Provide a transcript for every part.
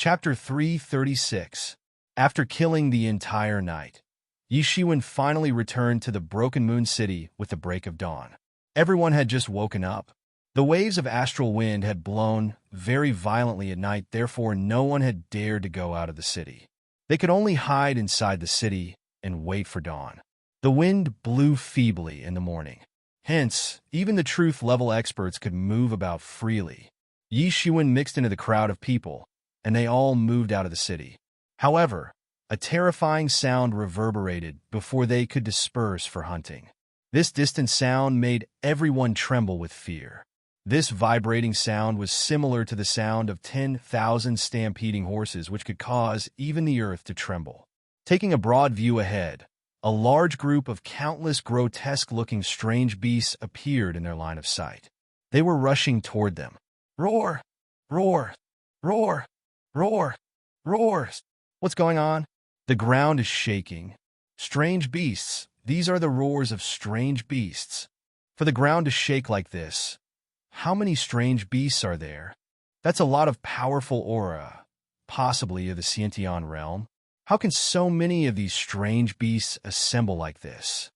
Chapter 336. After killing the entire night, Yi Shiwen finally returned to the Broken Moon City with the break of dawn. Everyone had just woken up. The waves of astral wind had blown very violently at night, therefore no one had dared to go out of the city. They could only hide inside the city and wait for dawn. The wind blew feebly in the morning. Hence, even the truth-level experts could move about freely. Yi Shiwen mixed into the crowd of people, and they all moved out of the city. However, a terrifying sound reverberated before they could disperse for hunting. This distant sound made everyone tremble with fear. This vibrating sound was similar to the sound of 10,000 stampeding horses, which could cause even the earth to tremble. Taking a broad view ahead, a large group of countless grotesque-looking strange beasts appeared in their line of sight. They were rushing toward them. Roar! Roar! Roar! Roar! Roar! What's going on? The ground is shaking. Strange beasts. These are the roars of strange beasts. For the ground to shake like this, how many strange beasts are there? That's a lot of powerful aura, possibly of the Sciention realm. How can so many of these strange beasts assemble like this?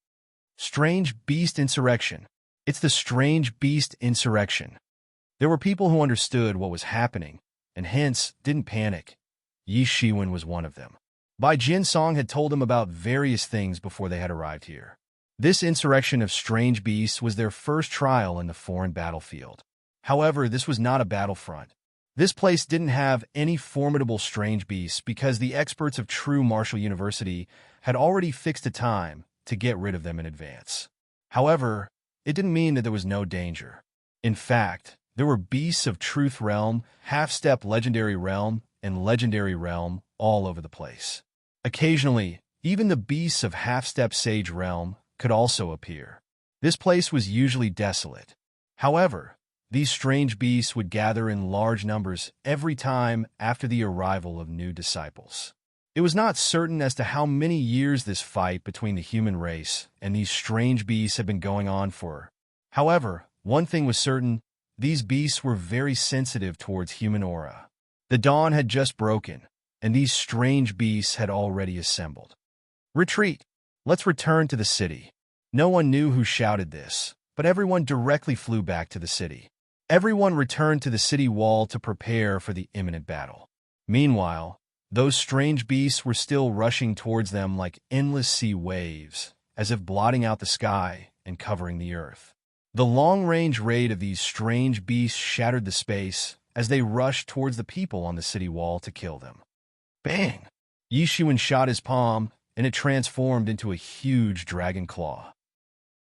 Strange beast insurrection. It's the strange beast insurrection. There were people who understood what was happening, and hence didn't panic. Yi Shiwen was one of them. Bai Jinsong had told him about various things before they had arrived here. This insurrection of strange beasts was their first trial in the foreign battlefield. However, this was not a battlefront. This place didn't have any formidable strange beasts because the experts of True Martial University had already fixed a time to get rid of them in advance. However, it didn't mean that there was no danger. In fact, there were beasts of Truth Realm, Half-Step Legendary Realm, and Legendary Realm all over the place. Occasionally, even the beasts of Half-Step Sage Realm could also appear. This place was usually desolate. However, these strange beasts would gather in large numbers every time after the arrival of new disciples. It was not certain as to how many years this fight between the human race and these strange beasts had been going on for. However, one thing was certain: these beasts were very sensitive towards human aura. The dawn had just broken, and these strange beasts had already assembled. Retreat! Let's return to the city. No one knew who shouted this, but everyone directly flew back to the city. Everyone returned to the city wall to prepare for the imminent battle. Meanwhile, those strange beasts were still rushing towards them like endless sea waves, as if blotting out the sky and covering the earth. The long-range raid of these strange beasts shattered the space as they rushed towards the people on the city wall to kill them. Bang! Yi Shiwen shot his palm, and it transformed into a huge dragon claw.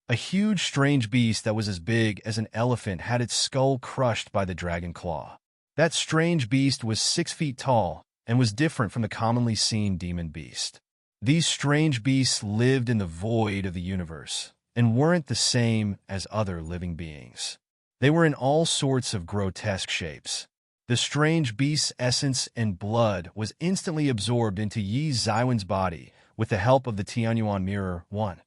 A huge strange beast that was as big as an elephant had its skull crushed by the dragon claw. That strange beast was 6 feet tall and was different from the commonly seen demon beast. These strange beasts lived in the void of the universe and weren't the same as other living beings. They were in all sorts of grotesque shapes. The strange beast's essence and blood was instantly absorbed into Yi Xiwen's body with the help of the Tianyuan Mirror 1.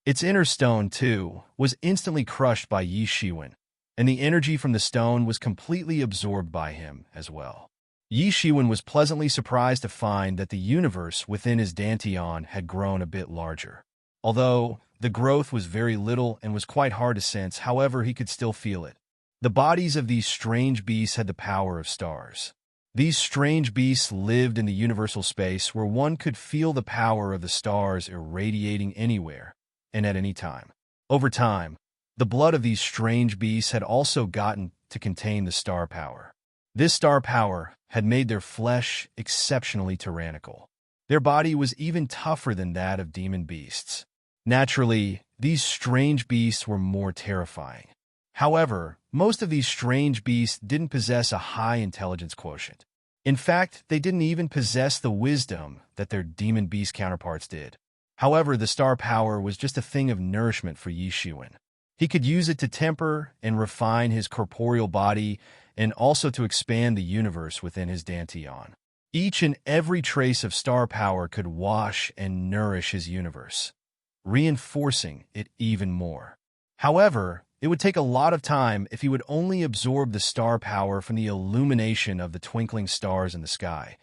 Its inner stone, too, was instantly crushed by Yi Shiwen, and the energy from the stone was completely absorbed by him as well. Yi Shiwen was pleasantly surprised to find that the universe within his dantian had grown a bit larger. Although the growth was very little and was quite hard to sense, however, he could still feel it. The bodies of these strange beasts had the power of stars. These strange beasts lived in the universal space where one could feel the power of the stars irradiating anywhere and at any time. Over time, the blood of these strange beasts had also gotten to contain the star power. This star power had made their flesh exceptionally tyrannical. Their body was even tougher than that of demon beasts. Naturally, these strange beasts were more terrifying. However, most of these strange beasts didn't possess a high intelligence quotient. In fact, they didn't even possess the wisdom that their demon beast counterparts did. However, the star power was just a thing of nourishment for Yi Shiwen. He could use it to temper and refine his corporeal body and also to expand the universe within his dantian. Each and every trace of star power could wash and nourish his universe, reinforcing it even more. However, It would take a lot of time if he would only absorb the star power from the illumination of the twinkling stars in the sky.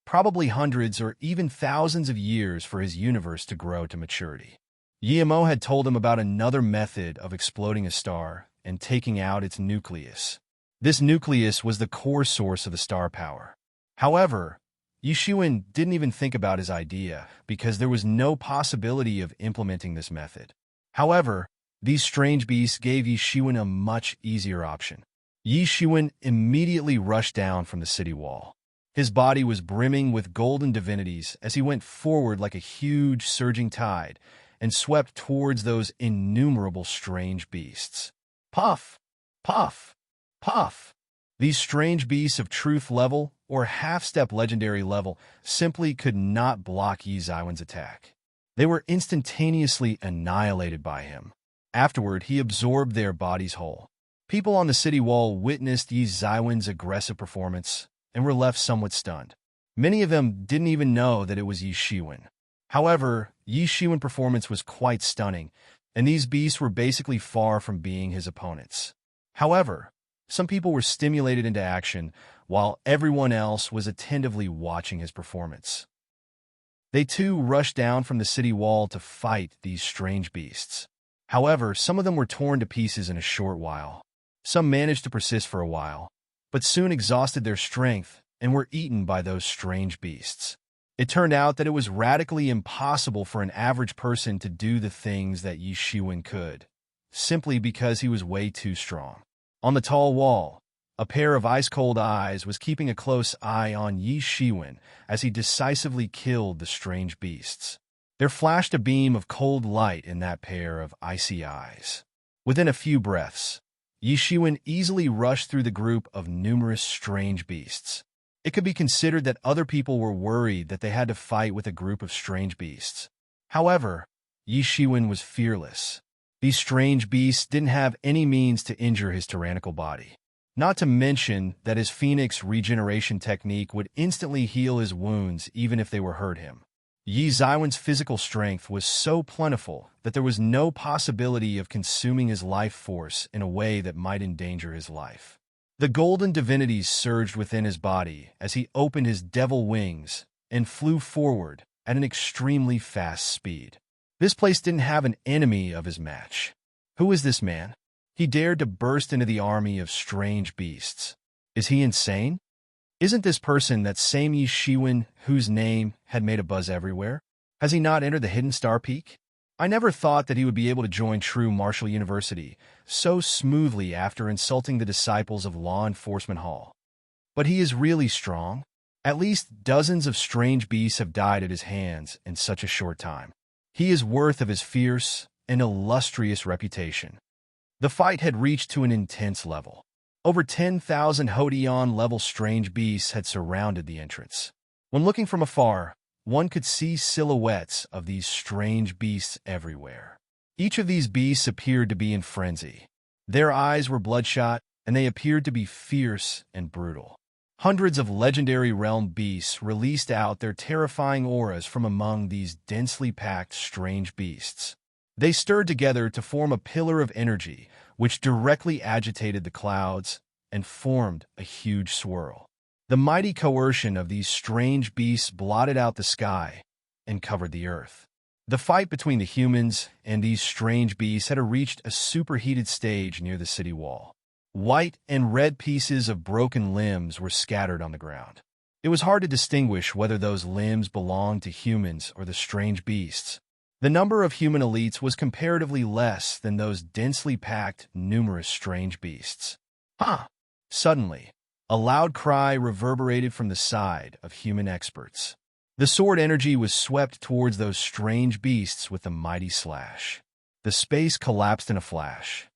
Probably hundreds or even thousands of years for his universe to grow to maturity. Guillemot had told him about another method of exploding a star and taking out its nucleus. This nucleus was the core source of the star power. However, Yishuan didn't even think about his idea because there was no possibility of implementing this method. However, these strange beasts gave Yishuan a much easier option. Yishuan immediately rushed down from the city wall. His body was brimming with golden divinities as he went forward like a huge surging tide and swept towards those innumerable strange beasts. Puff! Puff! Puff! These strange beasts of truth level or half-step legendary level simply could not block Yi Zaiwen's attack. They were instantaneously annihilated by him. Afterward, he absorbed their bodies whole. People on the city wall witnessed Yi Zaiwen's aggressive performance and were left somewhat stunned. Many of them didn't even know that it was Yi Shiwen. However, Yi Shiwen's performance was quite stunning, and these beasts were basically far from being his opponents. However, some people were stimulated into action, while everyone else was attentively watching his performance. They too rushed down from the city wall to fight these strange beasts. However, some of them were torn to pieces in a short while. Some managed to persist for a while, but soon exhausted their strength and were eaten by those strange beasts. It turned out that it was radically impossible for an average person to do the things that Yi Shiwen could, simply because he was way too strong. On the tall wall, a pair of ice-cold eyes was keeping a close eye on Yi Shiwen as he decisively killed the strange beasts. There flashed a beam of cold light in that pair of icy eyes. Within a few breaths, Yi Shiwen easily rushed through the group of numerous strange beasts. It could be considered that other people were worried that they had to fight with a group of strange beasts. However, Yi Shiwen was fearless. These strange beasts didn't have any means to injure his tyrannical body. Not to mention that his phoenix regeneration technique would instantly heal his wounds even if they were hurt him. Yi Zaiwen's physical strength was so plentiful that there was no possibility of consuming his life force in a way that might endanger his life. The golden divinities surged within his body as he opened his devil wings and flew forward at an extremely fast speed. This place didn't have an enemy of his match. Who is this man? He dared to burst into the army of strange beasts. Is he insane? Isn't this person that same Yi Shiwen whose name had made a buzz everywhere? Has he not entered the Hidden Star Peak? I never thought that he would be able to join True Martial University so smoothly after insulting the disciples of Law Enforcement Hall. But he is really strong. At least dozens of strange beasts have died at his hands in such a short time. He is worth of his fierce and illustrious reputation. The fight had reached to an intense level. Over 10,000 Hodion-level strange beasts had surrounded the entrance. When looking from afar, one could see silhouettes of these strange beasts everywhere. Each of these beasts appeared to be in frenzy. Their eyes were bloodshot, and they appeared to be fierce and brutal. Hundreds of legendary realm beasts released out their terrifying auras from among these densely packed strange beasts. They stirred together to form a pillar of energy, which directly agitated the clouds and formed a huge swirl. The mighty coercion of these strange beasts blotted out the sky and covered the earth. The fight between the humans and these strange beasts had reached a superheated stage near the city wall. White and red pieces of broken limbs were scattered on the ground. It was hard to distinguish whether those limbs belonged to humans or the strange beasts. The number of human elites was comparatively less than those densely packed, numerous strange beasts. Suddenly, a loud cry reverberated from the side of human experts. The sword energy was swept towards those strange beasts with a mighty slash. The space collapsed in a flash.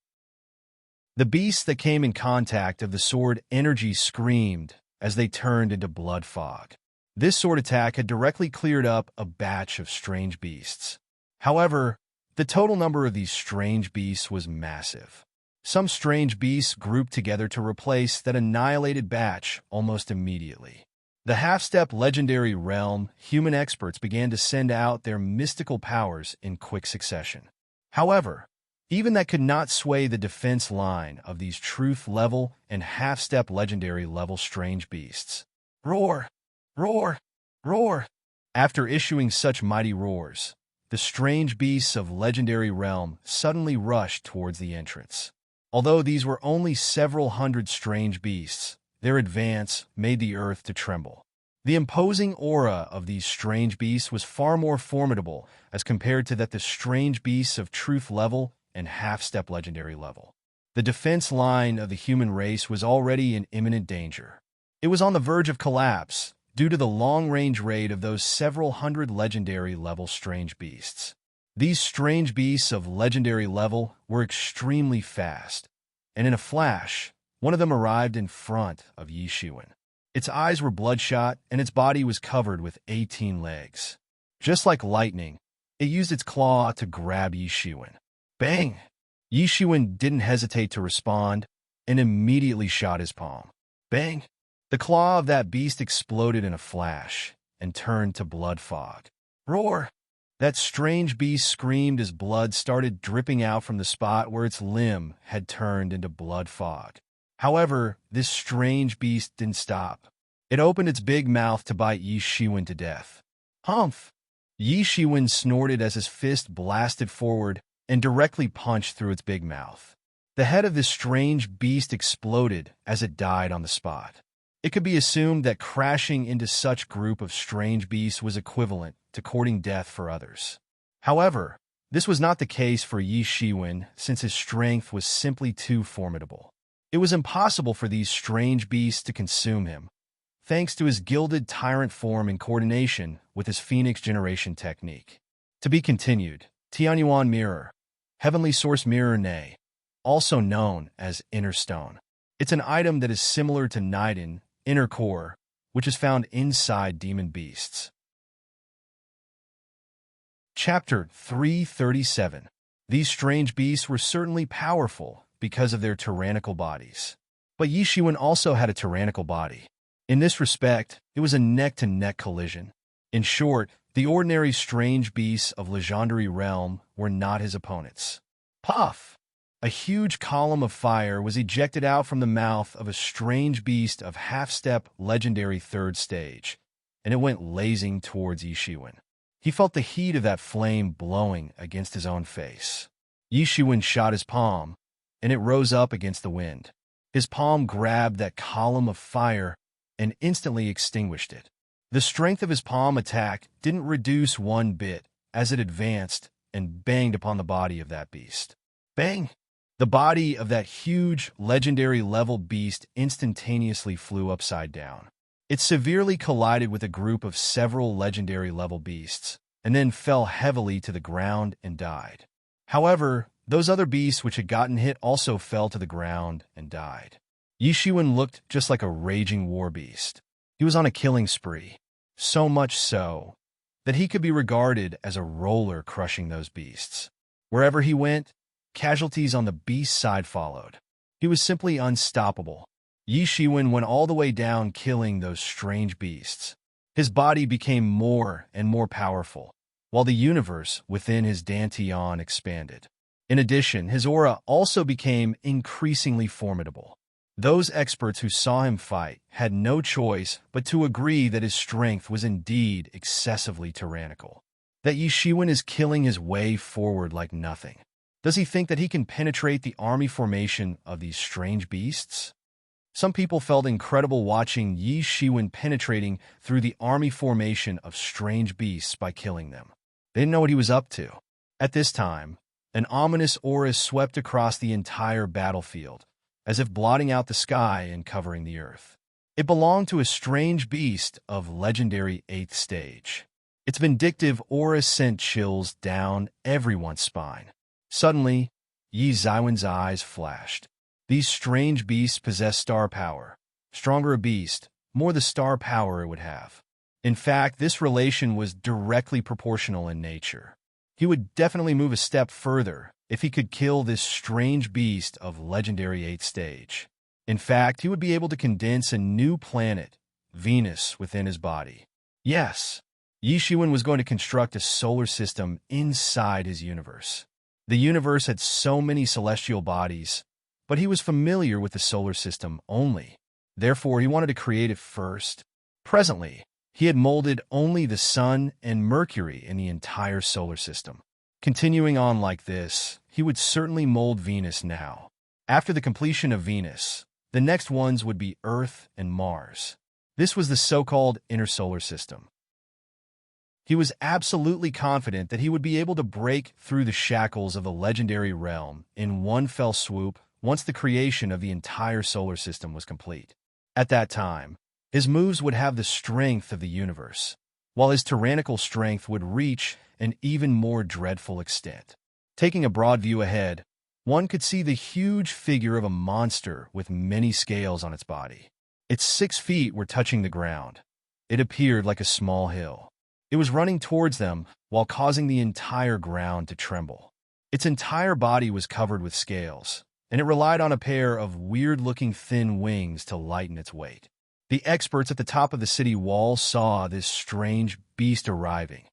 The beasts that came in contact of the sword energy screamed as they turned into blood fog. This sword attack had directly cleared up a batch of strange beasts. However, the total number of these strange beasts was massive. Some strange beasts grouped together to replace that annihilated batch almost immediately. The half-step legendary realm human experts began to send out their mystical powers in quick succession. However, even that could not sway the defense line of these truth level and half-step legendary level strange beasts. Roar! Roar! Roar! After issuing such mighty roars, the strange beasts of legendary realm suddenly rushed towards the entrance. Although these were only several hundred strange beasts, their advance made the earth to tremble. The imposing aura of these strange beasts was far more formidable as compared to that the strange beasts of truth level and half-step legendary level. The defense line of the human race was already in imminent danger. It was on the verge of collapse due to the long-range raid of those several hundred legendary level strange beasts. These strange beasts of legendary level were extremely fast, and in a flash, one of them arrived in front of Yi Shiwen. Its eyes were bloodshot, and its body was covered with 18 legs. Just like lightning, it used its claw to grab Yi Shiwen. Bang! Yi Shiwen didn't hesitate to respond, and immediately shot his palm. Bang! The claw of that beast exploded in a flash and turned to blood fog. Roar! That strange beast screamed as blood started dripping out from the spot where its limb had turned into blood fog. However, this strange beast didn't stop. It opened its big mouth to bite Yi Shiwen to death. Humph! Yi Shiwen snorted as his fist blasted forward and directly punched through its big mouth. The head of this strange beast exploded as it died on the spot. It could be assumed that crashing into such group of strange beasts was equivalent to courting death for others. However, this was not the case for Yi Shiwen since his strength was simply too formidable. It was impossible for these strange beasts to consume him, thanks to his gilded tyrant form in coordination with his Phoenix Generation technique. To be continued, Tianyuan Mirror, Heavenly Source Mirror Nay, also known as Inner Stone. It's an item that is similar to Niden, Inner Core, which is found inside demon beasts. Chapter 337. These strange beasts were certainly powerful because of their tyrannical bodies. But Yi Shiwen also had a tyrannical body. In this respect, it was a neck-to-neck collision. In short, the ordinary strange beasts of legendary realm were not his opponents. Puff! A huge column of fire was ejected out from the mouth of a strange beast of half-step legendary third stage, and it went blazing towards Yi Shiwen. He felt the heat of that flame blowing against his own face. Yi Shiwen shot his palm, and it rose up against the wind. His palm grabbed that column of fire and instantly extinguished it. The strength of his palm attack didn't reduce one bit as it advanced and banged upon the body of that beast. Bang! The body of that huge, legendary-level beast instantaneously flew upside down. It severely collided with a group of several legendary-level beasts, and then fell heavily to the ground and died. However, those other beasts which had gotten hit also fell to the ground and died. Yi Shiwen looked just like a raging war beast. He was on a killing spree, so much so that he could be regarded as a roller crushing those beasts. Wherever he went, casualties on the beast side followed. He was simply unstoppable. Yi Shiwen went all the way down, killing those strange beasts. His body became more and more powerful, while the universe within his dantian expanded. In addition, his aura also became increasingly formidable. Those experts who saw him fight had no choice but to agree that his strength was indeed excessively tyrannical. That Yi Shiwen is killing his way forward like nothing. Does he think that he can penetrate the army formation of these strange beasts? Some people felt incredible watching Yi Shiwen penetrating through the army formation of strange beasts by killing them. They didn't know what he was up to. At this time, an ominous aura swept across the entire battlefield, as if blotting out the sky and covering the earth. It belonged to a strange beast of legendary 8th stage. Its vindictive aura sent chills down everyone's spine. Suddenly, Yi Shiwen's eyes flashed. These strange beasts possess star power. Stronger a beast, more the star power it would have. In fact, this relation was directly proportional in nature. He would definitely move a step further if he could kill this strange beast of legendary 8th stage. In fact, he would be able to condense a new planet, Venus, within his body. Yes, Yi Shiwen was going to construct a solar system inside his universe. The universe had so many celestial bodies, but he was familiar with the solar system only. Therefore, he wanted to create it first. Presently, he had molded only the Sun and Mercury in the entire solar system. Continuing on like this, he would certainly mold Venus now. After the completion of Venus, the next ones would be Earth and Mars. This was the so-called inner solar system. He was absolutely confident that he would be able to break through the shackles of the legendary realm in one fell swoop once the creation of the entire solar system was complete. At that time, his moves would have the strength of the universe, while his tyrannical strength would reach an even more dreadful extent. Taking a broad view ahead, one could see the huge figure of a monster with many scales on its body. Its 6 feet were touching the ground. It appeared like a small hill. It was running towards them while causing the entire ground to tremble. Its entire body was covered with scales, and it relied on a pair of weird-looking thin wings to lighten its weight. The experts at the top of the city wall saw this strange beast arriving,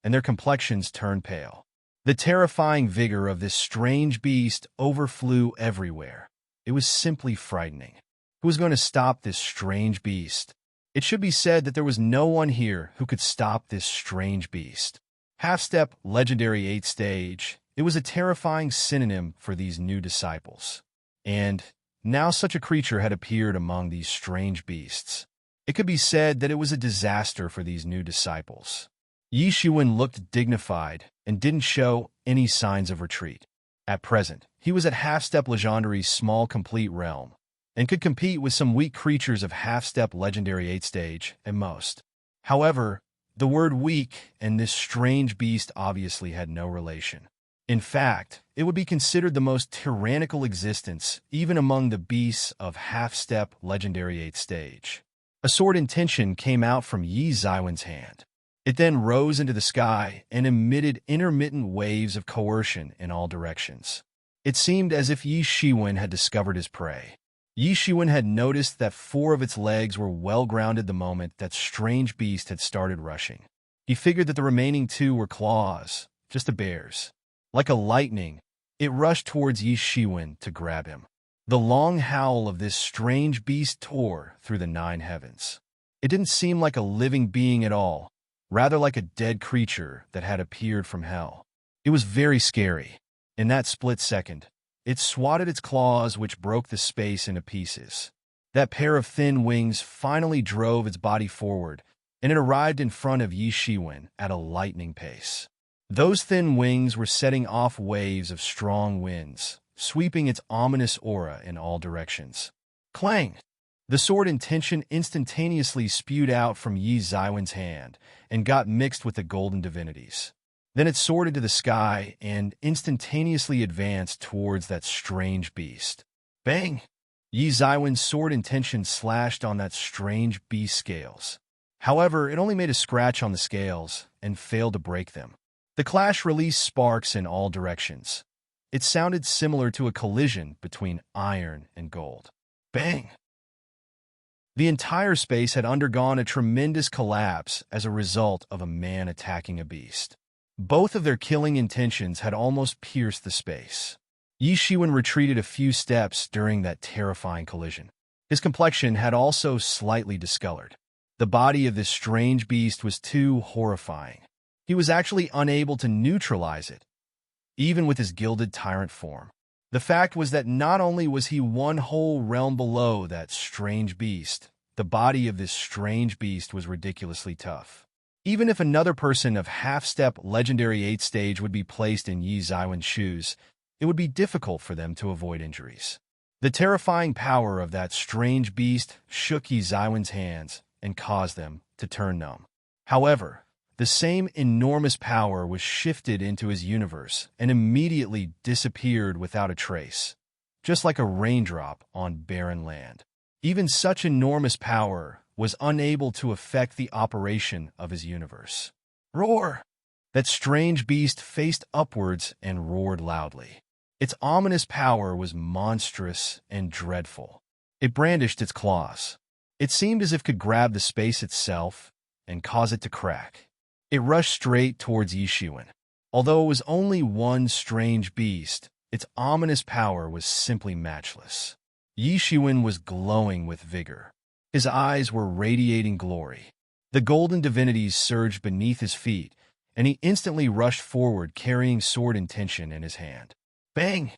and their complexions turned pale. The terrifying vigor of this strange beast overflew everywhere. It was simply frightening. Who was going to stop this strange beast? It should be said that there was no one here who could stop this strange beast. Half-step legendary 8th stage, it was a terrifying synonym for these new disciples. And now such a creature had appeared among these strange beasts. It could be said that it was a disaster for these new disciples. Yi Shiwen looked dignified and didn't show any signs of retreat. At present, he was at half-step legendary's small complete realm, and could compete with some weak creatures of half-step legendary 8th stage at most. However, the word weak and this strange beast obviously had no relation. In fact, it would be considered the most tyrannical existence even among the beasts of half-step legendary 8th stage. A sword intention came out from Yi Zaiwen's hand. It then rose into the sky and emitted intermittent waves of coercion in all directions. It seemed as if Yi Shiwen had discovered his prey. Yi Shiwen had noticed that 4 of its legs were well grounded the moment that strange beast had started rushing. He figured that the remaining 2 were claws, just the bears. Like a lightning, it rushed towards Yi Shiwen to grab him. The long howl of this strange beast tore through the 9 heavens. It didn't seem like a living being at all, rather like a dead creature that had appeared from hell. It was very scary. In that split second, it swatted its claws, which broke the space into pieces. That pair of thin wings finally drove its body forward, and it arrived in front of Yi Shiwen at a lightning pace. Those thin wings were setting off waves of strong winds, sweeping its ominous aura in all directions. Clang! The sword intention instantaneously spewed out from Yi Zaiwen's hand and got mixed with the golden divinities. Then it soared into the sky and instantaneously advanced towards that strange beast. Bang! Yi Zaiwen's sword intention slashed on that strange beast's scales. However, it only made a scratch on the scales and failed to break them. The clash released sparks in all directions. It sounded similar to a collision between iron and gold. Bang! The entire space had undergone a tremendous collapse as a result of a man attacking a beast. Both of their killing intentions had almost pierced the space. Yi Shiwen retreated a few steps during that terrifying collision. His complexion had also slightly discolored. The body of this strange beast was too horrifying. He was actually unable to neutralize it, even with his gilded tyrant form. The fact was that not only was he one whole realm below that strange beast, the body of this strange beast was ridiculously tough. Even if another person of half-step legendary 8th stage would be placed in Yi Zaiwen's shoes, it would be difficult for them to avoid injuries. The terrifying power of that strange beast shook Yi Zaiwen's hands and caused them to turn numb. However, the same enormous power was shifted into his universe and immediately disappeared without a trace, just like a raindrop on barren land. Even such enormous power was unable to affect the operation of his universe. Roar! That strange beast faced upwards and roared loudly. Its ominous power was monstrous and dreadful. It brandished its claws. It seemed as if it could grab the space itself and cause it to crack. It rushed straight towards Yi Shiwen. Although it was only one strange beast, its ominous power was simply matchless. Yi Shiwen was glowing with vigor. His eyes were radiating glory. The golden divinities surged beneath his feet, and he instantly rushed forward carrying sword intention in his hand. Bang!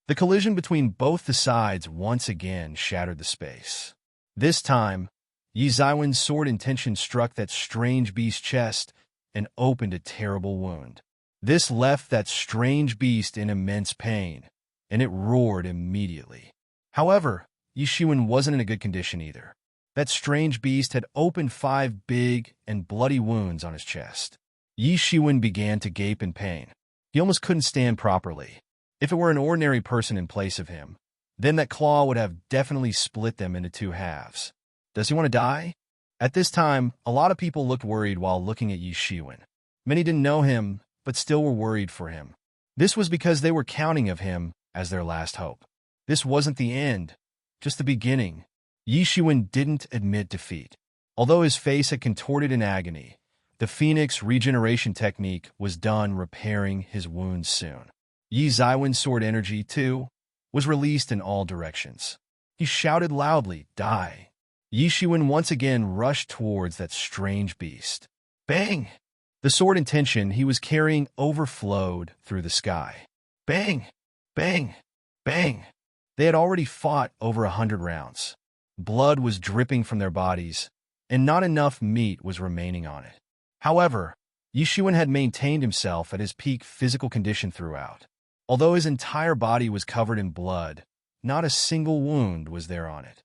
The collision between both the sides once again shattered the space. This time, Yi Zaiwen's sword intention struck that strange beast's chest and opened a terrible wound. This left that strange beast in immense pain, and it roared immediately. However, Yi Shiwen wasn't in a good condition either. That strange beast had opened 5 big and bloody wounds on his chest. Yi Shiwen began to gape in pain. He almost couldn't stand properly. If it were an ordinary person in place of him, then that claw would have definitely split them into 2 halves. Does he want to die? At this time, a lot of people looked worried while looking at Yi Shiwen. Many didn't know him, but still were worried for him. This was because they were counting of him as their last hope. This wasn't the end, just the beginning. Yi Shiwen didn't admit defeat. Although his face had contorted in agony, the Phoenix regeneration technique was done repairing his wounds soon. Yi Zaiwen's sword energy, too, was released in all directions. He shouted loudly, "Die!" Yi Shiwen once again rushed towards that strange beast. Bang! The sword intention he was carrying overflowed through the sky. Bang! Bang! Bang! They had already fought over 100 rounds. Blood was dripping from their bodies, and not enough meat was remaining on it. However, Yi Shiwen had maintained himself at his peak physical condition throughout. Although his entire body was covered in blood, not a single wound was there on it.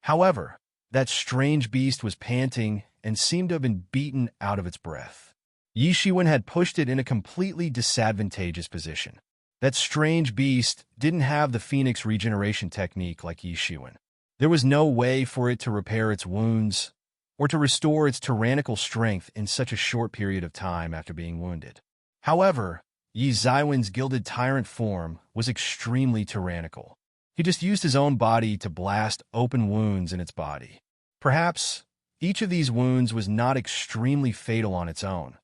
However, that strange beast was panting and seemed to have been beaten out of its breath. Yi Shiwen had pushed it in a completely disadvantageous position. That strange beast didn't have the Phoenix regeneration technique like Yi Shiwen. There was no way for it to repair its wounds or to restore its tyrannical strength in such a short period of time after being wounded. However, Yi Zaiwen's gilded tyrant form was extremely tyrannical. He just used his own body to blast open wounds in its body. Perhaps each of these wounds was not extremely fatal on its own,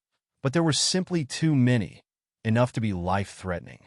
but there were simply too many, enough to be life-threatening.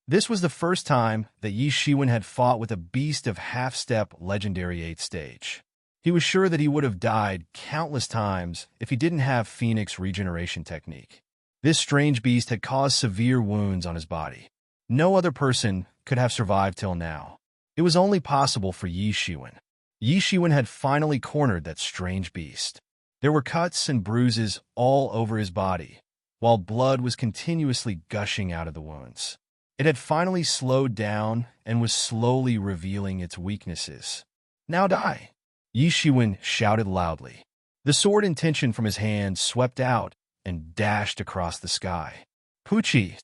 This was the first time that Yi Shiwen had fought with a beast of half-step legendary 8th stage. He was sure that he would have died countless times if he didn't have Phoenix regeneration technique. This strange beast had caused severe wounds on his body. No other person could have survived till now. It was only possible for Yi Shiwen. Yi Shiwen had finally cornered that strange beast. There were cuts and bruises all over his body, while blood was continuously gushing out of the wounds. It had finally slowed down and was slowly revealing its weaknesses. "Now die!" Yi Shiwen shouted loudly. The sword intention from his hand swept out and dashed across the sky. Puchi!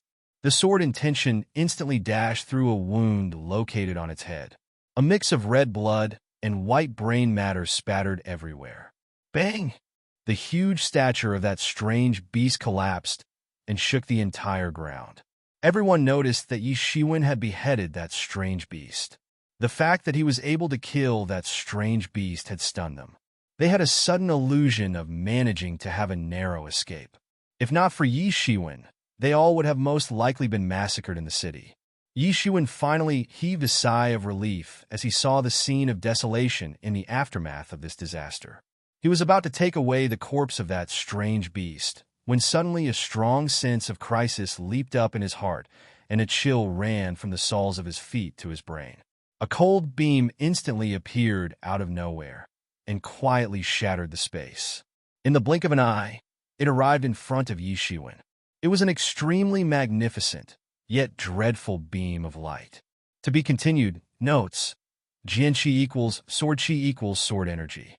The sword intention instantly dashed through a wound located on its head. A mix of red blood and white brain matter spattered everywhere. Bang! The huge stature of that strange beast collapsed and shook the entire ground. Everyone noticed that Yi Shiwen had beheaded that strange beast. The fact that he was able to kill that strange beast had stunned them. They had a sudden illusion of managing to have a narrow escape. If not for Yi Shiwen, they all would have most likely been massacred in the city. Yi Shiwen finally heaved a sigh of relief as he saw the scene of desolation in the aftermath of this disaster. He was about to take away the corpse of that strange beast, when suddenly a strong sense of crisis leaped up in his heart, and a chill ran from the soles of his feet to his brain. A cold beam instantly appeared out of nowhere, and quietly shattered the space. In the blink of an eye, it arrived in front of Yi Shiwen. It was an extremely magnificent, yet dreadful beam of light. To be continued. Notes. Jian-chi equals sword energy.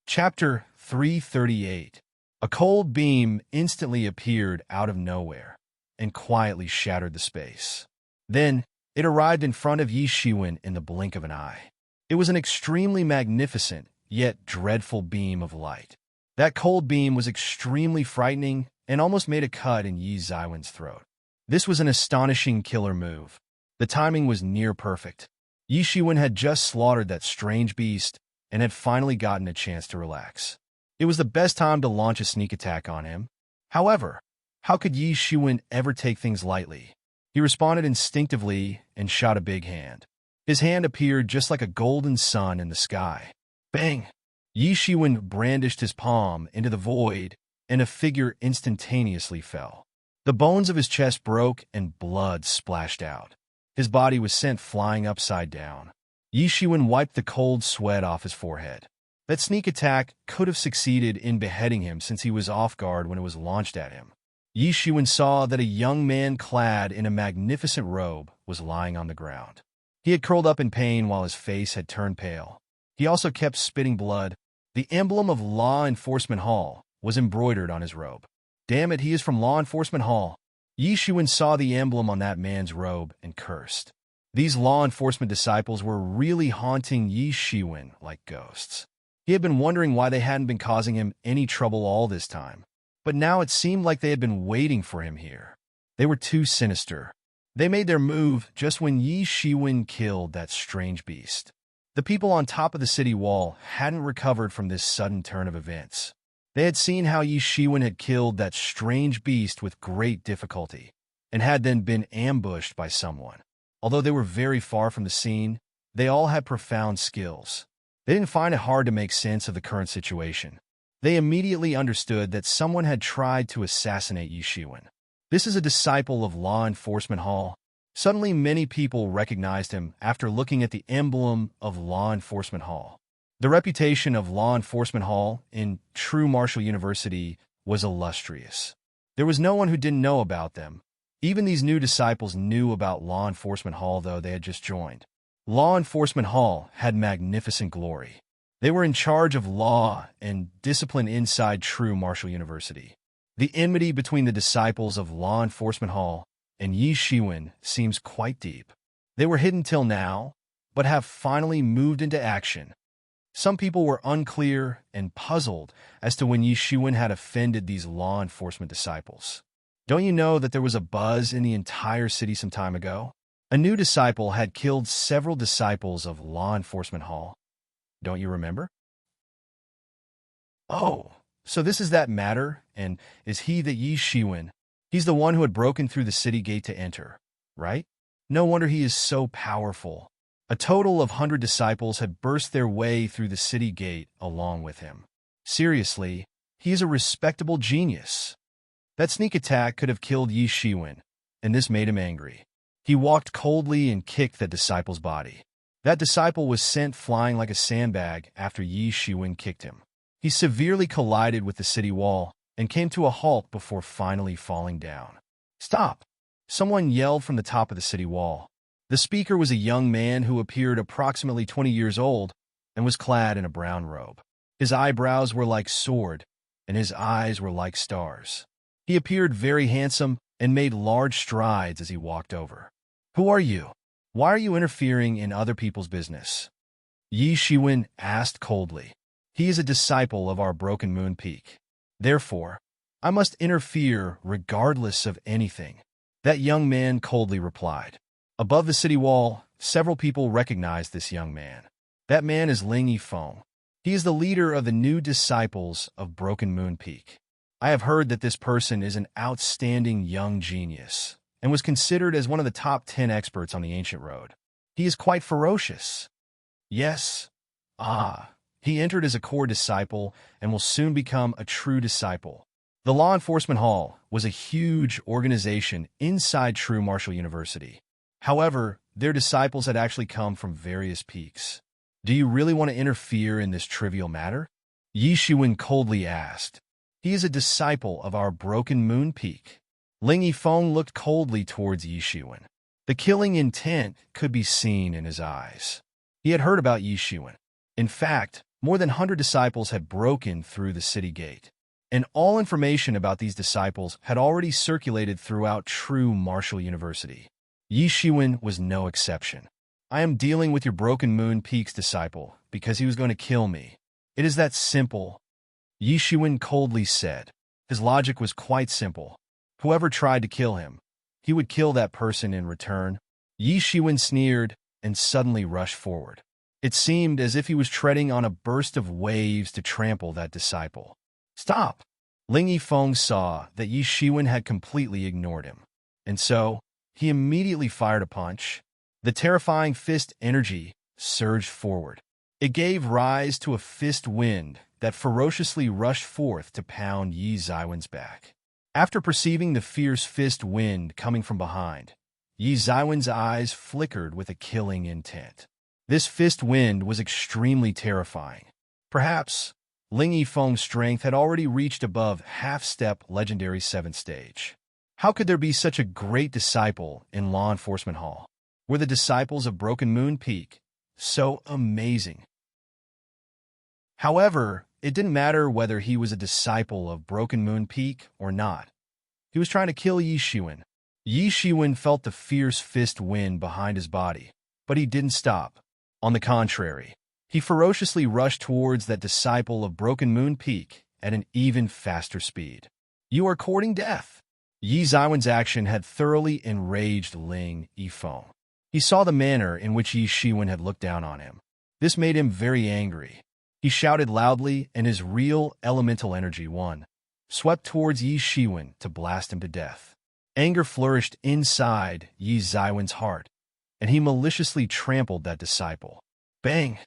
Chapter 338. A cold beam instantly appeared out of nowhere and quietly shattered the space. Then, it arrived in front of Yi Shiwen in the blink of an eye. It was an extremely magnificent, yet dreadful beam of light. That cold beam was extremely frightening and almost made a cut in Yi Zaiwen's throat. This was an astonishing killer move. The timing was near perfect. Yi Shiwen had just slaughtered that strange beast and had finally gotten a chance to relax. It was the best time to launch a sneak attack on him. However, how could Yi Shiwen ever take things lightly? He responded instinctively and shot a big hand. His hand appeared just like a golden sun in the sky. Bang! Yi Shiwen brandished his palm into the void, and a figure instantaneously fell. The bones of his chest broke and blood splashed out. His body was sent flying upside down. Yi Shiwen wiped the cold sweat off his forehead. That sneak attack could have succeeded in beheading him since he was off guard when it was launched at him. Yi Shiwen saw that a young man clad in a magnificent robe was lying on the ground. He had curled up in pain while his face had turned pale. He also kept spitting blood. The emblem of Law Enforcement Hall was embroidered on his robe. Damn it, he is from Law Enforcement Hall. Yi Shiwen saw the emblem on that man's robe and cursed. These law enforcement disciples were really haunting Yi Shiwen like ghosts. He had been wondering why they hadn't been causing him any trouble all this time. But now it seemed like they had been waiting for him here. They were too sinister. They made their move just when Yi Shiwen killed that strange beast. The people on top of the city wall hadn't recovered from this sudden turn of events. They had seen how Yi Shiwen had killed that strange beast with great difficulty, and had then been ambushed by someone. Although they were very far from the scene, they all had profound skills. They didn't find it hard to make sense of the current situation. They immediately understood that someone had tried to assassinate Yi Shiwen. This is a disciple of Law Enforcement Hall. Suddenly, many people recognized him after looking at the emblem of Law Enforcement Hall. The reputation of Law Enforcement Hall in True Martial University was illustrious. There was no one who didn't know about them. Even these new disciples knew about Law Enforcement Hall, though they had just joined. Law Enforcement Hall had magnificent glory. They were in charge of law and discipline inside True Martial University. The enmity between the disciples of Law Enforcement Hall and Yi Shiwen seems quite deep. They were hidden till now, but have finally moved into action. Some people were unclear and puzzled as to when Yi Shiwen had offended these law enforcement disciples. Don't you know that there was a buzz in the entire city some time ago? A new disciple had killed several disciples of Law Enforcement Hall. Don't you remember? Oh, so this is that matter, and is he the Yi Shiwen? He's the one who had broken through the city gate to enter, right? No wonder he is so powerful. A total of 100 disciples had burst their way through the city gate along with him. Seriously, he is a respectable genius. That sneak attack could have killed Yi Shiwen, and this made him angry. He walked coldly and kicked that disciple's body. That disciple was sent flying like a sandbag after Yi Shiwen kicked him. He severely collided with the city wall and came to a halt before finally falling down. Stop! Someone yelled from the top of the city wall. The speaker was a young man who appeared approximately 20 years old and was clad in a brown robe. His eyebrows were like sword, and his eyes were like stars. He appeared very handsome and made large strides as he walked over. Who are you? Why are you interfering in other people's business? Yi Shiwen asked coldly. He is a disciple of our Broken Moon Peak. Therefore, I must interfere regardless of anything. That young man coldly replied. Above the city wall, several people recognized this young man. That man is Ling Yifeng. He is the leader of the new disciples of Broken Moon Peak. I have heard that this person is an outstanding young genius and was considered as one of the top 10 experts on the ancient road. He is quite ferocious. Yes. He entered as a core disciple and will soon become a true disciple. The Law Enforcement Hall was a huge organization inside True Martial University. However, their disciples had actually come from various peaks. Do you really want to interfere in this trivial matter? Yi Shiwen coldly asked. He is a disciple of our Broken Moon Peak. Ling Yifeng looked coldly towards Yi Shiwen. The killing intent could be seen in his eyes. He had heard about Yi Shiwen. In fact, more than 100 disciples had broken through the city gate, and all information about these disciples had already circulated throughout True Martial University. Yi Shiwen was no exception. I am dealing with your Broken Moon Peak's disciple because he was going to kill me. It is that simple. Yi Shiwen coldly said. His logic was quite simple. Whoever tried to kill him, he would kill that person in return. Yi Shiwen sneered and suddenly rushed forward. It seemed as if he was treading on a burst of waves to trample that disciple. Stop! Ling Yifeng saw that Yi Shiwen had completely ignored him, and so he immediately fired a punch. The terrifying fist energy surged forward. It gave rise to a fist wind that ferociously rushed forth to pound Yi Ziwen's back. After perceiving the fierce fist wind coming from behind, Yi Ziwen's eyes flickered with a killing intent. This fist wind was extremely terrifying. Perhaps Ling Yifeng's strength had already reached above half-step legendary 7th stage. How could there be such a great disciple in Law Enforcement Hall? Were the disciples of Broken Moon Peak so amazing? However, it didn't matter whether he was a disciple of Broken Moon Peak or not. He was trying to kill Yi Shiwen. Yi Shiwen felt the fierce fist wind behind his body, but he didn't stop. On the contrary, he ferociously rushed towards that disciple of Broken Moon Peak at an even faster speed. You are courting death. Yi Ziwen's action had thoroughly enraged Ling Yifeng. He saw the manner in which Yi Shiwen had looked down on him. This made him very angry. He shouted loudly, and his real elemental energy swept towards Yi Shiwen to blast him to death. Anger flourished inside Yi Ziwen's heart, and he maliciously trampled that disciple. Bang!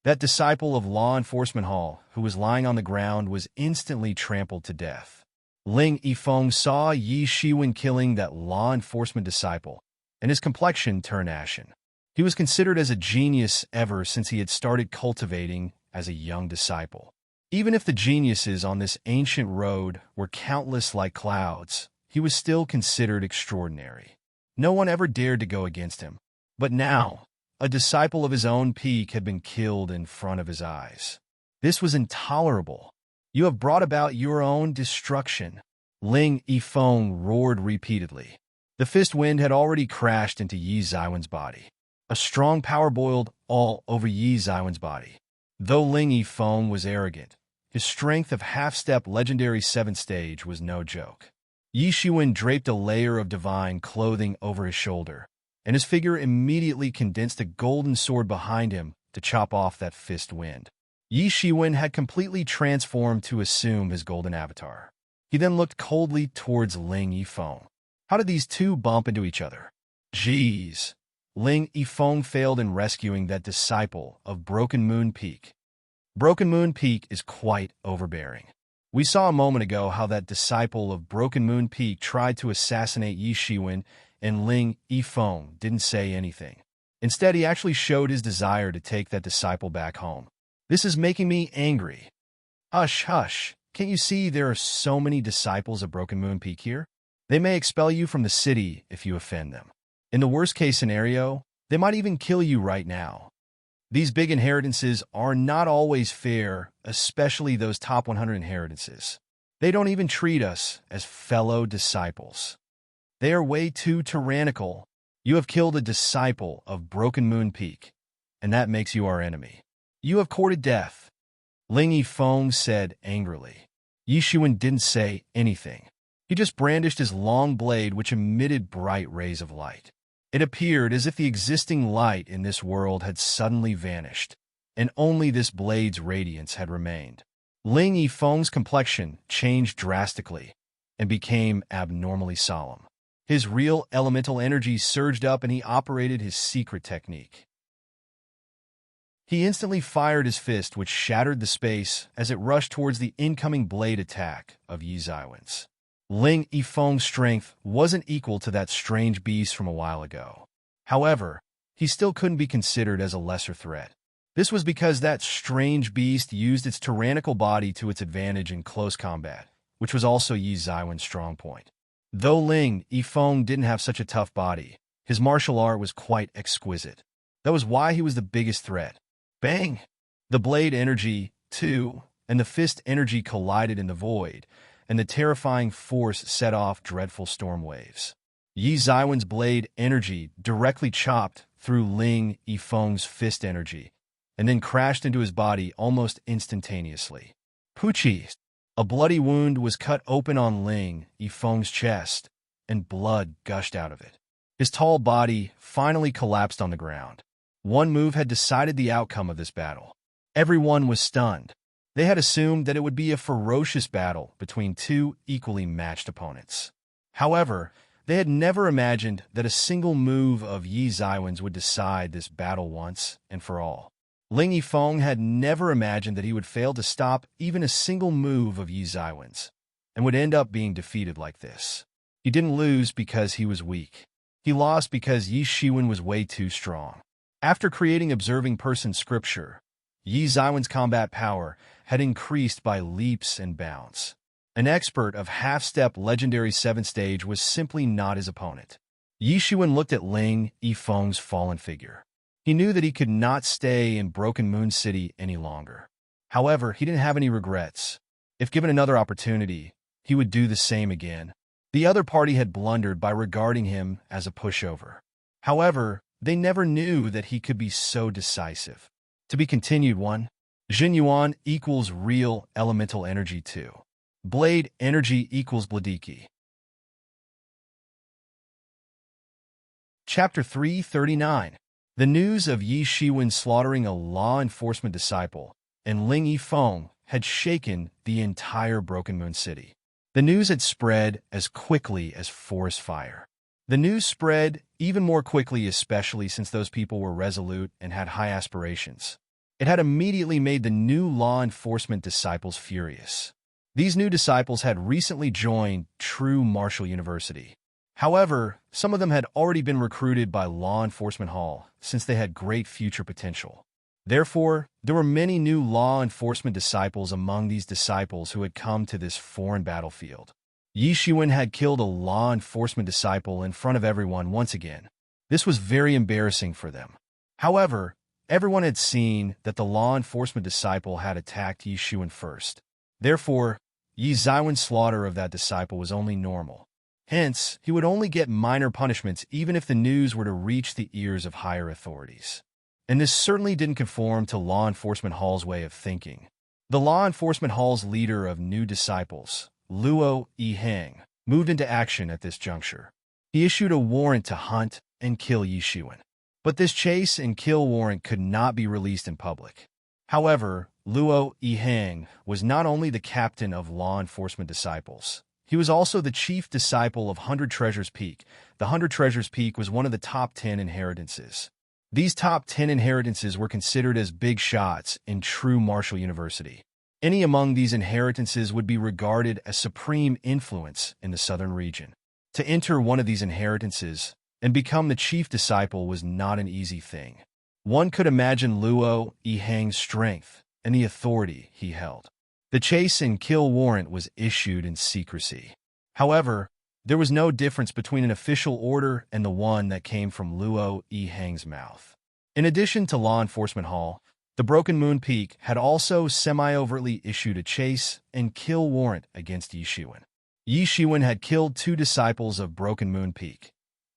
That disciple of Law Enforcement Hall, who was lying on the ground, was instantly trampled to death. Ling Yifeng saw Yi Shiwen killing that law enforcement disciple, and his complexion turned ashen. He was considered as a genius ever since he had started cultivating as a young disciple. Even if the geniuses on this ancient road were countless like clouds, he was still considered extraordinary. No one ever dared to go against him. But now, a disciple of his own peak had been killed in front of his eyes. This was intolerable. You have brought about your own destruction. Ling Yifeng roared repeatedly. The fist wind had already crashed into Yi Ziwen's body. A strong power boiled all over Yi Ziwen's body. Though Ling Yifeng was arrogant, his strength of half-step legendary 7th stage was no joke. Yi Shiwen draped a layer of divine clothing over his shoulder, and his figure immediately condensed a golden sword behind him to chop off that fist wind. Yi Shiwen had completely transformed to assume his golden avatar. He then looked coldly towards Ling Yifeng. How did these two bump into each other? Jeez. Ling Yifeng failed in rescuing that disciple of Broken Moon Peak. Broken Moon Peak is quite overbearing. We saw a moment ago how that disciple of Broken Moon Peak tried to assassinate Yi Shiwen, and Ling Yifeng didn't say anything. Instead, he actually showed his desire to take that disciple back home. This is making me angry. Hush, hush. Can't you see there are so many disciples of Broken Moon Peak here? They may expel you from the city if you offend them. In the worst-case scenario, they might even kill you right now. These big inheritances are not always fair, especially those top 100 inheritances. They don't even treat us as fellow disciples. They are way too tyrannical. You have killed a disciple of Broken Moon Peak, and that makes you our enemy. You have courted death. Ling Yifeng said angrily. Yi Shiwen didn't say anything. He just brandished his long blade, which emitted bright rays of light. It appeared as if the existing light in this world had suddenly vanished, and only this blade's radiance had remained. Ling Yifeng's complexion changed drastically and became abnormally solemn. His real elemental energy surged up, and he operated his secret technique. He instantly fired his fist, which shattered the space as it rushed towards the incoming blade attack of Yi Ziwen's. Ling Yifeng's strength wasn't equal to that strange beast from a while ago. However, he still couldn't be considered as a lesser threat. This was because that strange beast used its tyrannical body to its advantage in close combat, which was also Yi Ziwen's strong point. Though Ling Yifeng didn't have such a tough body, his martial art was quite exquisite. That was why he was the biggest threat. Bang! The blade energy, too, and the fist energy collided in the void, and the terrifying force set off dreadful storm waves. Yi Ziwen's blade energy directly chopped through Ling Yifeng's fist energy, and then crashed into his body almost instantaneously. Poochie! A bloody wound was cut open on Ling Yifeng's chest, and blood gushed out of it. His tall body finally collapsed on the ground. One move had decided the outcome of this battle. Everyone was stunned. They had assumed that it would be a ferocious battle between two equally matched opponents. However, they had never imagined that a single move of Yi Zaiwen's would decide this battle once and for all. Ling Yifeng had never imagined that he would fail to stop even a single move of Yi Zaiwen's, and would end up being defeated like this. He didn't lose because he was weak. He lost because Yi Shiwen was way too strong. After creating observing person scripture, Yi Zaiwen's combat power had increased by leaps and bounds. An expert of half-step legendary 7th stage was simply not his opponent. Yi Shiwen looked at Ling Yifeng's fallen figure. He knew that he could not stay in Broken Moon City any longer. However, he didn't have any regrets. If given another opportunity, he would do the same again. The other party had blundered by regarding him as a pushover. However, they never knew that he could be so decisive. To be continued 1. Jin Yuan equals real elemental energy 2. Blade energy equals Bladiki. Chapter 339. The news of Yi Shiwen slaughtering a law enforcement disciple and Ling Yifeng had shaken the entire Broken Moon City. The news had spread as quickly as forest fire. The news spread even more quickly, especially since those people were resolute and had high aspirations. It had immediately made the new law enforcement disciples furious. These new disciples had recently joined True Martial University. However, some of them had already been recruited by Law Enforcement Hall since they had great future potential. Therefore, there were many new law enforcement disciples among these disciples who had come to this foreign battlefield. Yi Shiwen had killed a law enforcement disciple in front of everyone once again. This was very embarrassing for them. However, everyone had seen that the law enforcement disciple had attacked Yi Shiwen first. Therefore, Yi Zaiwen's slaughter of that disciple was only normal. Hence, he would only get minor punishments even if the news were to reach the ears of higher authorities. And this certainly didn't conform to Law Enforcement Hall's way of thinking. The Law Enforcement Hall's leader of new disciples, Luo Yiheng, moved into action at this juncture. He issued a warrant to hunt and kill Yi Shiwen. But this chase and kill warrant could not be released in public. However, Luo Yiheng was not only the captain of law enforcement disciples, he was also the chief disciple of 100 Treasures Peak. The 100 Treasures Peak was one of the top 10 inheritances. These top 10 inheritances were considered as big shots in True Martial University. Any among these inheritances would be regarded as supreme influence in the southern region. To enter one of these inheritances and become the chief disciple was not an easy thing. One could imagine Luo Yiheng's strength and the authority he held. The chase and kill warrant was issued in secrecy. However, there was no difference between an official order and the one that came from Luo Yiheng's mouth. In addition to Law Enforcement Hall, the Broken Moon Peak had also semi-overtly issued a chase and kill warrant against Yi Shiwen. Yi Shiwen had killed 2 disciples of Broken Moon Peak.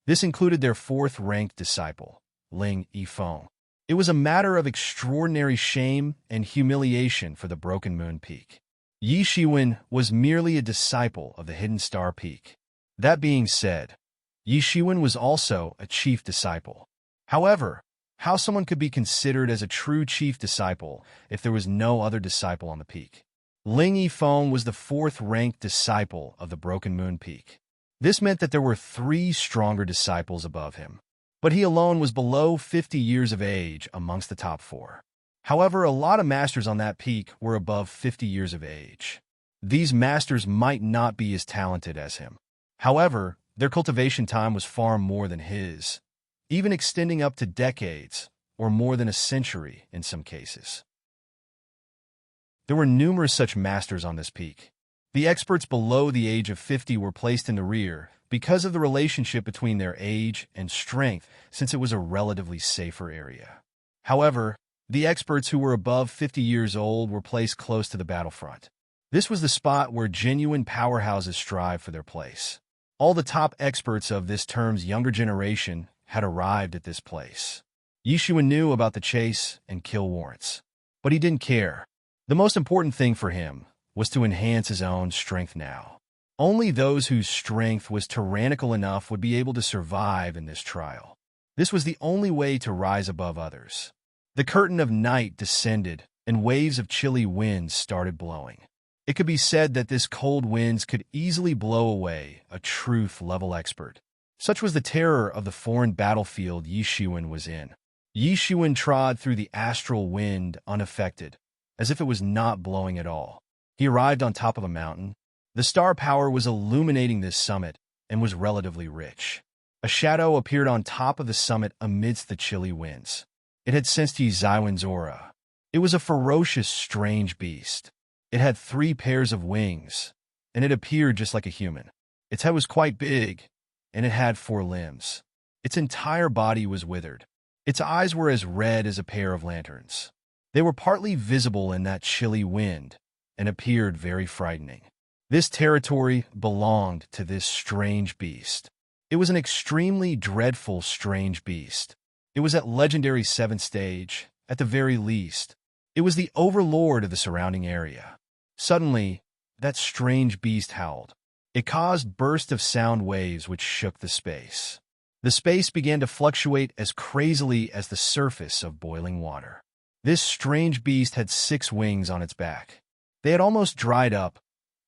This included their 4th-ranked disciple, Ling Yifeng. It was a matter of extraordinary shame and humiliation for the Broken Moon Peak. Yi Shiwen was merely a disciple of the Hidden Star Peak. That being said, Yi Shiwen was also a chief disciple. However, how someone could be considered as a true chief disciple if there was no other disciple on the peak? Ling Yifeng was the 4th-ranked disciple of the Broken Moon Peak. This meant that there were 3 stronger disciples above him. But he alone was below 50 years of age amongst the top 4. However, a lot of masters on that peak were above 50 years of age. These masters might not be as talented as him. However, their cultivation time was far more than his, even extending up to decades, or more than a century in some cases. There were numerous such masters on this peak. The experts below the age of 50 were placed in the rear because of the relationship between their age and strength, since it was a relatively safer area. However, the experts who were above 50 years old were placed close to the battlefront. This was the spot where genuine powerhouses strive for their place. All the top experts of this term's younger generation had arrived at this place. Yi Shiwen knew about the chase and kill warrants, but he didn't care. The most important thing for him was to enhance his own strength now. Only those whose strength was tyrannical enough would be able to survive in this trial. This was the only way to rise above others. The curtain of night descended, and waves of chilly winds started blowing. It could be said that this cold winds could easily blow away a truth-level expert. Such was the terror of the foreign battlefield Yi Shiwen was in. Yi Shiwen trod through the astral wind unaffected, as if it was not blowing at all. He arrived on top of a mountain. The star power was illuminating this summit and was relatively rich. A shadow appeared on top of the summit amidst the chilly winds. It had sensed Yi Zaiwen's aura. It was a ferocious, strange beast. It had 3 pairs of wings, and it appeared just like a human. Its head was quite big, and it had 4 limbs. Its entire body was withered. Its eyes were as red as a pair of lanterns. They were partly visible in that chilly wind, and appeared very frightening. This territory belonged to this strange beast. It was an extremely dreadful, strange beast. It was at legendary 7th stage, at the very least. It was the overlord of the surrounding area. Suddenly, that strange beast howled. It caused bursts of sound waves which shook the space. The space began to fluctuate as crazily as the surface of boiling water. This strange beast had 6 wings on its back. They had almost dried up,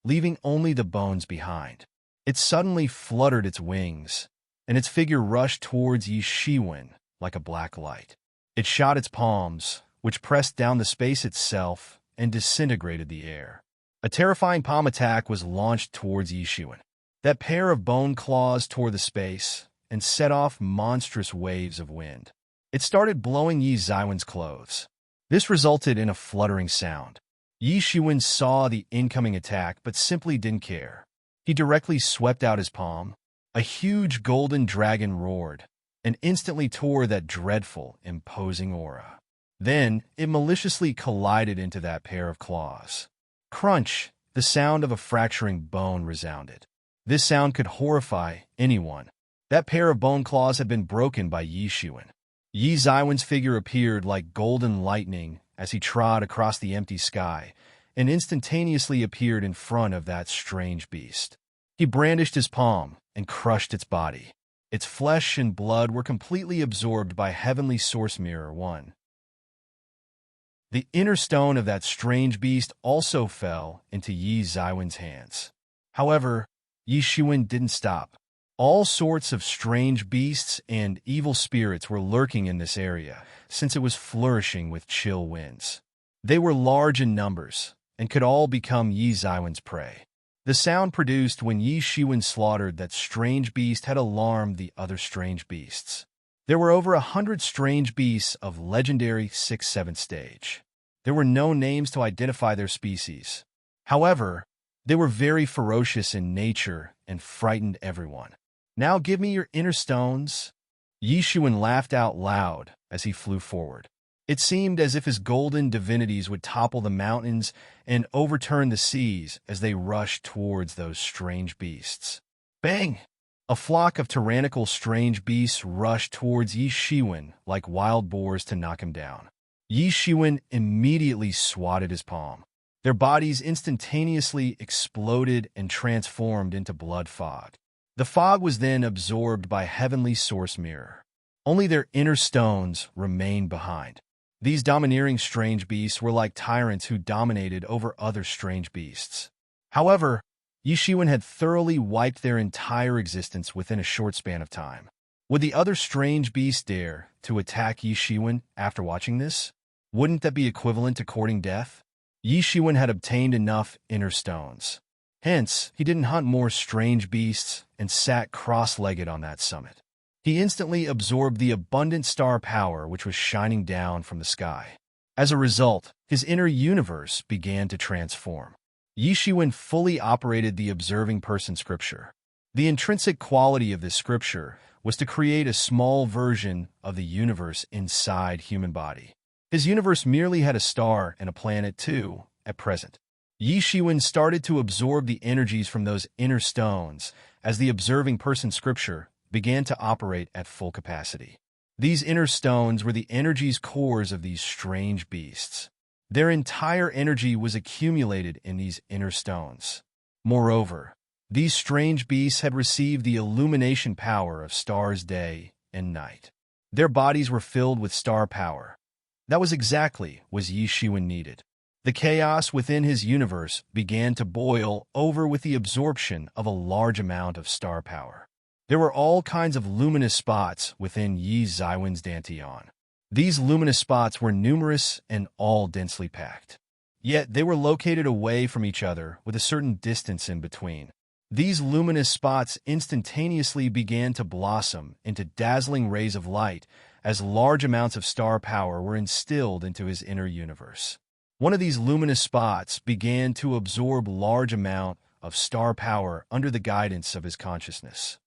leaving only the bones behind. It suddenly fluttered its wings, and its figure rushed towards Yi Shiwen like a black light. It shot its palms, which pressed down the space itself and disintegrated the air. A terrifying palm attack was launched towards Yi Shiwen. That pair of bone claws tore the space and set off monstrous waves of wind. It started blowing Yi Zaiwen's clothes. This resulted in a fluttering sound. Yi Shiwen saw the incoming attack but simply didn't care. He directly swept out his palm. A huge golden dragon roared and instantly tore that dreadful, imposing aura. Then it maliciously collided into that pair of claws. Crunch! The sound of a fracturing bone resounded. This sound could horrify anyone. That pair of bone claws had been broken by Yi Shiwen. Yi Zaiwen's figure appeared like golden lightning as he trod across the empty sky and instantaneously appeared in front of that strange beast. He brandished his palm and crushed its body. Its flesh and blood were completely absorbed by Heavenly Source Mirror 1. The inner stone of that strange beast also fell into Yi Zaiwen's hands. However, Yi Shiwen didn't stop. All sorts of strange beasts and evil spirits were lurking in this area, since it was flourishing with chill winds. They were large in numbers, and could all become Yi Zaiwen's prey. The sound produced when Yi Shiwen slaughtered that strange beast had alarmed the other strange beasts. There were over 100 strange beasts of legendary 6th-7th stage. There were no names to identify their species. However, they were very ferocious in nature and frightened everyone. "Now give me your inner stones." Yi Shiwen laughed out loud as he flew forward. It seemed as if his golden divinities would topple the mountains and overturn the seas as they rushed towards those strange beasts. Bang! A flock of tyrannical strange beasts rushed towards Yi Shiwen like wild boars to knock him down. Yi Shiwen immediately swatted his palm. Their bodies instantaneously exploded and transformed into blood fog. The fog was then absorbed by Heavenly Source Mirror. Only their inner stones remained behind. These domineering strange beasts were like tyrants who dominated over other strange beasts. However, Yi Shiwen had thoroughly wiped their entire existence within a short span of time. Would the other strange beasts dare to attack Yi Shiwen after watching this? Wouldn't that be equivalent to courting death? Yi Shiwen had obtained enough inner stones. Hence, he didn't hunt more strange beasts and sat cross-legged on that summit. He instantly absorbed the abundant star power which was shining down from the sky. As a result, his inner universe began to transform. Yi Shiwen fully operated the observing person scripture. The intrinsic quality of this scripture was to create a small version of the universe inside human body. His universe merely had a star and a planet too, at present. Yi Shiwen started to absorb the energies from those inner stones as the observing person scripture began to operate at full capacity. These inner stones were the energies cores of these strange beasts. Their entire energy was accumulated in these inner stones. Moreover, these strange beasts had received the illumination power of stars day and night. Their bodies were filled with star power. That was exactly what Yi Shiwen needed. The chaos within his universe began to boil over with the absorption of a large amount of star power. There were all kinds of luminous spots within Yi Ziwen's Dantian. These luminous spots were numerous and all densely packed. Yet they were located away from each other with a certain distance in between. These luminous spots instantaneously began to blossom into dazzling rays of light as large amounts of star power were instilled into his inner universe. One of these luminous spots began to absorb large amount of star power under the guidance of his consciousness.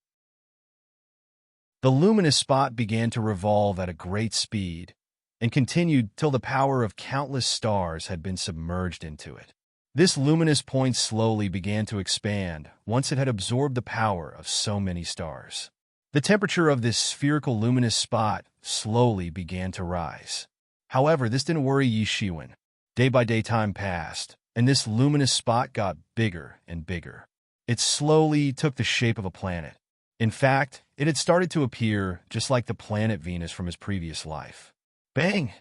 The luminous spot began to revolve at a great speed and continued till the power of countless stars had been submerged into it. This luminous point slowly began to expand once it had absorbed the power of so many stars. The temperature of this spherical luminous spot slowly began to rise. However, this didn't worry Yi Shiwen. Day by day time passed, and this luminous spot got bigger and bigger. It slowly took the shape of a planet. In fact, it had started to appear just like the planet Venus from his previous life. Bang!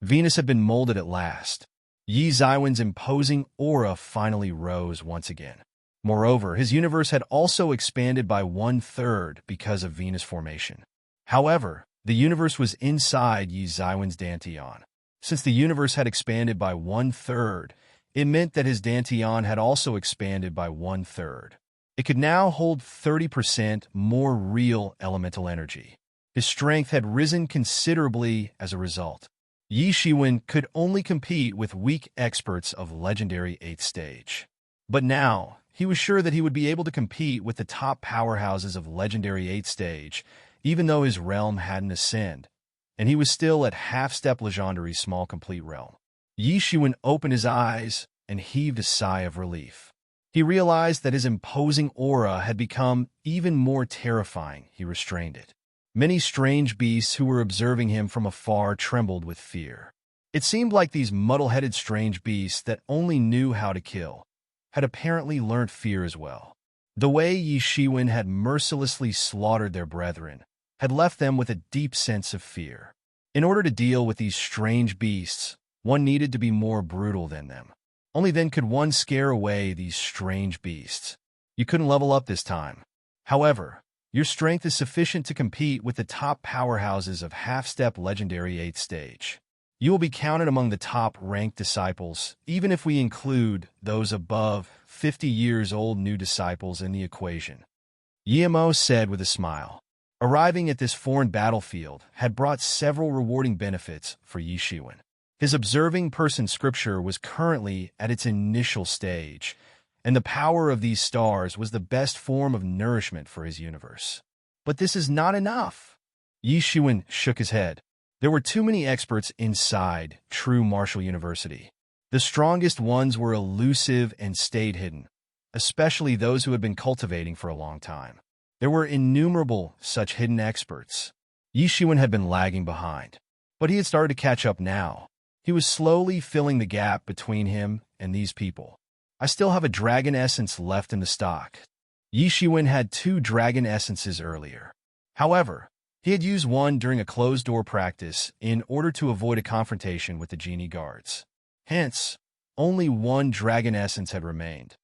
Venus had been molded at last. Yi Ziwen's imposing aura finally rose once again. Moreover, his universe had also expanded by 1/3 because of Venus formation. However, the universe was inside Yi Ziwen's Dantian. Since the universe had expanded by 1/3, it meant that his Dantian had also expanded by 1/3. It could now hold 30% more real elemental energy. His strength had risen considerably as a result. Yi Shiwen could only compete with weak experts of legendary 8th stage. But now, he was sure that he would be able to compete with the top powerhouses of legendary 8th stage, even though his realm hadn't ascended, and he was still at half-step legendary's small complete realm. Yi Shiwen opened his eyes and heaved a sigh of relief. He realized that his imposing aura had become even more terrifying. He restrained it. Many strange beasts who were observing him from afar trembled with fear. It seemed like these muddle-headed strange beasts that only knew how to kill had apparently learned fear as well. The way Yi Shiwen had mercilessly slaughtered their brethren had left them with a deep sense of fear. In order to deal with these strange beasts, one needed to be more brutal than them. Only then could one scare away these strange beasts. You couldn't level up this time. However, your strength is sufficient to compete with the top powerhouses of half-step legendary 8th stage. You will be counted among the top-ranked disciples, even if we include those above 50 years old new disciples in the equation. Yimo said with a smile. Arriving at this foreign battlefield had brought several rewarding benefits for Yi Shiwen. His observing person scripture was currently at its initial stage, and the power of these stars was the best form of nourishment for his universe. But this is not enough. Yi Shiwen shook his head. There were too many experts inside True Martial University. The strongest ones were elusive and stayed hidden, especially those who had been cultivating for a long time. There were innumerable such hidden experts. Yi Shiwen had been lagging behind, but he had started to catch up now. He was slowly filling the gap between him and these people. I still have a dragon essence left in the stock. Yi Shiwen had 2 dragon essences earlier. However, he had used one during a closed-door practice in order to avoid a confrontation with the genie guards. Hence, only 1 dragon essence had remained.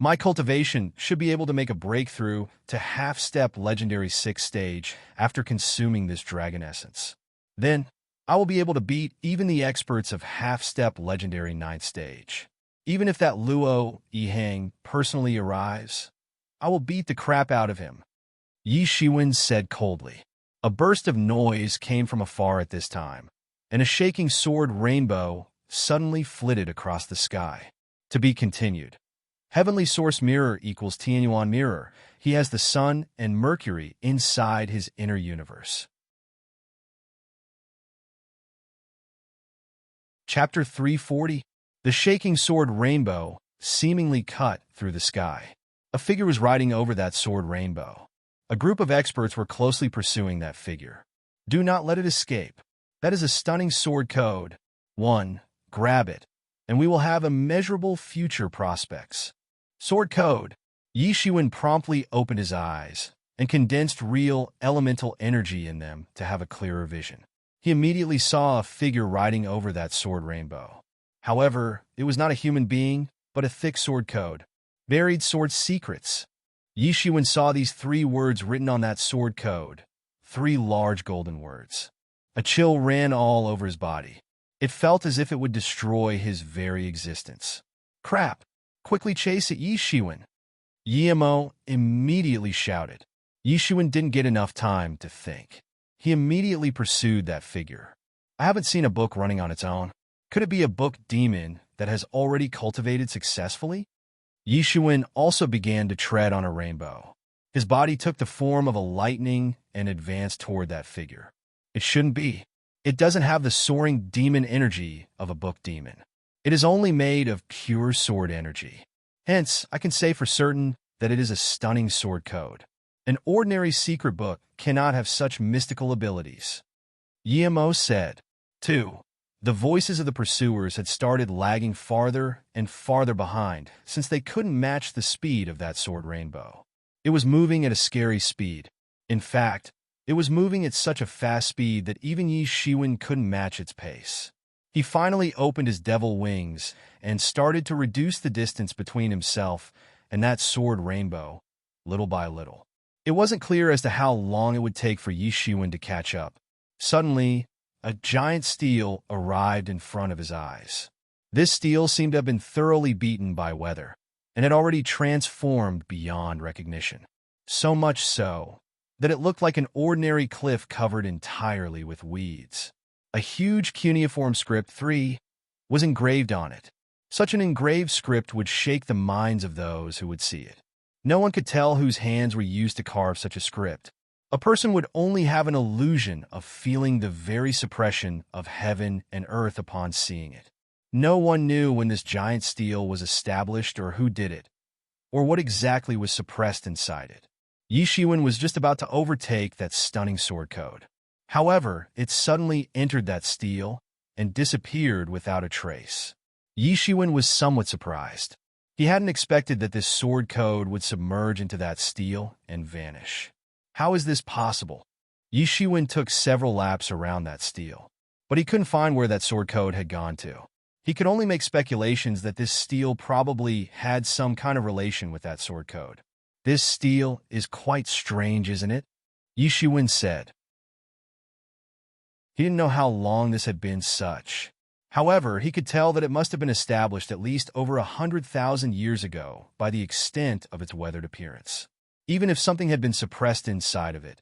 My cultivation should be able to make a breakthrough to half-step legendary 6th stage after consuming this dragon essence. Then, I will be able to beat even the experts of half-step legendary 9th stage. Even if that Luo Yihang personally arrives, I will beat the crap out of him. Yi Shiwen said coldly. A burst of noise came from afar at this time, and a shaking sword rainbow suddenly flitted across the sky. To be continued. Heavenly Source Mirror equals Tianyuan Mirror. He has the Sun and Mercury inside his inner universe. Chapter 340. The shaking sword rainbow seemingly cut through the sky. A figure was riding over that sword rainbow. A group of experts were closely pursuing that figure. Do not let it escape. That is a stunning sword code. 1. Grab it, and we will have immeasurable future prospects. Sword code. Yi Shiwen promptly opened his eyes and condensed real elemental energy in them to have a clearer vision. He immediately saw a figure riding over that sword rainbow. However, it was not a human being, but a thick sword code. Buried sword secrets. Yi Shiwen saw these 3 words written on that sword code. 3 large golden words. A chill ran all over his body. It felt as if it would destroy his very existence. Crap! Quickly chase it, Yi Shiwen! Yi Mo immediately shouted. Yi Shiwen didn't get enough time to think. He immediately pursued that figure. I haven't seen a book running on its own. Could it be a book demon that has already cultivated successfully? Yi Shiwen also began to tread on a rainbow. His body took the form of a lightning and advanced toward that figure. It shouldn't be. It doesn't have the soaring demon energy of a book demon. It is only made of pure sword energy. Hence, I can say for certain that it is a stunning sword code. An ordinary secret book cannot have such mystical abilities. Yi Mo said. 2. The voices of the pursuers had started lagging farther and farther behind since they couldn't match the speed of that sword rainbow. It was moving at a scary speed. In fact, it was moving at such a fast speed that even Yi Shiwen couldn't match its pace. He finally opened his devil wings and started to reduce the distance between himself and that sword rainbow, little by little. It wasn't clear as to how long it would take for Yi Shiwen to catch up. Suddenly, a giant steel arrived in front of his eyes. This steel seemed to have been thoroughly beaten by weather, and had already transformed beyond recognition. So much so that it looked like an ordinary cliff covered entirely with weeds. A huge cuneiform script 3 was engraved on it. Such an engraved script would shake the minds of those who would see it. No one could tell whose hands were used to carve such a script. A person would only have an illusion of feeling the very suppression of heaven and earth upon seeing it. No one knew when this giant steel was established or who did it, or what exactly was suppressed inside it. Yi Shiwen was just about to overtake that stunning sword code. However, it suddenly entered that steel and disappeared without a trace. Yi Shiwen was somewhat surprised. He hadn't expected that this sword code would submerge into that steel and vanish. How is this possible? Yi Shiwen took several laps around that steel, but he couldn't find where that sword code had gone to. He could only make speculations that this steel probably had some kind of relation with that sword code. This steel is quite strange, isn't it? Yi Shiwen said. He didn't know how long this had been such. However, he could tell that it must have been established at least over 100,000 years ago by the extent of its weathered appearance. Even if something had been suppressed inside of it,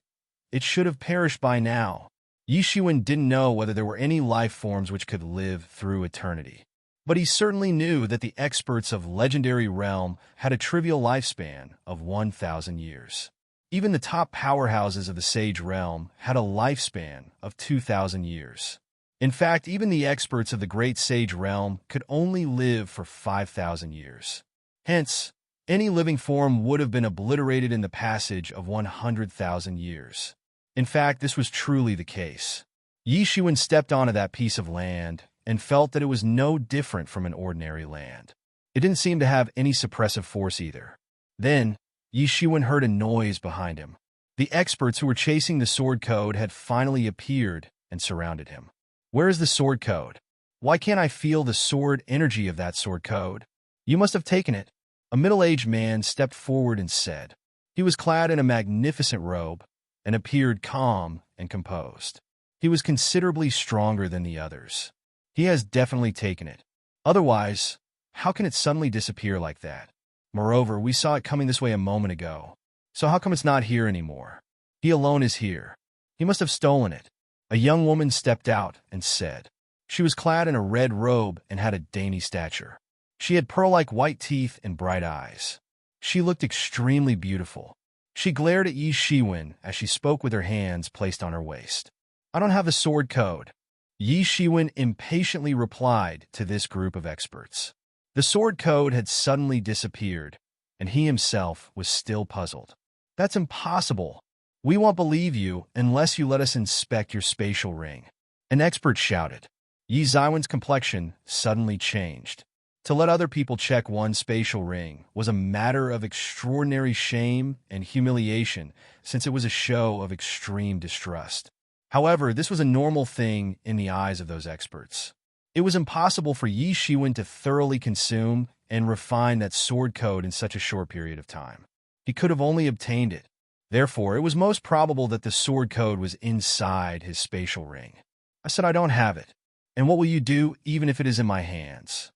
it should have perished by now. Yi Shiwen didn't know whether there were any life forms which could live through eternity. But he certainly knew that the experts of Legendary Realm had a trivial lifespan of 1,000 years. Even the top powerhouses of the Sage Realm had a lifespan of 2,000 years. In fact, even the experts of the Great Sage Realm could only live for 5,000 years. Hence, any living form would have been obliterated in the passage of 100,000 years. In fact, this was truly the case. Yi Shiwen stepped onto that piece of land and felt that it was no different from an ordinary land. It didn't seem to have any suppressive force either. Then, Yi Shiwen heard a noise behind him. The experts who were chasing the sword code had finally appeared and surrounded him. Where is the sword code? Why can't I feel the sword energy of that sword code? You must have taken it. A middle-aged man stepped forward and said. He was clad in a magnificent robe and appeared calm and composed. He was considerably stronger than the others. He has definitely taken it. Otherwise, how can it suddenly disappear like that? Moreover, we saw it coming this way a moment ago. So how come it's not here anymore? He alone is here. He must have stolen it. A young woman stepped out and said. She was clad in a red robe and had a dainty stature. She had pearl-like white teeth and bright eyes. She looked extremely beautiful. She glared at Yi Shiwen as she spoke with her hands placed on her waist. I don't have the sword code. Yi Shiwen impatiently replied to this group of experts. The sword code had suddenly disappeared, and he himself was still puzzled. That's impossible. We won't believe you unless you let us inspect your spatial ring. An expert shouted. Yi Shiwen's complexion suddenly changed. To let other people check one's spatial ring was a matter of extraordinary shame and humiliation, since it was a show of extreme distrust. However, this was a normal thing in the eyes of those experts. It was impossible for Yi Shiwen to thoroughly consume and refine that sword code in such a short period of time. He could have only obtained it. Therefore, it was most probable that the sword code was inside his spatial ring. I said, I don't have it. And what will you do even if it is in my hands?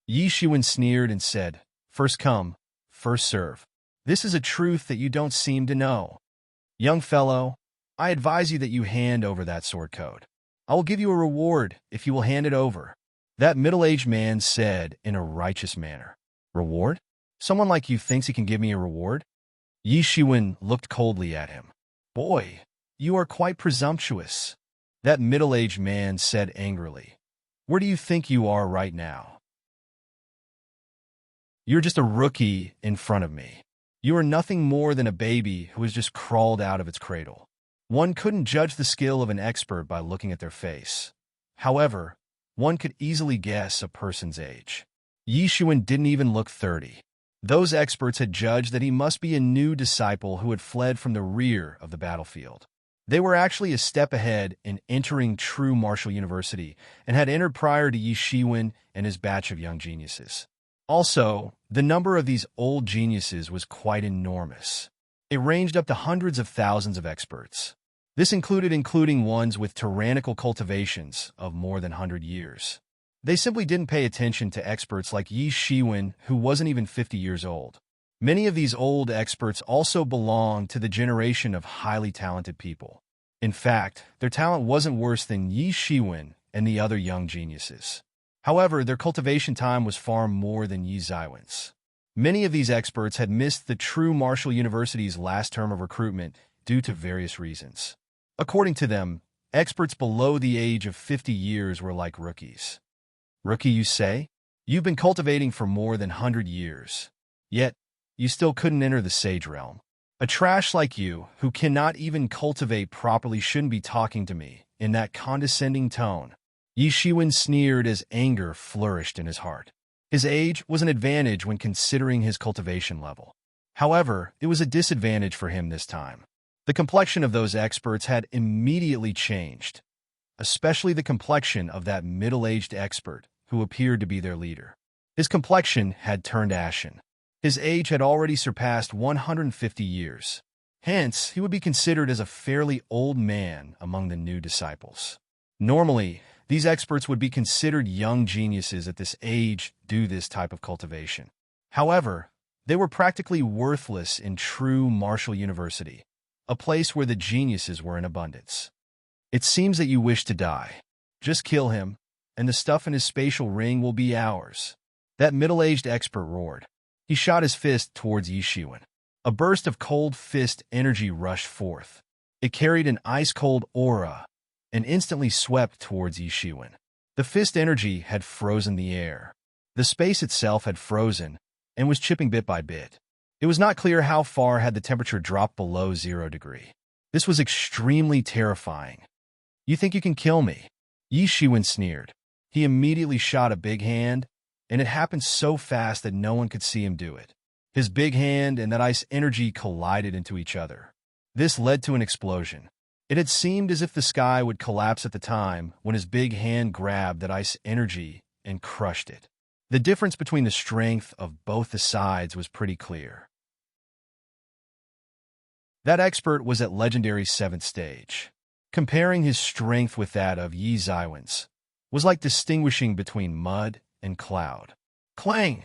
Yi Shiwen sneered and said, first come, first serve. This is a truth that you don't seem to know. Young fellow, I advise you that you hand over that sword code. I will give you a reward if you will hand it over. That middle-aged man said in a righteous manner. Reward? Someone like you thinks he can give me a reward? Yi Shiwen looked coldly at him. Boy, you are quite presumptuous. That middle-aged man said angrily. Where do you think you are right now? You're just a rookie in front of me. You are nothing more than a baby who has just crawled out of its cradle. One couldn't judge the skill of an expert by looking at their face. However, one could easily guess a person's age. Yi Shiwen didn't even look 30. Those experts had judged that he must be a new disciple who had fled from the rear of the battlefield. They were actually a step ahead in entering true martial university and had entered prior to Yi Shiwen and his batch of young geniuses. Also, the number of these old geniuses was quite enormous. It ranged up to hundreds of thousands of experts. This including ones with tyrannical cultivations of more than 100 years. They simply didn't pay attention to experts like Yi Shiwen, who wasn't even 50 years old. Many of these old experts also belonged to the generation of highly talented people. In fact, their talent wasn't worse than Yi Shiwen and the other young geniuses. However, their cultivation time was far more than Yi Ziwen's. Many of these experts had missed the true martial university's last term of recruitment due to various reasons. According to them, experts below the age of 50 years were like rookies. Rookie, you say? You've been cultivating for more than 100 years. Yet, you still couldn't enter the sage realm. A trash like you, who cannot even cultivate properly, shouldn't be talking to me in that condescending tone. Yi Shiwen sneered as anger flourished in his heart. His age was an advantage when considering his cultivation level. However, it was a disadvantage for him this time. The complexion of those experts had immediately changed, especially the complexion of that middle-aged expert who appeared to be their leader. His complexion had turned ashen. His age had already surpassed 150 years. Hence, he would be considered as a fairly old man among the new disciples. Normally, these experts would be considered young geniuses at this age due to this type of cultivation. However, they were practically worthless in true martial university, a place where the geniuses were in abundance. It seems that you wish to die. Just kill him, and the stuff in his spatial ring will be ours. That middle-aged expert roared. He shot his fist towards Yi Shiwen. A burst of cold fist energy rushed forth. It carried an ice-cold aura and instantly swept towards Yi Shiwen. The fist energy had frozen the air. The space itself had frozen and was chipping bit by bit. It was not clear how far had the temperature dropped below 0 degree. This was extremely terrifying. You think you can kill me? Yi Shiwen sneered. He immediately shot a big hand, and it happened so fast that no one could see him do it. His big hand and that ice energy collided into each other. This led to an explosion. It had seemed as if the sky would collapse at the time when his big hand grabbed that ice energy and crushed it. The difference between the strength of both the sides was pretty clear. That expert was at legendary 7th stage. Comparing his strength with that of Yi Ziwen's was like distinguishing between mud and cloud. Clang!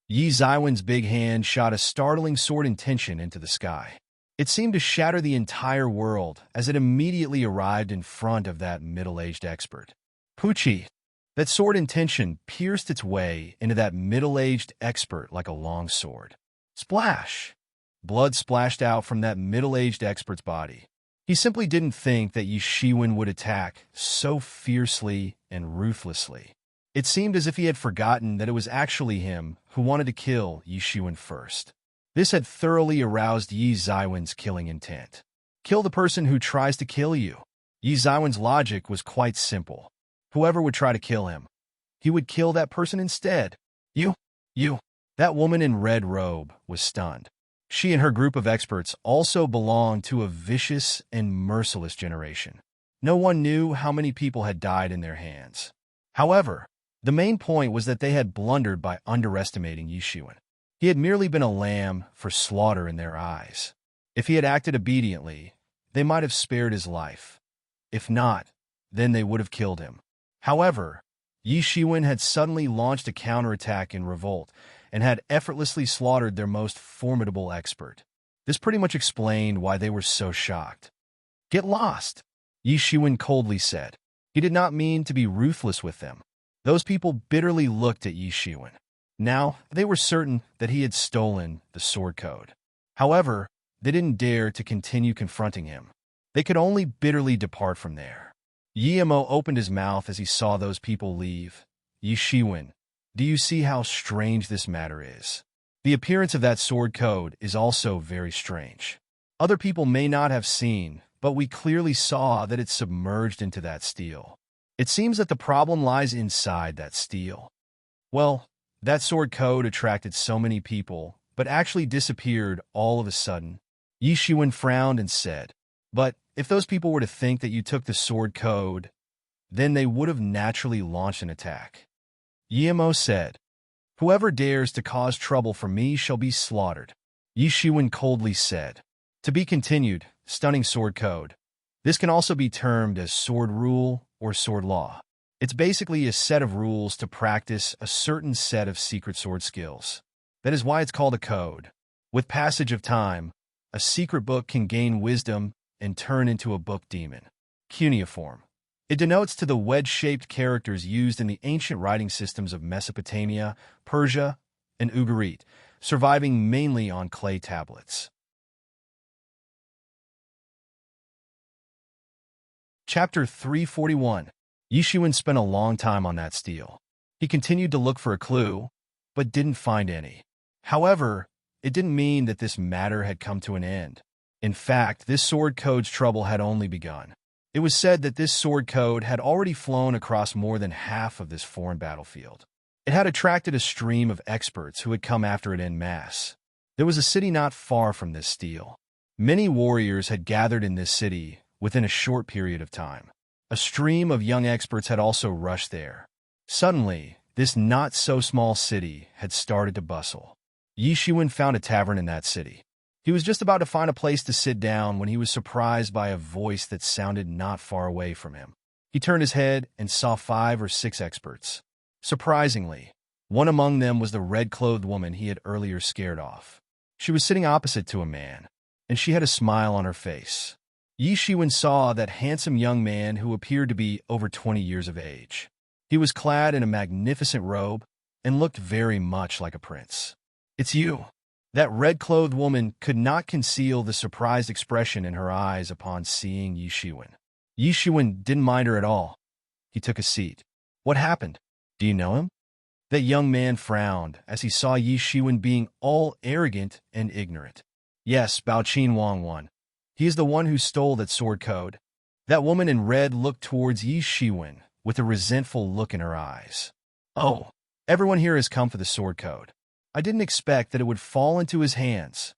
Yi Ziwen's big hand shot a startling sword intention into the sky. It seemed to shatter the entire world as it immediately arrived in front of that middle-aged expert. Poochie! That sword intention pierced its way into that middle-aged expert like a long sword. Splash! Blood splashed out from that middle-aged expert's body. He simply didn't think that Yi Shiwen would attack so fiercely and ruthlessly. It seemed as if he had forgotten that it was actually him who wanted to kill Yi Shiwen first. This had thoroughly aroused Yi Ziwen's killing intent. Kill the person who tries to kill you. Yi Ziwen's logic was quite simple. Whoever would try to kill him, he would kill that person instead. You, you. That woman in red robe was stunned. She and her group of experts also belonged to a vicious and merciless generation. No one knew how many people had died in their hands. However, the main point was that they had blundered by underestimating Yishuan. He had merely been a lamb for slaughter in their eyes. If he had acted obediently, they might have spared his life. If not, then they would have killed him. However, Yishuan had suddenly launched a counterattack in revolt and had effortlessly slaughtered their most formidable expert. This pretty much explained why they were so shocked. "Get lost," Yishuan coldly said. He did not mean to be ruthless with them. Those people bitterly looked at Yishuan. Now, they were certain that he had stolen the sword code. However, they didn't dare to continue confronting him. They could only bitterly depart from there. Yimo opened his mouth as he saw those people leave. "Yishuan, do you see how strange this matter is? The appearance of that sword code is also very strange. Other people may not have seen, but we clearly saw that it submerged into that steel. It seems that the problem lies inside that steel." Well, that sword code attracted so many people, but actually disappeared all of a sudden. Yishuan frowned and said, "But if those people were to think that you took the sword code, then they would have naturally launched an attack." Yimo said, "Whoever dares to cause trouble for me shall be slaughtered." Yishuan coldly said, "To be continued, stunning sword code. This can also be termed as sword rule or sword law. It's basically a set of rules to practice a certain set of secret sword skills. That is why it's called a code. With passage of time, a secret book can gain wisdom and turn into a book demon." Cuneiform. It denotes to the wedge-shaped characters used in the ancient writing systems of Mesopotamia, Persia, and Ugarit, surviving mainly on clay tablets. Chapter 341. Yishuan spent a long time on that steel. He continued to look for a clue, but didn't find any. However, it didn't mean that this matter had come to an end. In fact, this sword code's trouble had only begun. It was said that this sword code had already flown across more than half of this foreign battlefield. It had attracted a stream of experts who had come after it en masse. There was a city not far from this steel. Many warriors had gathered in this city within a short period of time. A stream of young experts had also rushed there. Suddenly, this not-so-small city had started to bustle. Yishuan found a tavern in that city. He was just about to find a place to sit down when he was surprised by a voice that sounded not far away from him. He turned his head and saw 5 or 6 experts. Surprisingly, one among them was the red-clothed woman he had earlier scared off. She was sitting opposite to a man, and she had a smile on her face. Yishuan saw that handsome young man who appeared to be over 20 years of age. He was clad in a magnificent robe and looked very much like a prince. "It's you." That red-clothed woman could not conceal the surprised expression in her eyes upon seeing Yishuan. Yishuan didn't mind her at all. He took a seat. "What happened? Do you know him?" That young man frowned as he saw Yishuan being all arrogant and ignorant. "Yes, Baoqin Wang won. He is the one who stole that sword code." That woman in red looked towards Yishuan with a resentful look in her eyes. "Oh, everyone here has come for the sword code. I didn't expect that it would fall into his hands."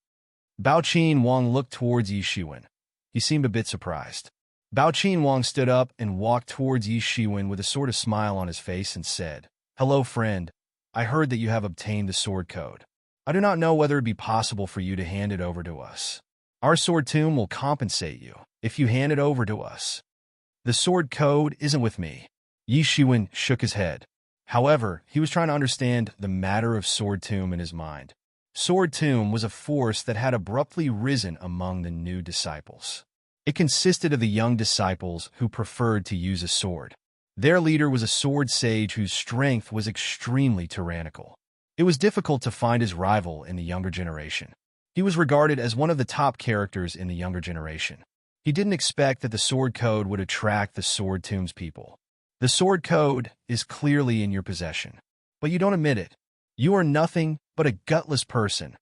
Baoqin Wang looked towards Yishuan. He seemed a bit surprised. Baoqin Wang stood up and walked towards Yishuan with a sort of smile on his face and said, "Hello, friend. I heard that you have obtained the sword code. I do not know whether it would be possible for you to hand it over to us. Our sword tomb will compensate you if you hand it over to us." "The sword code isn't with me." Yishuan shook his head. However, he was trying to understand the matter of Sword Tomb in his mind. Sword Tomb was a force that had abruptly risen among the new disciples. It consisted of the young disciples who preferred to use a sword. Their leader was a sword sage whose strength was extremely tyrannical. It was difficult to find his rival in the younger generation. He was regarded as one of the top characters in the younger generation. He didn't expect that the sword code would attract the Sword Tomb's people. "The sword code is clearly in your possession, but you don't admit it. You are nothing but a gutless person."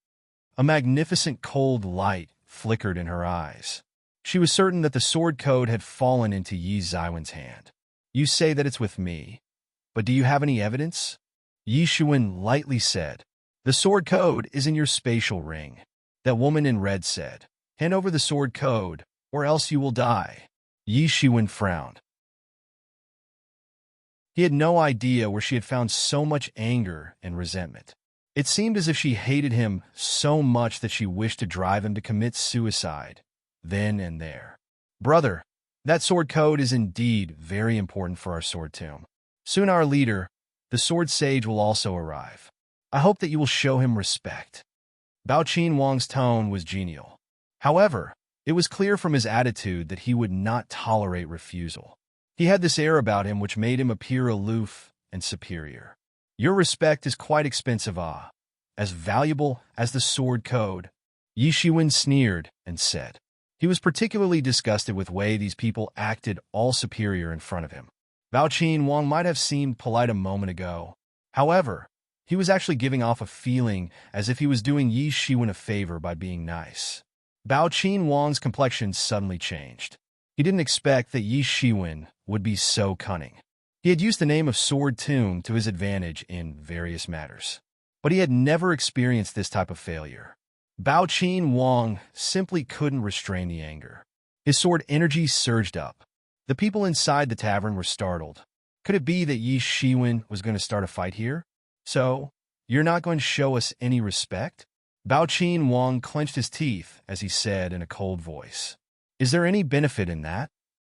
A magnificent cold light flickered in her eyes. She was certain that the sword code had fallen into Yi Zaiwen's hand. "You say that it's with me, but do you have any evidence?" Yi Xuan lightly said. The sword code is in your spatial ring. That woman in red said. Hand over the sword code, or else you will die. Yi Xuan frowned. He had no idea where she had found so much anger and resentment. It seemed as if she hated him so much that she wished to drive him to commit suicide, then and there. Brother, that sword code is indeed very important for our sword tomb. Soon our leader, the sword sage, will also arrive. I hope that you will show him respect. Bao Qin Wang's tone was genial. However, it was clear from his attitude that he would not tolerate refusal. He had this air about him which made him appear aloof and superior. Your respect is quite expensive, as valuable as the sword code. Yi Xuan sneered and said. He was particularly disgusted with the way these people acted all superior in front of him. Bao Qin Wang might have seemed polite a moment ago. However, he was actually giving off a feeling as if he was doing Yi Xuan a favor by being nice. Bao Qin Wang's complexion suddenly changed. He didn't expect that Yi Xuan would be so cunning. He had used the name of Sword Tomb to his advantage in various matters, but he had never experienced this type of failure. Bao Qin Wang simply couldn't restrain the anger. His sword energy surged up. The people inside the tavern were startled. Could it be that Yi Xuan was going to start a fight here? So, you're not going to show us any respect? Bao Qin Wang clenched his teeth as he said in a cold voice. Is there any benefit in that?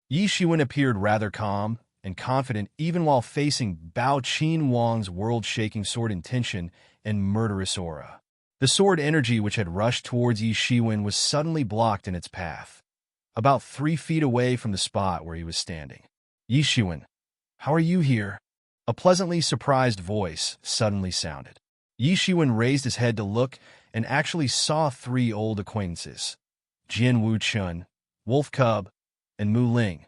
Yi Xuan appeared rather calm and confident even while facing Bao Qin Wang's world-shaking sword intention and murderous aura. The sword energy which had rushed towards Yi Xuan was suddenly blocked in its path, about 3 feet away from the spot where he was standing. Yi Xuan, how are you here? A pleasantly surprised voice suddenly sounded. Yi Xuan raised his head to look and actually saw 3 old acquaintances, Jian Wuchun, Wolf Cub, and Mu Ling,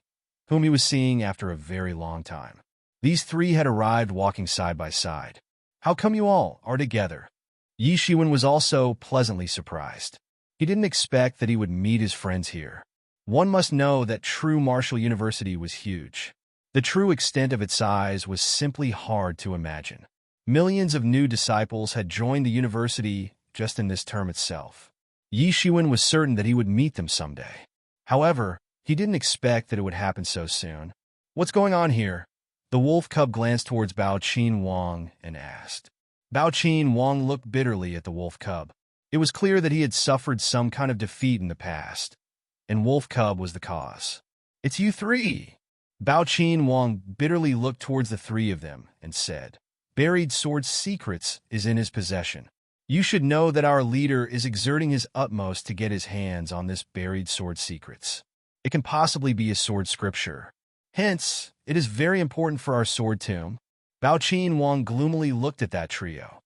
whom he was seeing after a very long time. These 3 had arrived walking side by side. How come you all are together? Yi Xuan was also pleasantly surprised. He didn't expect that he would meet his friends here. One must know that True Martial University was huge. The true extent of its size was simply hard to imagine. Millions of new disciples had joined the university just in this term itself. Yi Xuan was certain that he would meet them someday. However, he didn't expect that it would happen so soon. What's going on here? The wolf cub glanced towards Bao Qin Wang and asked. Bao Qin Wang looked bitterly at the wolf cub. It was clear that he had suffered some kind of defeat in the past, and wolf cub was the cause. It's you 3. Bao Qin Wang bitterly looked towards the 3 of them and said, Buried sword secrets is in his possession. You should know that our leader is exerting his utmost to get his hands on this buried sword secrets. It can possibly be a sword scripture. Hence, it is very important for our sword tomb. Bao Qin Wang gloomily looked at that trio.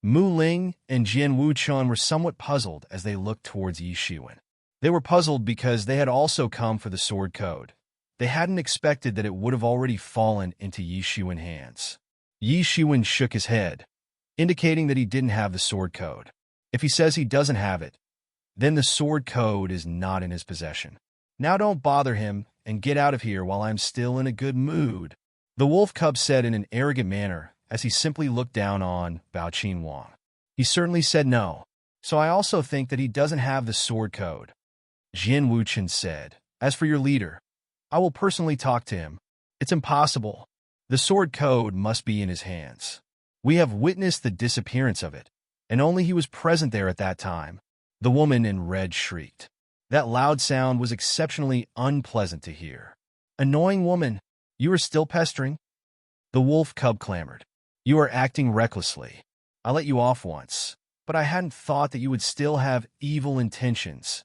Mu Ling and Jian Wuchun were somewhat puzzled as they looked towards Yi Xuan. They were puzzled because they had also come for the sword code. They hadn't expected that it would have already fallen into Yi Xuan's hands. Yi Xuan shook his head, indicating that he didn't have the sword code. If he says he doesn't have it, then the sword code is not in his possession. Now don't bother him and get out of here while I'm still in a good mood, the wolf cub said in an arrogant manner as he simply looked down on Bao Qin Wang. He certainly said no, so I also think that he doesn't have the sword code. Jian Wuchun said, As for your leader, I will personally talk to him. It's impossible. The sword code must be in his hands. We have witnessed the disappearance of it, and only he was present there at that time. The woman in red shrieked. That loud sound was exceptionally unpleasant to hear. Annoying woman, you are still pestering? The wolf cub clamored. You are acting recklessly. I let you off once, but I hadn't thought that you would still have evil intentions.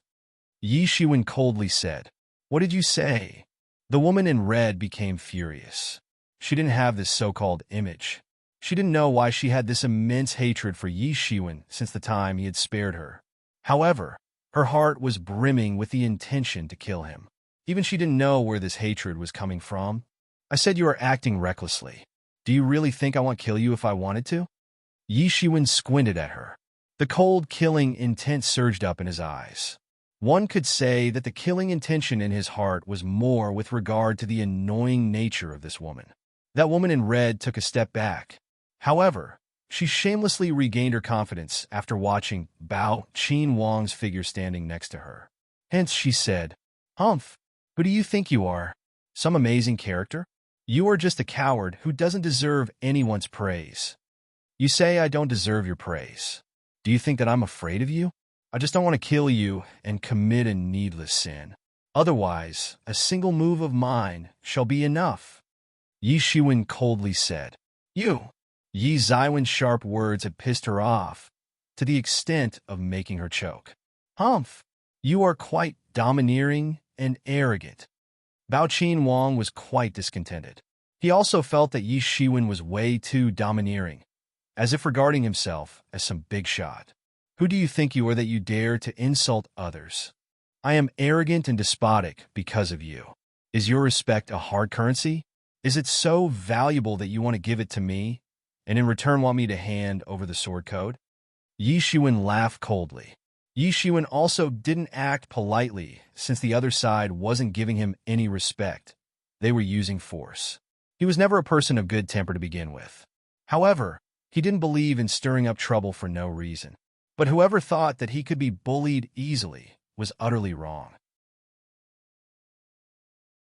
Yi Xuan coldly said. What did you say? The woman in red became furious. She didn't have this so-called image. She didn't know why she had this immense hatred for Yi Xuan since the time he had spared her. However, her heart was brimming with the intention to kill him. Even she didn't know where this hatred was coming from. I said you are acting recklessly. Do you really think I won't kill you if I wanted to? Yi Xuan squinted at her. The cold, killing intent surged up in his eyes. One could say that the killing intention in his heart was more with regard to the annoying nature of this woman. That woman in red took a step back. However, she shamelessly regained her confidence after watching Bao Qin Wang's figure standing next to her. Hence, she said, "Humph, who do you think you are? Some amazing character? You are just a coward who doesn't deserve anyone's praise." "You say I don't deserve your praise. Do you think that I'm afraid of you? I just don't want to kill you and commit a needless sin. Otherwise, a single move of mine shall be enough." Yi Shiwen coldly said. "You!" Yi Ziwen's sharp words had pissed her off, to the extent of making her choke. "Humph, you are quite domineering and arrogant." Bao Qin Wang was quite discontented. He also felt that Yi Shiwen was way too domineering, as if regarding himself as some big shot. "Who do you think you are that you dare to insult others? I am arrogant and despotic because of you. Is your respect a hard currency? Is it so valuable that you want to give it to me, and in return want me to hand over the sword code?" Yi Shiwen laughed coldly. Yi Shiwen also didn't act politely, since the other side wasn't giving him any respect. They were using force. He was never a person of good temper to begin with. However, he didn't believe in stirring up trouble for no reason. But whoever thought that he could be bullied easily was utterly wrong.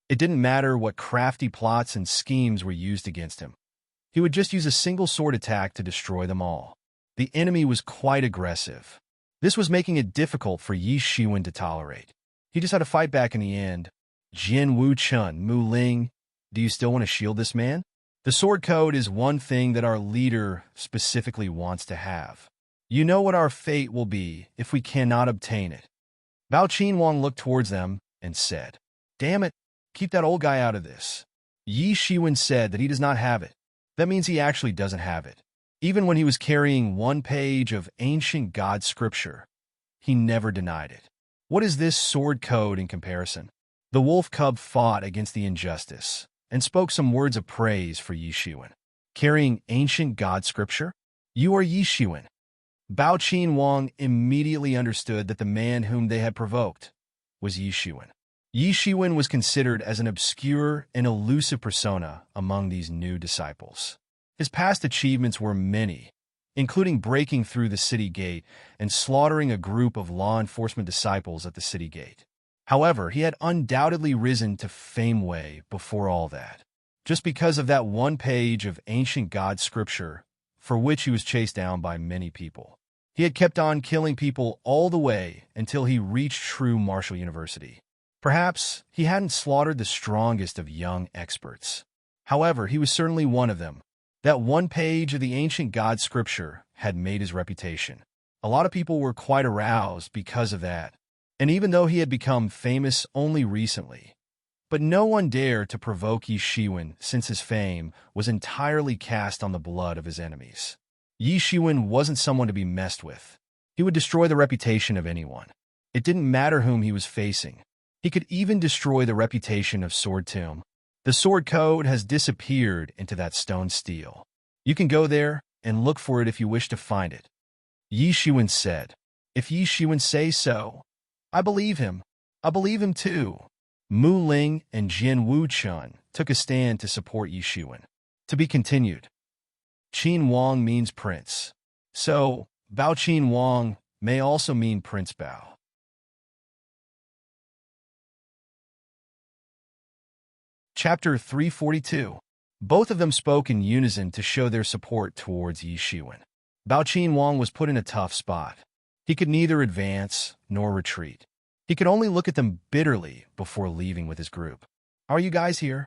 It didn't matter what crafty plots and schemes were used against him. He would just use a single sword attack to destroy them all. The enemy was quite aggressive. This was making it difficult for Yi Shiwen to tolerate. He just had to fight back in the end. "Jin Wu Chun, Mu Ling, do you still want to shield this man? The sword code is one thing that our leader specifically wants to have. You know what our fate will be if we cannot obtain it." Bao Qin Wang looked towards them and said, "Damn it, keep that old guy out of this." Yi Shiwen said that he does not have it. That means he actually doesn't have it. Even when he was carrying one page of ancient god scripture, he never denied it. What is this sword code in comparison? The wolf cub fought against the injustice and spoke some words of praise for Yi Shiwen. Carrying ancient god scripture? You are Yi Shiwen. Bao Qin Wang immediately understood that the man whom they had provoked was Yi Shiwen. Yi Shiwen was considered as an obscure and elusive persona among these new disciples. His past achievements were many, including breaking through the city gate and slaughtering a group of law enforcement disciples at the city gate. However, he had undoubtedly risen to fame way before all that, just because of that one page of ancient god scripture for which he was chased down by many people. He had kept on killing people all the way until he reached true martial university. Perhaps he hadn't slaughtered the strongest of young experts. However, he was certainly one of them. That one page of the ancient god scripture had made his reputation. A lot of people were quite aroused because of that. And even though he had become famous only recently, but no one dared to provoke Yi Shiwen since his fame was entirely cast on the blood of his enemies. Yi Shiwen wasn't someone to be messed with. He would destroy the reputation of anyone. It didn't matter whom he was facing. He could even destroy the reputation of Sword Tomb. The sword code has disappeared into that stone stele. You can go there and look for it if you wish to find it. Yi Shiwen said. If Yi Shiwen says so, I believe him. I believe him too. Mu Ling and Jin Wu Chun took a stand to support Yi Shiwen. To be continued. Qin Wang means prince. So, Bao Qin Wang may also mean Prince Bao. Chapter 342. Both of them spoke in unison to show their support towards Yi Shiwen. Bao Qin Wang was put in a tough spot. He could neither advance nor retreat. He could only look at them bitterly before leaving with his group. Are you guys here?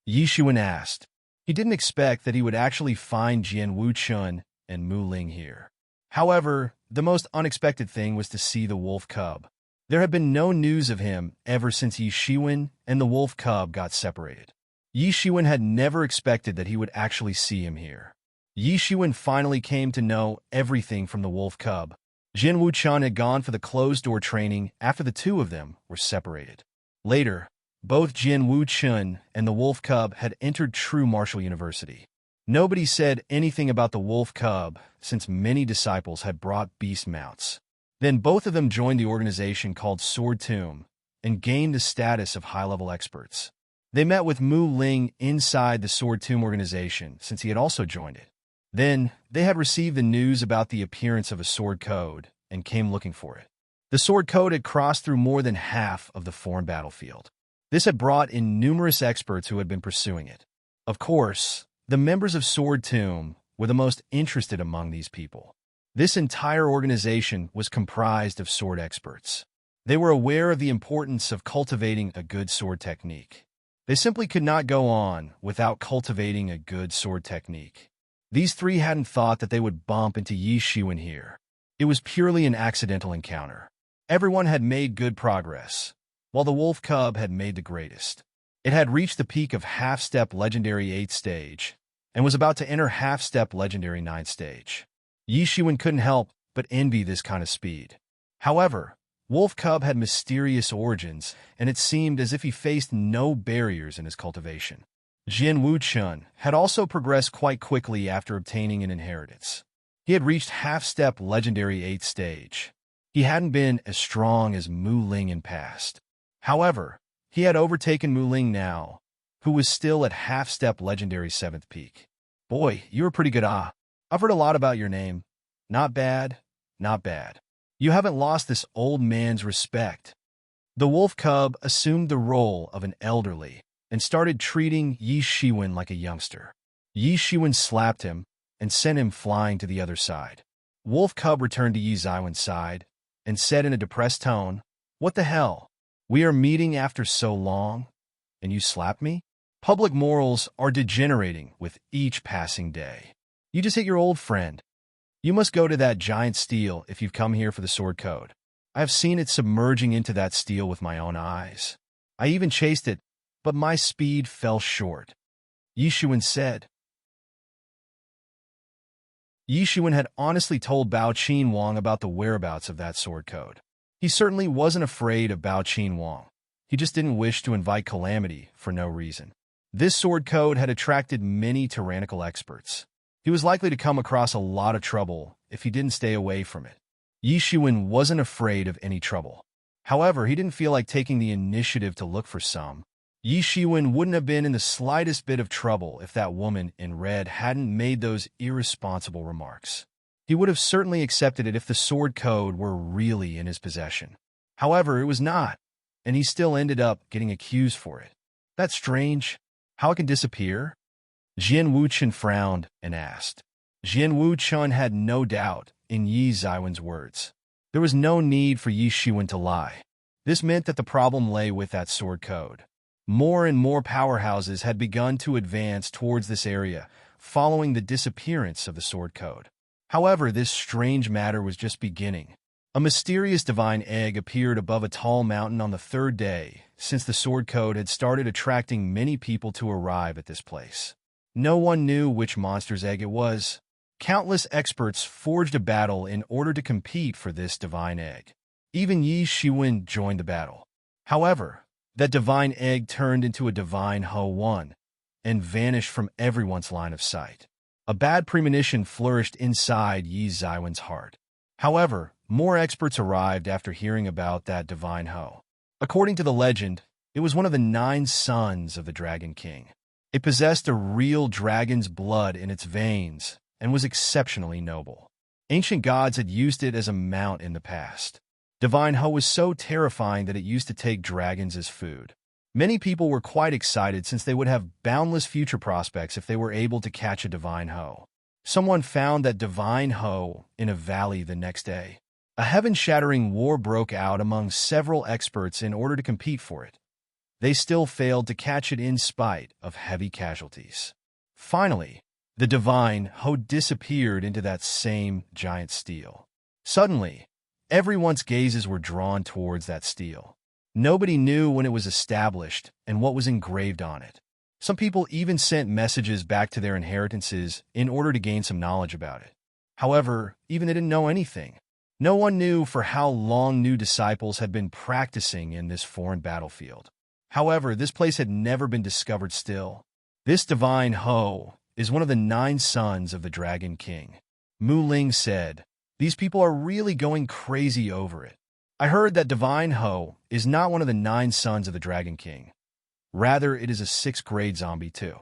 Yi Shiwen asked. He didn't expect that he would actually find Jian Wu Chun and Mu Ling here. However, the most unexpected thing was to see the wolf cub. There had been no news of him ever since Yi Shiwen and the wolf cub got separated. Yi Shiwen had never expected that he would actually see him here. Yi Shiwen finally came to know everything from the wolf cub. Jin Wu Chun had gone for the closed-door training after the two of them were separated. Later, both Jin Wu Chun and the wolf cub had entered true martial university. Nobody said anything about the wolf cub since many disciples had brought beast mounts. Then both of them joined the organization called Sword Tomb and gained the status of high-level experts. They met with Mu Ling inside the Sword Tomb organization, since he had also joined it. Then, they had received the news about the appearance of a sword code and came looking for it. The sword code had crossed through more than half of the foreign battlefield. This had brought in numerous experts who had been pursuing it. Of course, the members of Sword Tomb were the most interested among these people. This entire organization was comprised of sword experts. They were aware of the importance of cultivating a good sword technique. They simply could not go on without cultivating a good sword technique. These three hadn't thought that they would bump into Yi Shiwen here. It was purely an accidental encounter. Everyone had made good progress, while the wolf cub had made the greatest. It had reached the peak of half-step legendary 8th stage, and was about to enter half-step legendary 9th stage. Yi Shiwen couldn't help but envy this kind of speed. However, Wolf Cub had mysterious origins, and it seemed as if he faced no barriers in his cultivation. Jian Wuchun had also progressed quite quickly after obtaining an inheritance. He had reached half-step legendary 8th stage. He hadn't been as strong as Mu Ling in past. However, he had overtaken Mu Ling now, who was still at half-step legendary 7th peak. Boy, you were pretty good, ah. I've heard a lot about your name. Not bad, not bad. You haven't lost this old man's respect. The wolf cub assumed the role of an elderly and started treating Yi Shiwen like a youngster. Yi Shiwen slapped him and sent him flying to the other side. Wolf cub returned to Yi Ziwen's side and said in a depressed tone, "What the hell? We are meeting after so long, and you slap me? Public morals are degenerating with each passing day. You just hit your old friend. You must go to that giant steel if you've come here for the sword code. I have seen it submerging into that steel with my own eyes. I even chased it, but my speed fell short," Yi Shiwen said. Yi Shiwen had honestly told Bao Qin Wang about the whereabouts of that sword code. He certainly wasn't afraid of Bao Qin Wang. He just didn't wish to invite calamity for no reason. This sword code had attracted many tyrannical experts. He was likely to come across a lot of trouble if he didn't stay away from it. Yi Shiwen wasn't afraid of any trouble. However, he didn't feel like taking the initiative to look for some. Yi Shiwen wouldn't have been in the slightest bit of trouble if that woman in red hadn't made those irresponsible remarks. He would have certainly accepted it if the sword code were really in his possession. However, it was not, and he still ended up getting accused for it. That's strange. How it can disappear? Jian Wuchun frowned and asked. Jian Wuchun had no doubt in Yi Ziwen's words. There was no need for Yi Shiwen to lie. This meant that the problem lay with that sword code. More and more powerhouses had begun to advance towards this area, following the disappearance of the sword code. However, this strange matter was just beginning. A mysterious divine egg appeared above a tall mountain on the third day, since the sword code had started attracting many people to arrive at this place. No one knew which monster's egg it was. Countless experts forged a battle in order to compete for this divine egg. Even Yi Shiwen joined the battle. However, that divine egg turned into a divine Ho 1 and vanished from everyone's line of sight. A bad premonition flourished inside Yi Ziwen's heart. However, more experts arrived after hearing about that divine Ho. According to the legend, it was one of the 9 sons of the Dragon King. It possessed a real dragon's blood in its veins and was exceptionally noble. Ancient gods had used it as a mount in the past. Divine Ho was so terrifying that it used to take dragons as food. Many people were quite excited since they would have boundless future prospects if they were able to catch a Divine Ho. Someone found that Divine Ho in a valley the next day. A heaven-shattering war broke out among several experts in order to compete for it. They still failed to catch it in spite of heavy casualties. Finally, the Divine Ho disappeared into that same giant steel. Suddenly, everyone's gazes were drawn towards that steel. Nobody knew when it was established and what was engraved on it. Some people even sent messages back to their inheritances in order to gain some knowledge about it. However, even they didn't know anything. No one knew for how long new disciples had been practicing in this foreign battlefield. However, this place had never been discovered still. This Divine Ho is one of the 9 sons of the Dragon King. Mu Ling said, "These people are really going crazy over it. I heard that Divine Ho is not one of the 9 sons of the Dragon King. Rather, it is a 6th-grade zombie too.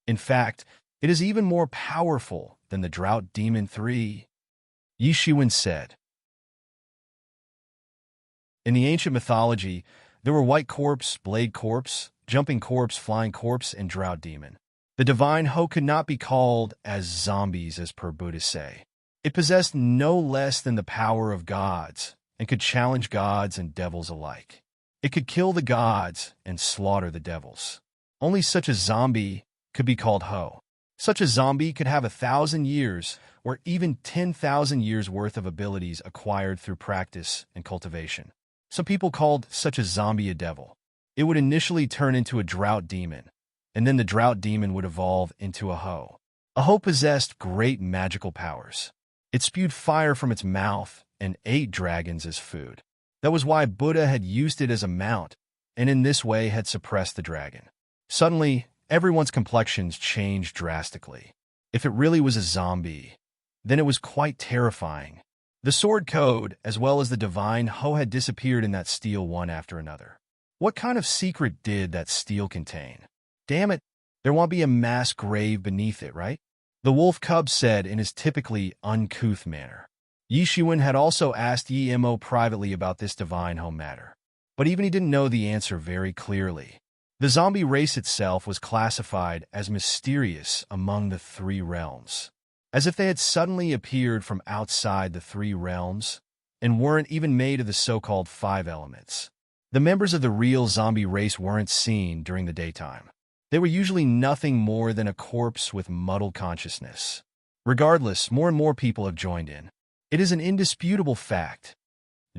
In fact, it is even more powerful than the Drought Demon 3, Yi Shiwen said. In the ancient mythology, there were White Corpse, Blade Corpse, Jumping Corpse, Flying Corpse, and Drought Demon. The divine Ho could not be called as zombies as per Buddhists say. It possessed no less than the power of gods and could challenge gods and devils alike. It could kill the gods and slaughter the devils. Only such a zombie could be called Ho. Such a zombie could have 1,000 years or even 10,000 years worth of abilities acquired through practice and cultivation. Some people called such a zombie a devil. It would initially turn into a drought demon, and then the drought demon would evolve into a Ho. A Ho possessed great magical powers. It spewed fire from its mouth and ate dragons as food. That was why Buddha had used it as a mount, and in this way had suppressed the dragon. Suddenly, everyone's complexions changed drastically. If it really was a zombie, then it was quite terrifying. The sword code, as well as the divine Ho, had disappeared in that steel one after another. What kind of secret did that steel contain? Damn it, there won't be a mass grave beneath it, right? The wolf cub said in his typically uncouth manner. Yi Shiwen had also asked Yi Mo privately about this divine Ho matter, but even he didn't know the answer very clearly. The zombie race itself was classified as mysterious among the 3 realms, as if they had suddenly appeared from outside the 3 realms and weren't even made of the so-called 5 elements. The members of the real zombie race weren't seen during the daytime. They were usually nothing more than a corpse with muddled consciousness. Regardless, more and more people have joined in. It is an indisputable fact,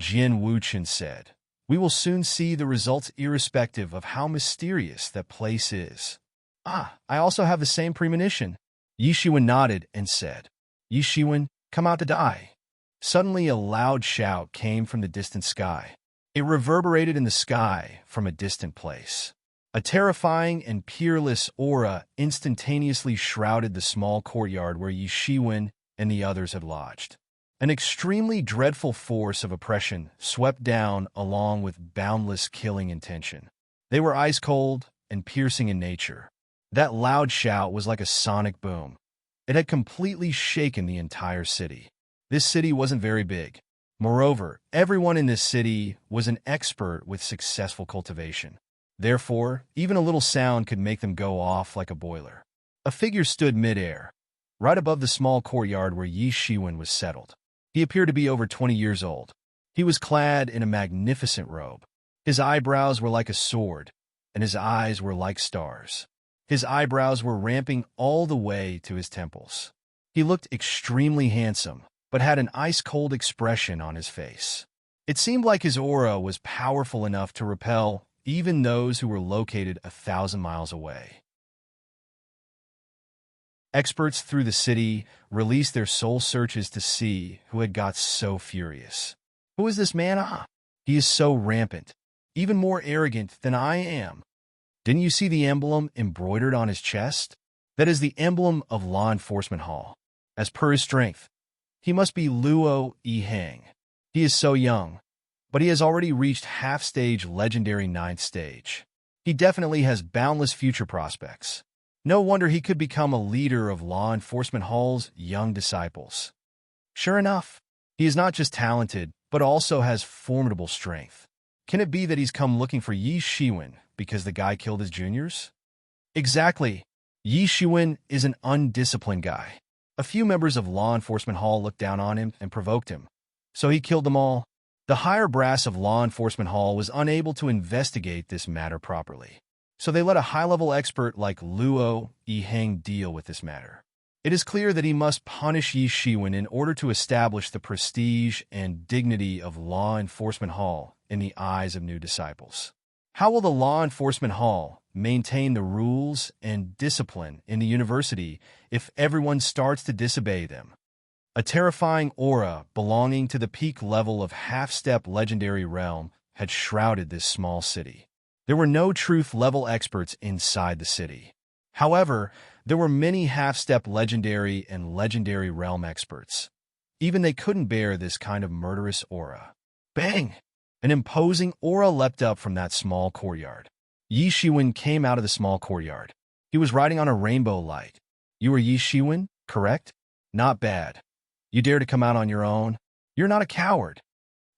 Jian Wuchen said. We will soon see the results irrespective of how mysterious that place is. I also have the same premonition. Yi Shiwen nodded and said, Yi Shiwen, come out to die. Suddenly a loud shout came from the distant sky. It reverberated in the sky from a distant place. A terrifying and peerless aura instantaneously shrouded the small courtyard where Yi Shiwen and the others had lodged. An extremely dreadful force of oppression swept down along with boundless killing intention. They were ice-cold and piercing in nature. That loud shout was like a sonic boom. It had completely shaken the entire city. This city wasn't very big. Moreover, everyone in this city was an expert with successful cultivation. Therefore, even a little sound could make them go off like a boiler. A figure stood mid-air, right above the small courtyard where Yi Shiwen was settled. He appeared to be over 20 years old. He was clad in a magnificent robe. His eyebrows were like a sword, and his eyes were like stars. His eyebrows were ramping all the way to his temples. He looked extremely handsome, but had an ice-cold expression on his face. It seemed like his aura was powerful enough to repel even those who were located 1,000 miles away. Experts through the city released their soul searches to see who had got so furious. Who is this man? He is so rampant, even more arrogant than I am. Didn't you see the emblem embroidered on his chest? That is the emblem of Law Enforcement Hall. As per his strength, he must be Luo Yiheng. He is so young, but he has already reached half-stage legendary 9th stage. He definitely has boundless future prospects. No wonder he could become a leader of Law Enforcement Hall's young disciples. Sure enough, he is not just talented, but also has formidable strength. Can it be that he's come looking for Yi Shiwen because the guy killed his juniors? Exactly. Yi Shiwen is an undisciplined guy. A few members of Law Enforcement Hall looked down on him and provoked him, so he killed them all. The higher brass of Law Enforcement Hall was unable to investigate this matter properly, so they let a high-level expert like Luo Yiheng deal with this matter. It is clear that he must punish Yi Shiwen in order to establish the prestige and dignity of Law Enforcement Hall in the eyes of new disciples. How will the Law Enforcement Hall maintain the rules and discipline in the university if everyone starts to disobey them? A terrifying aura belonging to the peak level of half-step legendary realm had shrouded this small city. There were no truth-level experts inside the city. However, there were many half-step legendary and legendary realm experts. Even they couldn't bear this kind of murderous aura. Bang! An imposing aura leapt up from that small courtyard. Yi Shiwen came out of the small courtyard. He was riding on a rainbow light. You are Yi Shiwen, correct? Not bad. You dare to come out on your own? You're not a coward.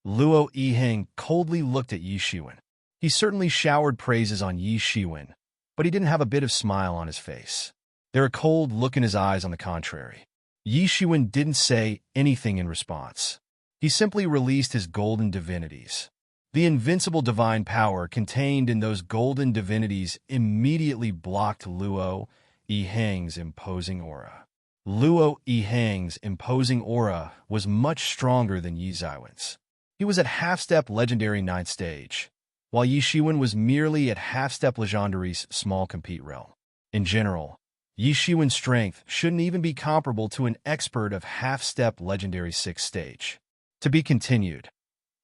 Luo Yiheng coldly looked at Yi Shiwen. He certainly showered praises on Yi Shiwen, but he didn't have a bit of smile on his face. There a cold look in his eyes on the contrary. Yi Shiwen didn't say anything in response. He simply released his golden divinities. The invincible divine power contained in those golden divinities immediately blocked Luo Yiheng's imposing aura. Luo Yiheng's imposing aura was much stronger than Yi Xiwen's. He was at half-step legendary 9th stage, while Yi Shiwen was merely at half-step legendary's small compete realm. In general, Yi Shiwen's strength shouldn't even be comparable to an expert of half-step legendary 6th stage. To be continued.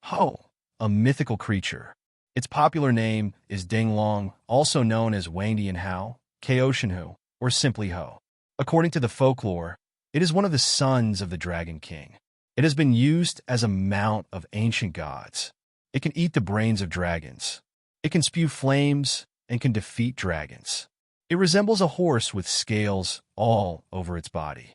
Ho, a mythical creature. Its popular name is Dinglong, also known as Wangdian Hao, Kaoshinhu, or simply Ho. According to the folklore, it is one of the sons of the Dragon King. It has been used as a mount of ancient gods. It can eat the brains of dragons. It can spew flames and can defeat dragons. It resembles a horse with scales all over its body.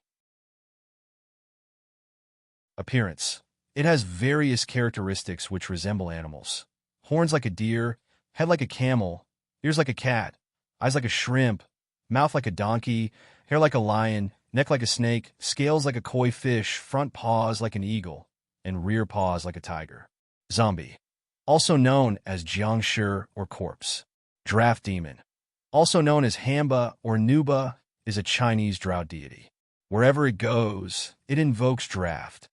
Appearance. It has various characteristics which resemble animals. Horns like a deer, head like a camel, ears like a cat, eyes like a shrimp, mouth like a donkey, hair like a lion, neck like a snake, scales like a koi fish, front paws like an eagle, and rear paws like a tiger. Zombie. Also known as Jiangshi or corpse. Draft demon. Also known as Hamba or Nuba, is a Chinese drought deity. Wherever it goes, it invokes draft.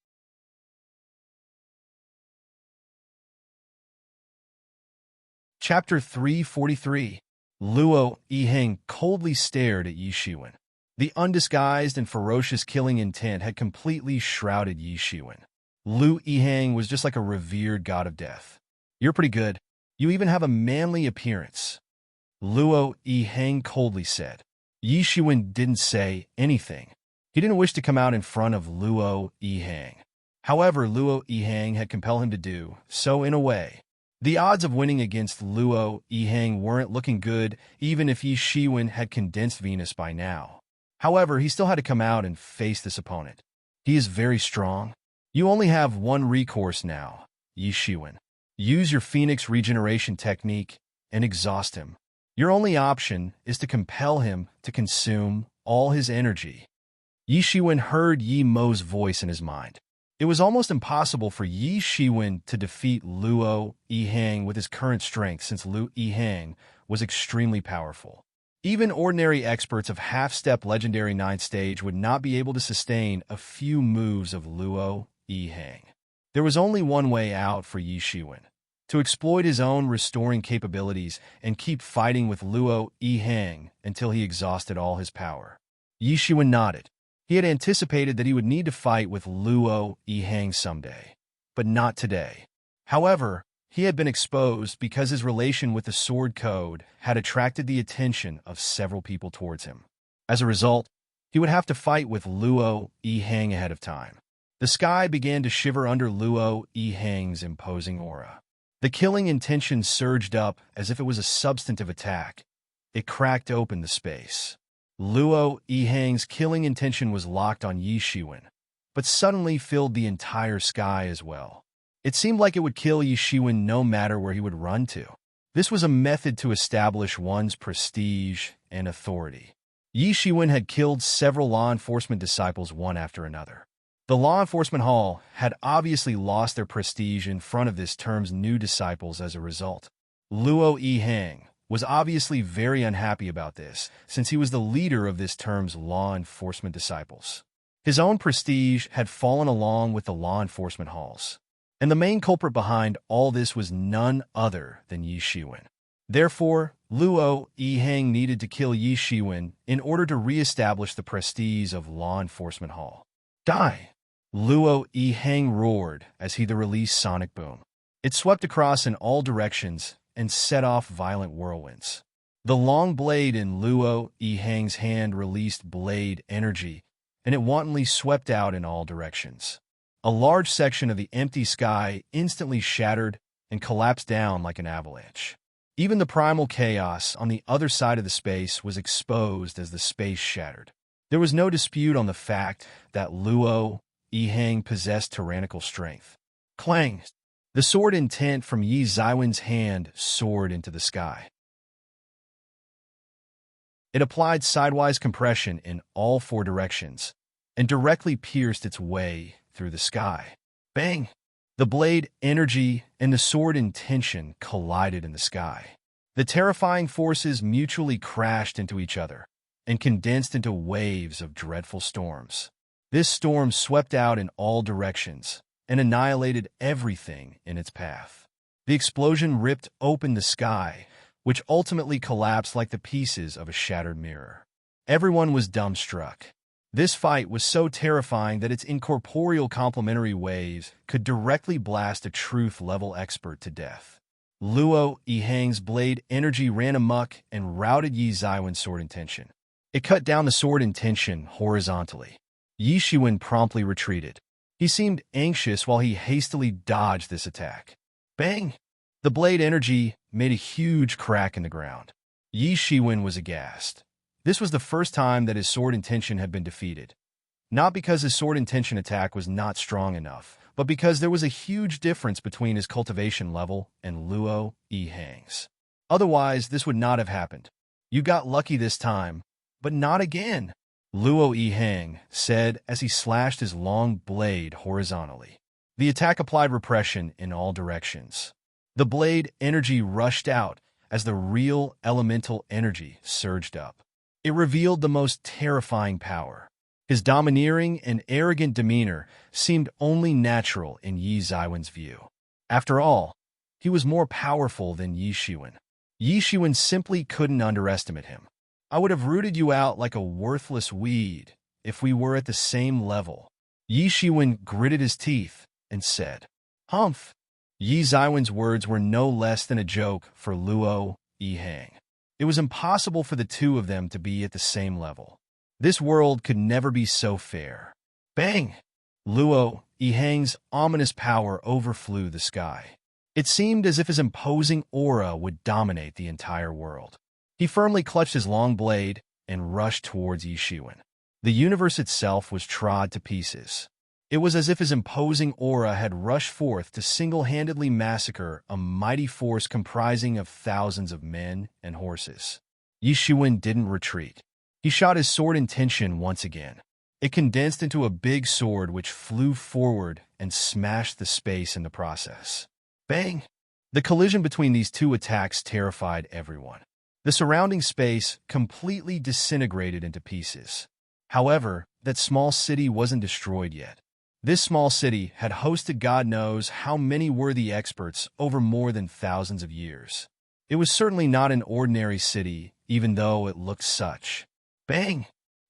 Chapter 343. Luo Yiheng coldly stared at Yi Shiwen. The undisguised and ferocious killing intent had completely shrouded Yi Shiwen. Lu Yiheng was just like a revered god of death. You're pretty good. You even have a manly appearance. Luo Yiheng coldly said. Yi Shiwen didn't say anything. He didn't wish to come out in front of Luo Yiheng. However, Luo Yiheng had compelled him to do so in a way. The odds of winning against Luo Yiheng weren't looking good, even if Yi Shiwen had condensed Venus by now. However, he still had to come out and face this opponent. He is very strong. You only have one recourse now, Yi Shiwen. Use your Phoenix regeneration technique and exhaust him. Your only option is to compel him to consume all his energy. Yi Shiwen heard Yi Mo's voice in his mind. It was almost impossible for Yi Shiwen to defeat Luo Yiheng with his current strength since Luo Yiheng was extremely powerful. Even ordinary experts of half-step legendary 9th stage would not be able to sustain a few moves of Luo Yiheng. There was only one way out for Yi Shiwen: to exploit his own restoring capabilities and keep fighting with Luo Yiheng until he exhausted all his power. Yi Shiwen nodded. He had anticipated that he would need to fight with Luo Yiheng someday, but not today. However, he had been exposed because his relation with the Sword Code had attracted the attention of several people towards him. As a result, he would have to fight with Luo Yiheng ahead of time. The sky began to shiver under Luo Yiheng's imposing aura. The killing intention surged up as if it was a substantive attack. It cracked open the space. Luo Yiheng's killing intention was locked on Yi Shiwen, but suddenly filled the entire sky as well. It seemed like it would kill Yi Shiwen no matter where he would run to. This was a method to establish one's prestige and authority. Yi Shiwen had killed several law enforcement disciples one after another. The law enforcement hall had obviously lost their prestige in front of this term's new disciples as a result. Luo Yiheng was obviously very unhappy about this, since he was the leader of this term's law enforcement disciples. His own prestige had fallen along with the law enforcement halls, and the main culprit behind all this was none other than Yi Shiwen. Therefore, Luo Yiheng needed to kill Yi Shiwen in order to re-establish the prestige of law enforcement hall. Die! Luo Yiheng roared as he released sonic boom. It swept across in all directions and set off violent whirlwinds. The long blade in Luo Yiheng's hand released blade energy, and it wantonly swept out in all directions. A large section of the empty sky instantly shattered and collapsed down like an avalanche. Even the primal chaos on the other side of the space was exposed as the space shattered. There was no dispute on the fact that Luo Yihang possessed tyrannical strength. Clang! The sword intent from Yi Zaiwen's hand soared into the sky. It applied sidewise compression in all four directions and directly pierced its way through the sky. Bang! The blade energy and the sword intention collided in the sky. The terrifying forces mutually crashed into each other and condensed into waves of dreadful storms. This storm swept out in all directions and annihilated everything in its path. The explosion ripped open the sky, which ultimately collapsed like the pieces of a shattered mirror. Everyone was dumbstruck. This fight was so terrifying that its incorporeal complementary waves could directly blast a truth-level expert to death. Luo Yihang's blade energy ran amok and routed Yi Zaiwen's sword intention. It cut down the sword intention horizontally. Yi Shiwen promptly retreated. He seemed anxious while he hastily dodged this attack. Bang! The blade energy made a huge crack in the ground. Yi Shiwen was aghast. This was the first time that his sword intention had been defeated. Not because his sword intention attack was not strong enough, but because there was a huge difference between his cultivation level and Luo Yihang's. Otherwise, this would not have happened. You got lucky this time, but not again, Luo Yihang said as he slashed his long blade horizontally. The attack applied repression in all directions. The blade energy rushed out as the real elemental energy surged up. It revealed the most terrifying power. His domineering and arrogant demeanor seemed only natural in Yi Zaiwen's view. After all, he was more powerful than Yi Shiwen. Yi Shiwen simply couldn't underestimate him. I would have rooted you out like a worthless weed if we were at the same level. Yi Shiwen gritted his teeth and said, Humph! Yi Zaiwen's words were no less than a joke for Luo Yihang. It was impossible for the two of them to be at the same level. This world could never be so fair. Bang! Luo Yihang's ominous power overflew the sky. It seemed as if his imposing aura would dominate the entire world. He firmly clutched his long blade and rushed towards Yi Shiwen. The universe itself was trod to pieces. It was as if his imposing aura had rushed forth to single-handedly massacre a mighty force comprising of thousands of men and horses. Yi Shiwen didn't retreat. He shot his sword intention once again. It condensed into a big sword which flew forward and smashed the space in the process. Bang! The collision between these two attacks terrified everyone. The surrounding space completely disintegrated into pieces. However, that small city wasn't destroyed yet. This small city had hosted God knows how many worthy experts over more than thousands of years. It was certainly not an ordinary city, even though it looked such. Bang!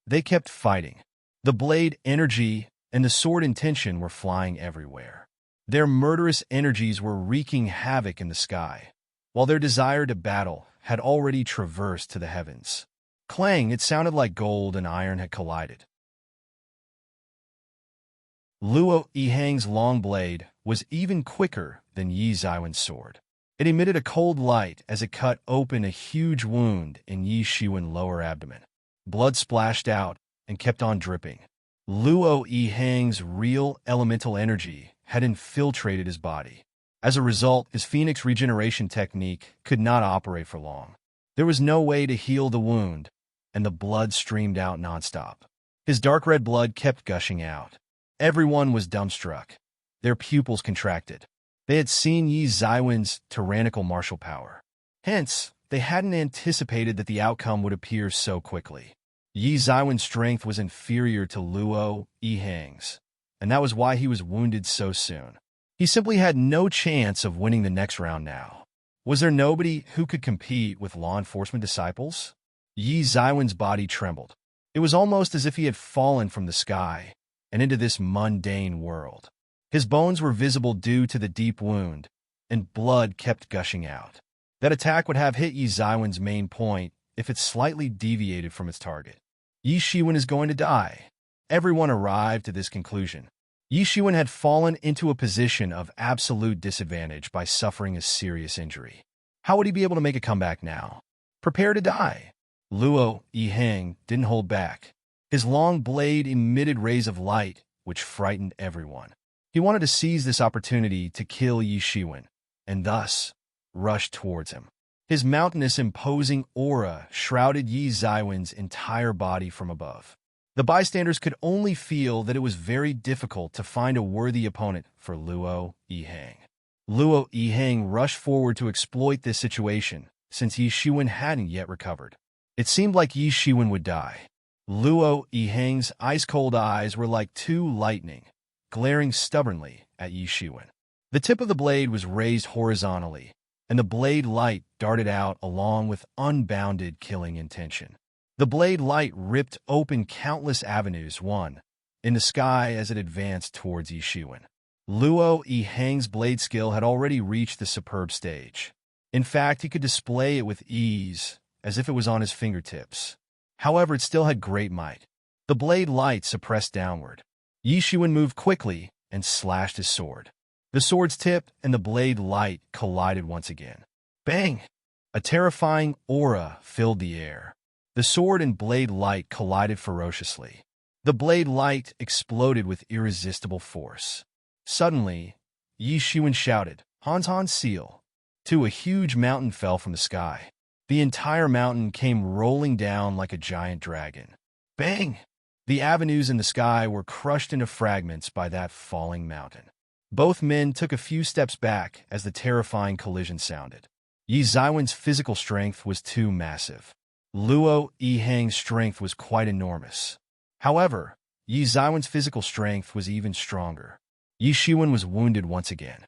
They kept fighting. The blade energy and the sword intention were flying everywhere. Their murderous energies were wreaking havoc in the sky, while their desire to battle had already traversed to the heavens. Clang! It sounded like gold and iron had collided. Luo Yihang's long blade was even quicker than Yi Zaiwen's sword. It emitted a cold light as it cut open a huge wound in Yi Shiwen's lower abdomen. Blood splashed out and kept on dripping. Luo Yihang's real elemental energy had infiltrated his body. As a result, his Phoenix regeneration technique could not operate for long. There was no way to heal the wound, and the blood streamed out nonstop. His dark red blood kept gushing out. Everyone was dumbstruck. Their pupils contracted. They had seen Yi Zaiwen's tyrannical martial power. Hence, they hadn't anticipated that the outcome would appear so quickly. Yi Zaiwen's strength was inferior to Luo Yihang's, and that was why he was wounded so soon. He simply had no chance of winning the next round now. Was there nobody who could compete with law enforcement disciples? Yi Zaiwen's body trembled. It was almost as if he had fallen from the sky and into this mundane world. His bones were visible due to the deep wound, and blood kept gushing out. That attack would have hit Yi Zaiwen's main point if it slightly deviated from its target. Yi Shiwen is going to die. Everyone arrived to this conclusion. Yi Shiwen had fallen into a position of absolute disadvantage by suffering a serious injury. How would he be able to make a comeback now? Prepare to die. Luo Yiheng didn't hold back. His long blade emitted rays of light, which frightened everyone. He wanted to seize this opportunity to kill Yi Shiwen, and thus rushed towards him. His mountainous, imposing aura shrouded Yi Ziwen's entire body from above. The bystanders could only feel that it was very difficult to find a worthy opponent for Luo Yiheng. Luo Yiheng rushed forward to exploit this situation, since Yi Shiwen hadn't yet recovered. It seemed like Yi Shiwen would die. Luo Yiheng's ice-cold eyes were like two lightning, glaring stubbornly at Yi Shiwen. The tip of the blade was raised horizontally, and the blade light darted out along with unbounded killing intention. The blade light ripped open countless avenues, one in the sky as it advanced towards Yi Shiwen. Luo Yiheng's blade skill had already reached the superb stage. In fact, he could display it with ease, as if it was on his fingertips. However, it still had great might. The blade light suppressed downward. Yi Shiwen moved quickly and slashed his sword. The sword's tip and the blade light collided once again. Bang! A terrifying aura filled the air. The sword and blade light collided ferociously. The blade light exploded with irresistible force. Suddenly, Yi Shiwen shouted, "Han seal!" To a huge mountain fell from the sky. The entire mountain came rolling down like a giant dragon. Bang! The avenues in the sky were crushed into fragments by that falling mountain. Both men took a few steps back as the terrifying collision sounded. Yi Ziwen's physical strength was too massive. Luo Yiheng's strength was quite enormous. However, Yi Ziwen's physical strength was even stronger. Yi Shiwen was wounded once again.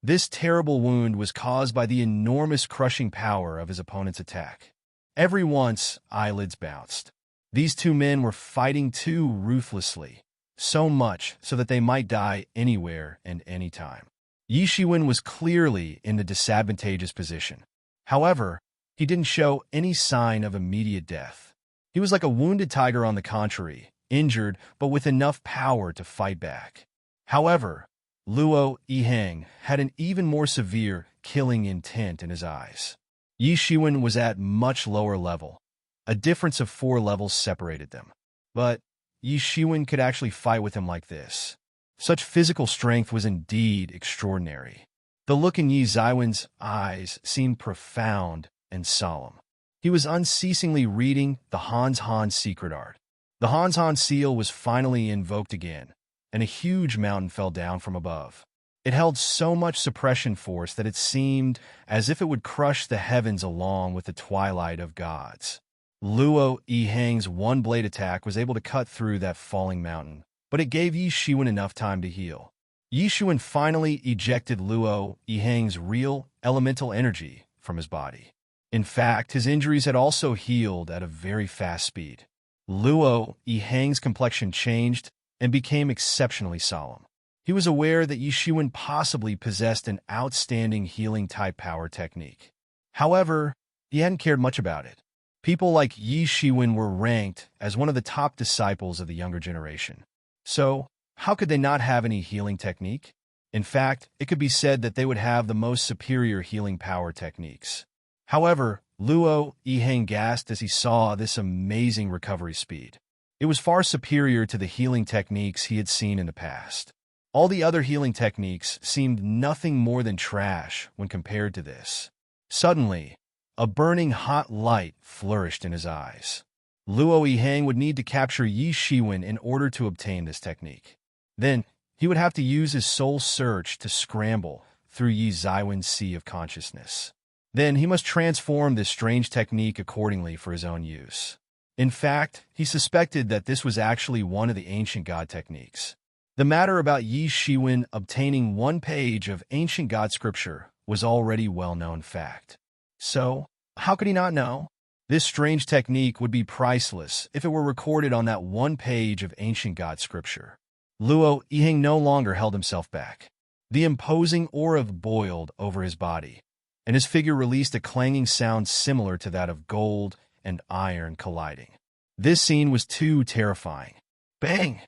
This terrible wound was caused by the enormous crushing power of his opponent's attack. Every once, eyelids bounced. These two men were fighting too ruthlessly, so much so that they might die anywhere and anytime. Yi Shiwen was clearly in a disadvantageous position. However, he didn't show any sign of immediate death. He was like a wounded tiger on the contrary, injured but with enough power to fight back. However, Luo Yiheng had an even more severe, killing intent in his eyes. Yi Shiwen was at much lower level. A difference of 4 levels separated them. But Yi Shiwen could actually fight with him like this. Such physical strength was indeed extraordinary. The look in Yi Ziwen's eyes seemed profound and solemn. He was unceasingly reading the Han secret art. The Han seal was finally invoked again, and a huge mountain fell down from above. It held so much suppression force that it seemed as if it would crush the heavens along with the twilight of gods. Luo Yiheng's one-blade attack was able to cut through that falling mountain, but it gave Yi Shiwen enough time to heal. Yi Shiwen finally ejected Luo Yiheng's real elemental energy from his body. In fact, his injuries had also healed at a very fast speed. Luo Yiheng's complexion changed and became exceptionally solemn. He was aware that Yi Shiwen possibly possessed an outstanding healing-type power technique. However, he hadn't cared much about it. People like Yi Shiwen were ranked as one of the top disciples of the younger generation. So, how could they not have any healing technique? In fact, it could be said that they would have the most superior healing power techniques. However, Luo Yiheng gasped as he saw this amazing recovery speed. It was far superior to the healing techniques he had seen in the past. All the other healing techniques seemed nothing more than trash when compared to this. Suddenly, a burning hot light flourished in his eyes. Luo Yiheng would need to capture Yi Shiwen in order to obtain this technique. Then, he would have to use his soul search to scramble through Yi Ziwen's sea of consciousness. Then, he must transform this strange technique accordingly for his own use. In fact, he suspected that this was actually one of the ancient god techniques. The matter about Yi Shiwen obtaining 1 page of ancient god scripture was already well-known fact. So, how could he not know? This strange technique would be priceless if it were recorded on that 1 page of ancient god scripture. Luo Yiheng no longer held himself back. The imposing aura boiled over his body, and his figure released a clanging sound similar to that of gold and iron colliding. This scene was too terrifying. Bang!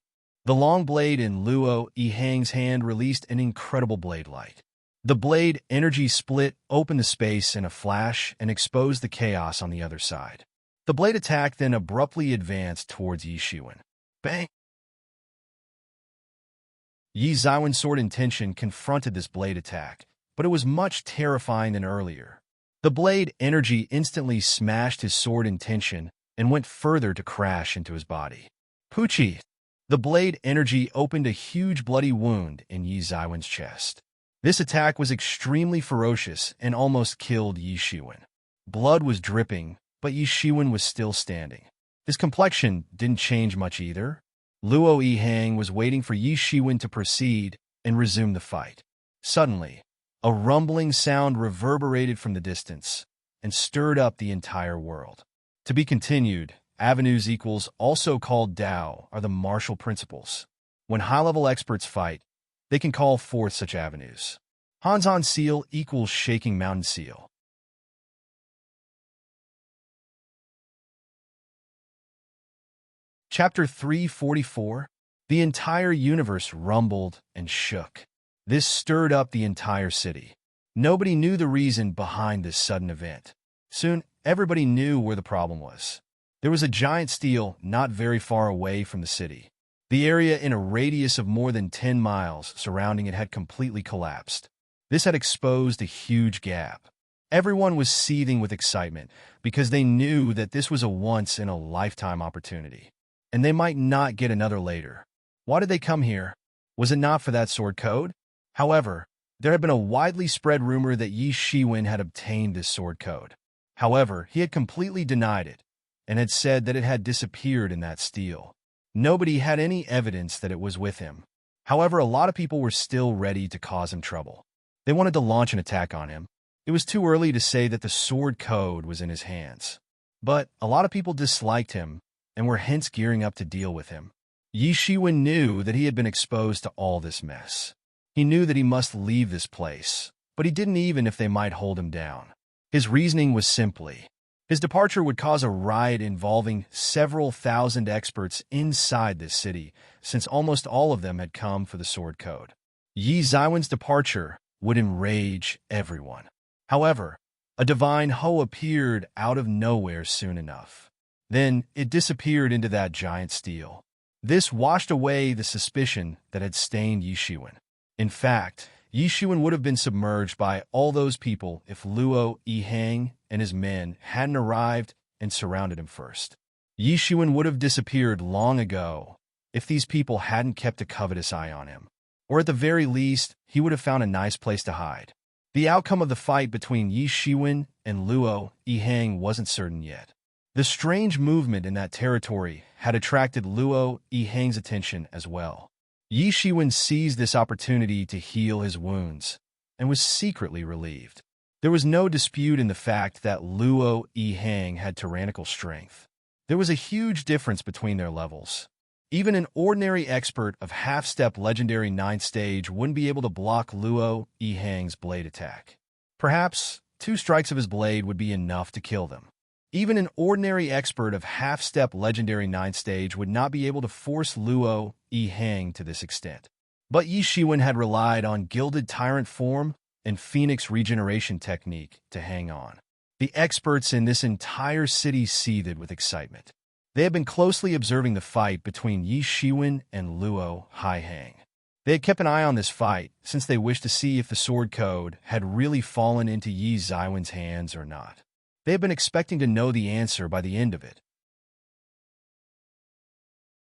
The long blade in Luo Yiheng's hand released an incredible blade light. The blade energy split open the space in a flash and exposed the chaos on the other side. The blade attack then abruptly advanced towards Yi Shiwen. Bang! Yi Zaiwen's sword intention confronted this blade attack, but it was much terrifying than earlier. The blade energy instantly smashed his sword intention and went further to crash into his body. Poochie! The blade energy opened a huge bloody wound in Yi Zaiwen's chest. This attack was extremely ferocious and almost killed Yi Shiwen. Blood was dripping, but Yi Shiwen was still standing. His complexion didn't change much either. Luo Yihang was waiting for Yi Shiwen to proceed and resume the fight. Suddenly, a rumbling sound reverberated from the distance and stirred up the entire world. To be continued, avenues equals, also called Dao, are the martial principles. When high-level experts fight, they can call forth such avenues. Hanzhan seal equals shaking mountain seal. Chapter 344. The entire universe rumbled and shook. This stirred up the entire city. Nobody knew the reason behind this sudden event. Soon, everybody knew where the problem was. There was a giant stele not very far away from the city. The area in a radius of more than 10 miles surrounding it had completely collapsed. This had exposed a huge gap. Everyone was seething with excitement because they knew that this was a once-in-a-lifetime opportunity, and they might not get another later. Why did they come here? Was it not for that sword code? However, there had been a widely spread rumor that Yi Shiwen had obtained this sword code. However, he had completely denied it and had said that it had disappeared in that stele. Nobody had any evidence that it was with him. However, a lot of people were still ready to cause him trouble. They wanted to launch an attack on him. It was too early to say that the sword code was in his hands. But a lot of people disliked him and were hence gearing up to deal with him. Yi Shiwen knew that he had been exposed to all this mess. He knew that he must leave this place, but he didn't even if they might hold him down. His reasoning was simply, his departure would cause a riot involving several thousand experts inside this city, since almost all of them had come for the sword code. Yi Zaiwen's departure would enrage everyone. However, a divine Ho appeared out of nowhere soon enough. Then it disappeared into that giant stele. This washed away the suspicion that had stained Yi Shiwen. In fact, Yi Shiwen would have been submerged by all those people if Luo Yihang and his men hadn't arrived and surrounded him first. Yi Shiwen would have disappeared long ago if these people hadn't kept a covetous eye on him. Or at the very least, he would have found a nice place to hide. The outcome of the fight between Yi Shiwen and Luo Yihang wasn't certain yet. The strange movement in that territory had attracted Luo Yihang's attention as well. Yi Shiwen seized this opportunity to heal his wounds and was secretly relieved. There was no dispute in the fact that Luo Yihang had tyrannical strength. There was a huge difference between their levels. Even an ordinary expert of half-step legendary 9th stage wouldn't be able to block Luo Yihang's blade attack. Perhaps 2 strikes of his blade would be enough to kill them. Even an ordinary expert of half-step legendary 9th stage would not be able to force Luo Yihang to this extent. But Yi Shiwen had relied on Gilded Tyrant form and Phoenix regeneration technique to hang on. The experts in this entire city seethed with excitement. They had been closely observing the fight between Yi Shiwen and Luo Yihang. They had kept an eye on this fight since they wished to see if the sword code had really fallen into Yi Zaiwen's hands or not. They had been expecting to know the answer by the end of it.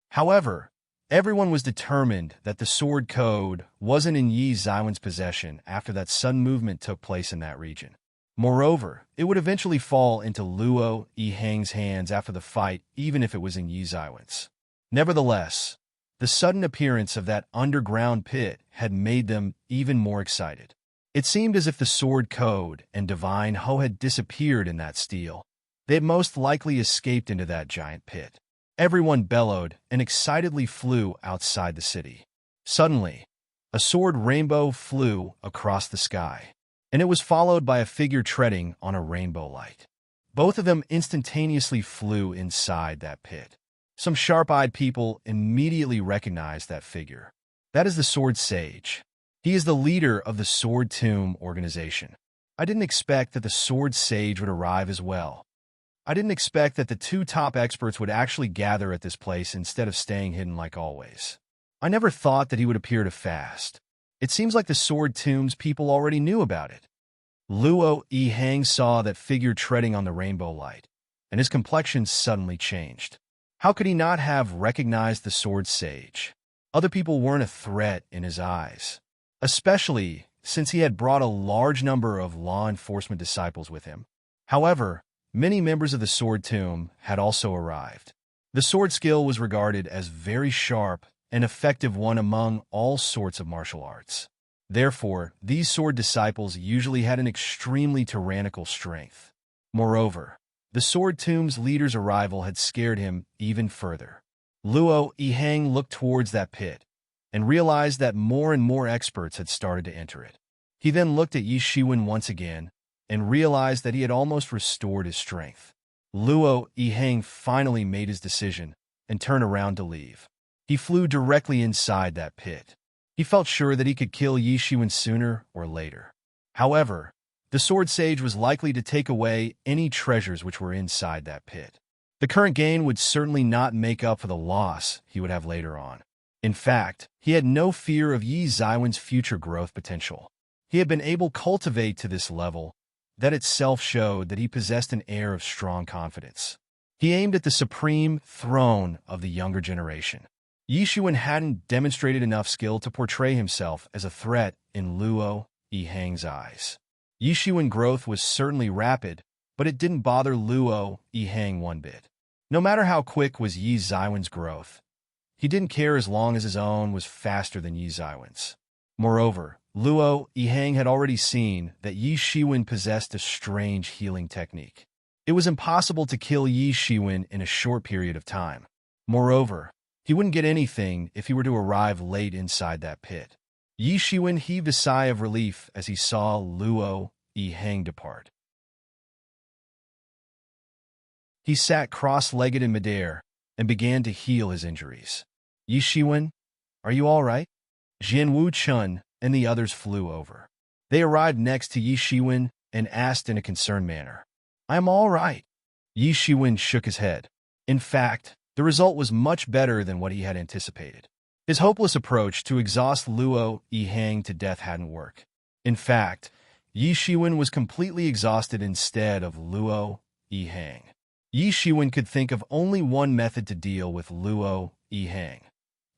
However, everyone was determined that the sword code wasn't in Yi Zaiwen's possession after that sudden movement took place in that region. Moreover, it would eventually fall into Luo Yihang's hands after the fight, even if it was in Yi Zaiwen's. Nevertheless, the sudden appearance of that underground pit had made them even more excited. It seemed as if the sword code and divine Ho had disappeared in that stele. They had most likely escaped into that giant pit. Everyone bellowed and excitedly flew outside the city. Suddenly, a sword rainbow flew across the sky, and it was followed by a figure treading on a rainbow light. Both of them instantaneously flew inside that pit. Some sharp-eyed people immediately recognized that figure. That is the sword sage. He is the leader of the Sword Tomb organization. I didn't expect that the Sword Sage would arrive as well. I didn't expect that the two top experts would actually gather at this place instead of staying hidden like always. I never thought that he would appear to fast. It seems like the Sword Tomb's people already knew about it. Luo Yihang saw that figure treading on the rainbow light, and his complexion suddenly changed. How could he not have recognized the Sword Sage? Other people weren't a threat in his eyes, especially since he had brought a large number of law enforcement disciples with him. However, many members of the Sword Tomb had also arrived. The sword skill was regarded as very sharp and effective one among all sorts of martial arts. Therefore, these sword disciples usually had an extremely tyrannical strength. Moreover, the Sword Tomb's leader's arrival had scared him even further. Luo Yihang looked towards that pit and realized that more and more experts had started to enter it. He then looked at Yi Shiwen once again and realized that he had almost restored his strength. Luo Yihang finally made his decision and turned around to leave. He flew directly inside that pit. He felt sure that he could kill Yi Shiwen sooner or later. However, the Sword Sage was likely to take away any treasures which were inside that pit. The current gain would certainly not make up for the loss he would have later on. In fact, he had no fear of Yi Zaiwen's future growth potential. He had been able to cultivate to this level. That itself showed that he possessed an air of strong confidence. He aimed at the supreme throne of the younger generation. Yi Shiwen hadn't demonstrated enough skill to portray himself as a threat in Luo Yihang's eyes. Yi Shiwen's growth was certainly rapid, but it didn't bother Luo Yihang one bit. No matter how quick was Yi Zaiwen's growth, he didn't care as long as his own was faster than Yi Zaiwen's. Moreover, Luo Yihang had already seen that Yi Shiwen possessed a strange healing technique. It was impossible to kill Yi Shiwen in a short period of time. Moreover, he wouldn't get anything if he were to arrive late inside that pit. Yi Shiwen heaved a sigh of relief as he saw Luo Yihang depart. He sat cross-legged in midair and began to heal his injuries. Yi Shiwen, are you all right? Jianwu Chun and the others flew over. They arrived next to Yi Shiwen and asked in a concerned manner, I am all right. Yi Shiwen shook his head. In fact, the result was much better than what he had anticipated. His hopeless approach to exhaust Luo Yihang to death hadn't worked. In fact, Yi Shiwen was completely exhausted instead of Luo Yihang. Yi Shiwen could think of only one method to deal with Luo Yihang.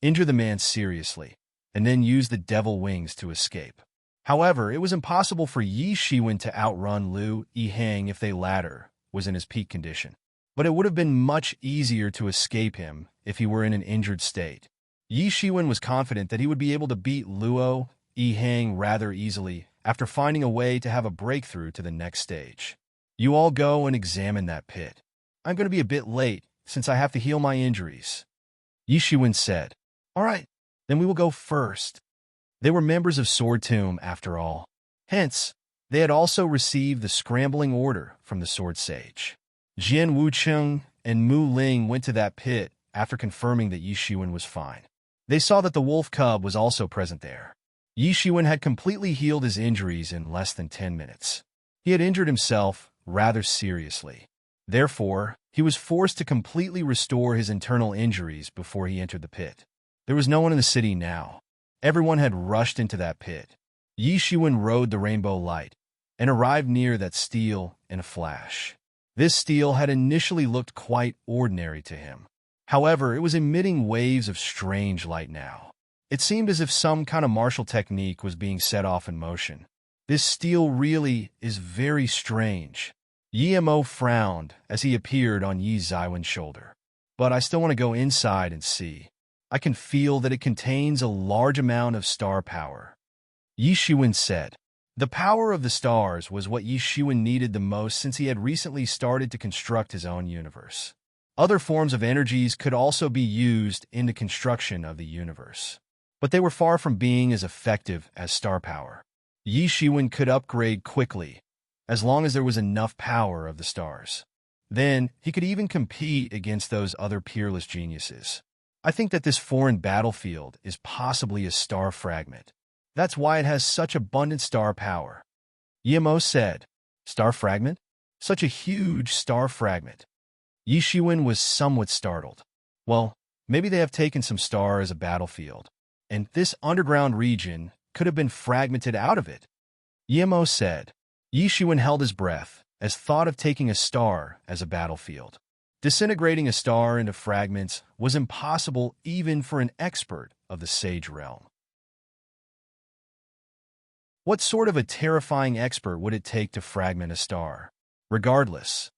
Injure the man seriously, and then use the devil wings to escape. However, it was impossible for Yi Shiwen to outrun Luo Yihang if the latter was in his peak condition. But it would have been much easier to escape him if he were in an injured state. Yi Shiwen was confident that he would be able to beat Luo Yihang rather easily after finding a way to have a breakthrough to the next stage. You all go and examine that pit. I'm going to be a bit late since I have to heal my injuries. Yi Shiwen said. All right, then we will go first. They were members of Sword Tomb after all. Hence, they had also received the scrambling order from the Sword Sage. Jian Wucheng and Mu Ling went to that pit after confirming that Yi Shiwen was fine. They saw that the wolf cub was also present there. Yi Shiwen had completely healed his injuries in less than 10 minutes. He had injured himself rather seriously. Therefore, he was forced to completely restore his internal injuries before he entered the pit. There was no one in the city now. Everyone had rushed into that pit. Yi Shiwen rode the rainbow light and arrived near that steel in a flash. This steel had initially looked quite ordinary to him. However, it was emitting waves of strange light now. It seemed as if some kind of martial technique was being set off in motion. This steel really is very strange. Yi Mo frowned as he appeared on Yi Zaiwen's shoulder. But I still want to go inside and see. I can feel that it contains a large amount of star power. Yi Shiwen said. The power of the stars was what Yi Shiwen needed the most since he had recently started to construct his own universe. Other forms of energies could also be used in the construction of the universe, but they were far from being as effective as star power. Yi Shiwen could upgrade quickly, as long as there was enough power of the stars. Then, he could even compete against those other peerless geniuses. I think that this foreign battlefield is possibly a star fragment. That's why it has such abundant star power. Yimo said. Star fragment? Such a huge star fragment. Yi Shiwen was somewhat startled. Well, maybe they have taken some star as a battlefield, and this underground region could have been fragmented out of it. Yimo said. Yi Shiwen held his breath as thought of taking a star as a battlefield. Disintegrating a star into fragments was impossible even for an expert of the Sage realm. What sort of a terrifying expert would it take to fragment a star? Regardless,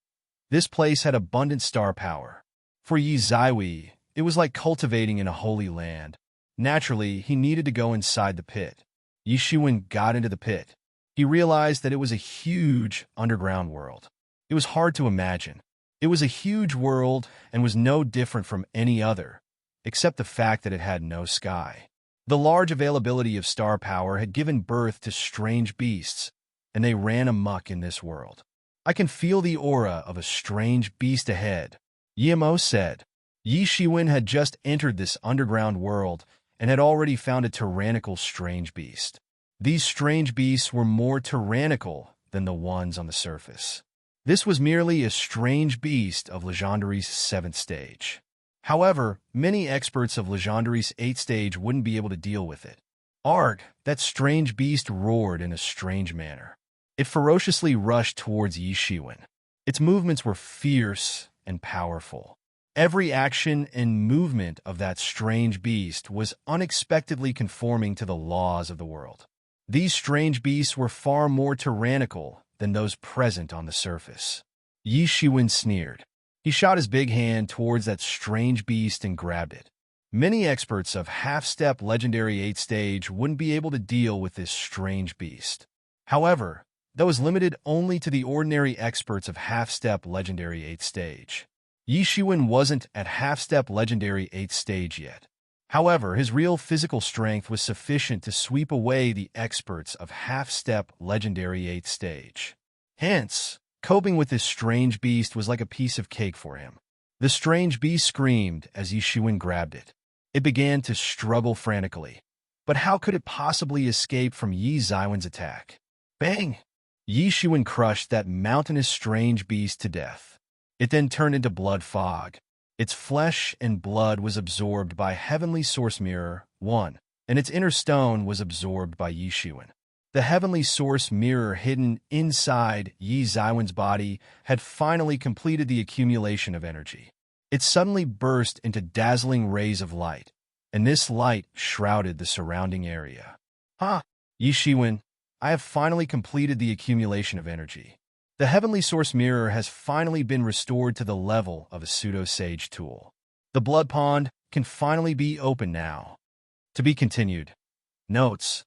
this place had abundant star power. For Yi Zaiwei, it was like cultivating in a holy land. Naturally, he needed to go inside the pit. Yi Shiwen got into the pit. He realized that it was a huge underground world. It was hard to imagine. It was a huge world and was no different from any other, except the fact that it had no sky. The large availability of star power had given birth to strange beasts, and they ran amok in this world. I can feel the aura of a strange beast ahead, Yimo said. Yi Shiwen had just entered this underground world and had already found a tyrannical strange beast. These strange beasts were more tyrannical than the ones on the surface. This was merely a strange beast of Legendary's 7th stage. However, many experts of Legendary's 8th stage wouldn't be able to deal with it. Arg, that strange beast roared in a strange manner. It ferociously rushed towards Yi Shiwen. Its movements were fierce and powerful. Every action and movement of that strange beast was unexpectedly conforming to the laws of the world. These strange beasts were far more tyrannical than those present on the surface. Yi Shiwen sneered. He shot his big hand towards that strange beast and grabbed it. Many experts of half-step legendary 8th stage wouldn't be able to deal with this strange beast. However, that was limited only to the ordinary experts of half-step legendary 8th stage. Yi Shiwen wasn't at half-step legendary 8th stage yet. However, his real physical strength was sufficient to sweep away the experts of half-step legendary 8th stage. Hence, coping with this strange beast was like a piece of cake for him. The strange beast screamed as Yi Shiwen grabbed it. It began to struggle frantically. But how could it possibly escape from Yi Zaiwen's attack? Bang! Yi Shiwen crushed that mountainous strange beast to death. It then turned into blood fog. Its flesh and blood was absorbed by Heavenly Source Mirror 1, and its inner stone was absorbed by Yi Shiwen. The Heavenly Source Mirror hidden inside Yi Zaiwen's body had finally completed the accumulation of energy. It suddenly burst into dazzling rays of light, and this light shrouded the surrounding area. Yi Shiwen, I have finally completed the accumulation of energy. The Heavenly Source Mirror has finally been restored to the level of a pseudo-sage tool. The blood pond can finally be open now. To be continued. Notes.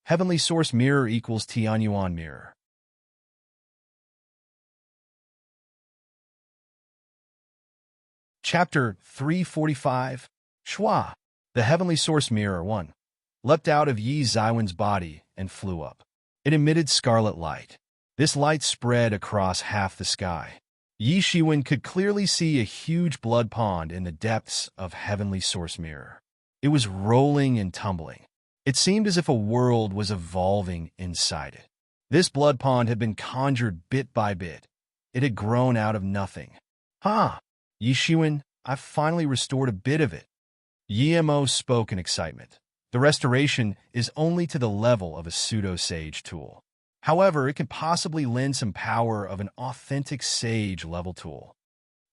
Heavenly Source Mirror equals Tianyuan Mirror. Chapter 345. Shua. The Heavenly Source Mirror 1 leapt out of Yi Zaiwen's body and flew up. It emitted scarlet light. This light spread across half the sky. Yi Shiwen could clearly see a huge blood pond in the depths of Heavenly Source Mirror. It was rolling and tumbling. It seemed as if a world was evolving inside it. This blood pond had been conjured bit by bit. It had grown out of nothing. Yi Shiwen, I've finally restored a bit of it. Yimo spoke in excitement. The restoration is only to the level of a pseudo-sage tool. However, it can possibly lend some power of an authentic sage level tool.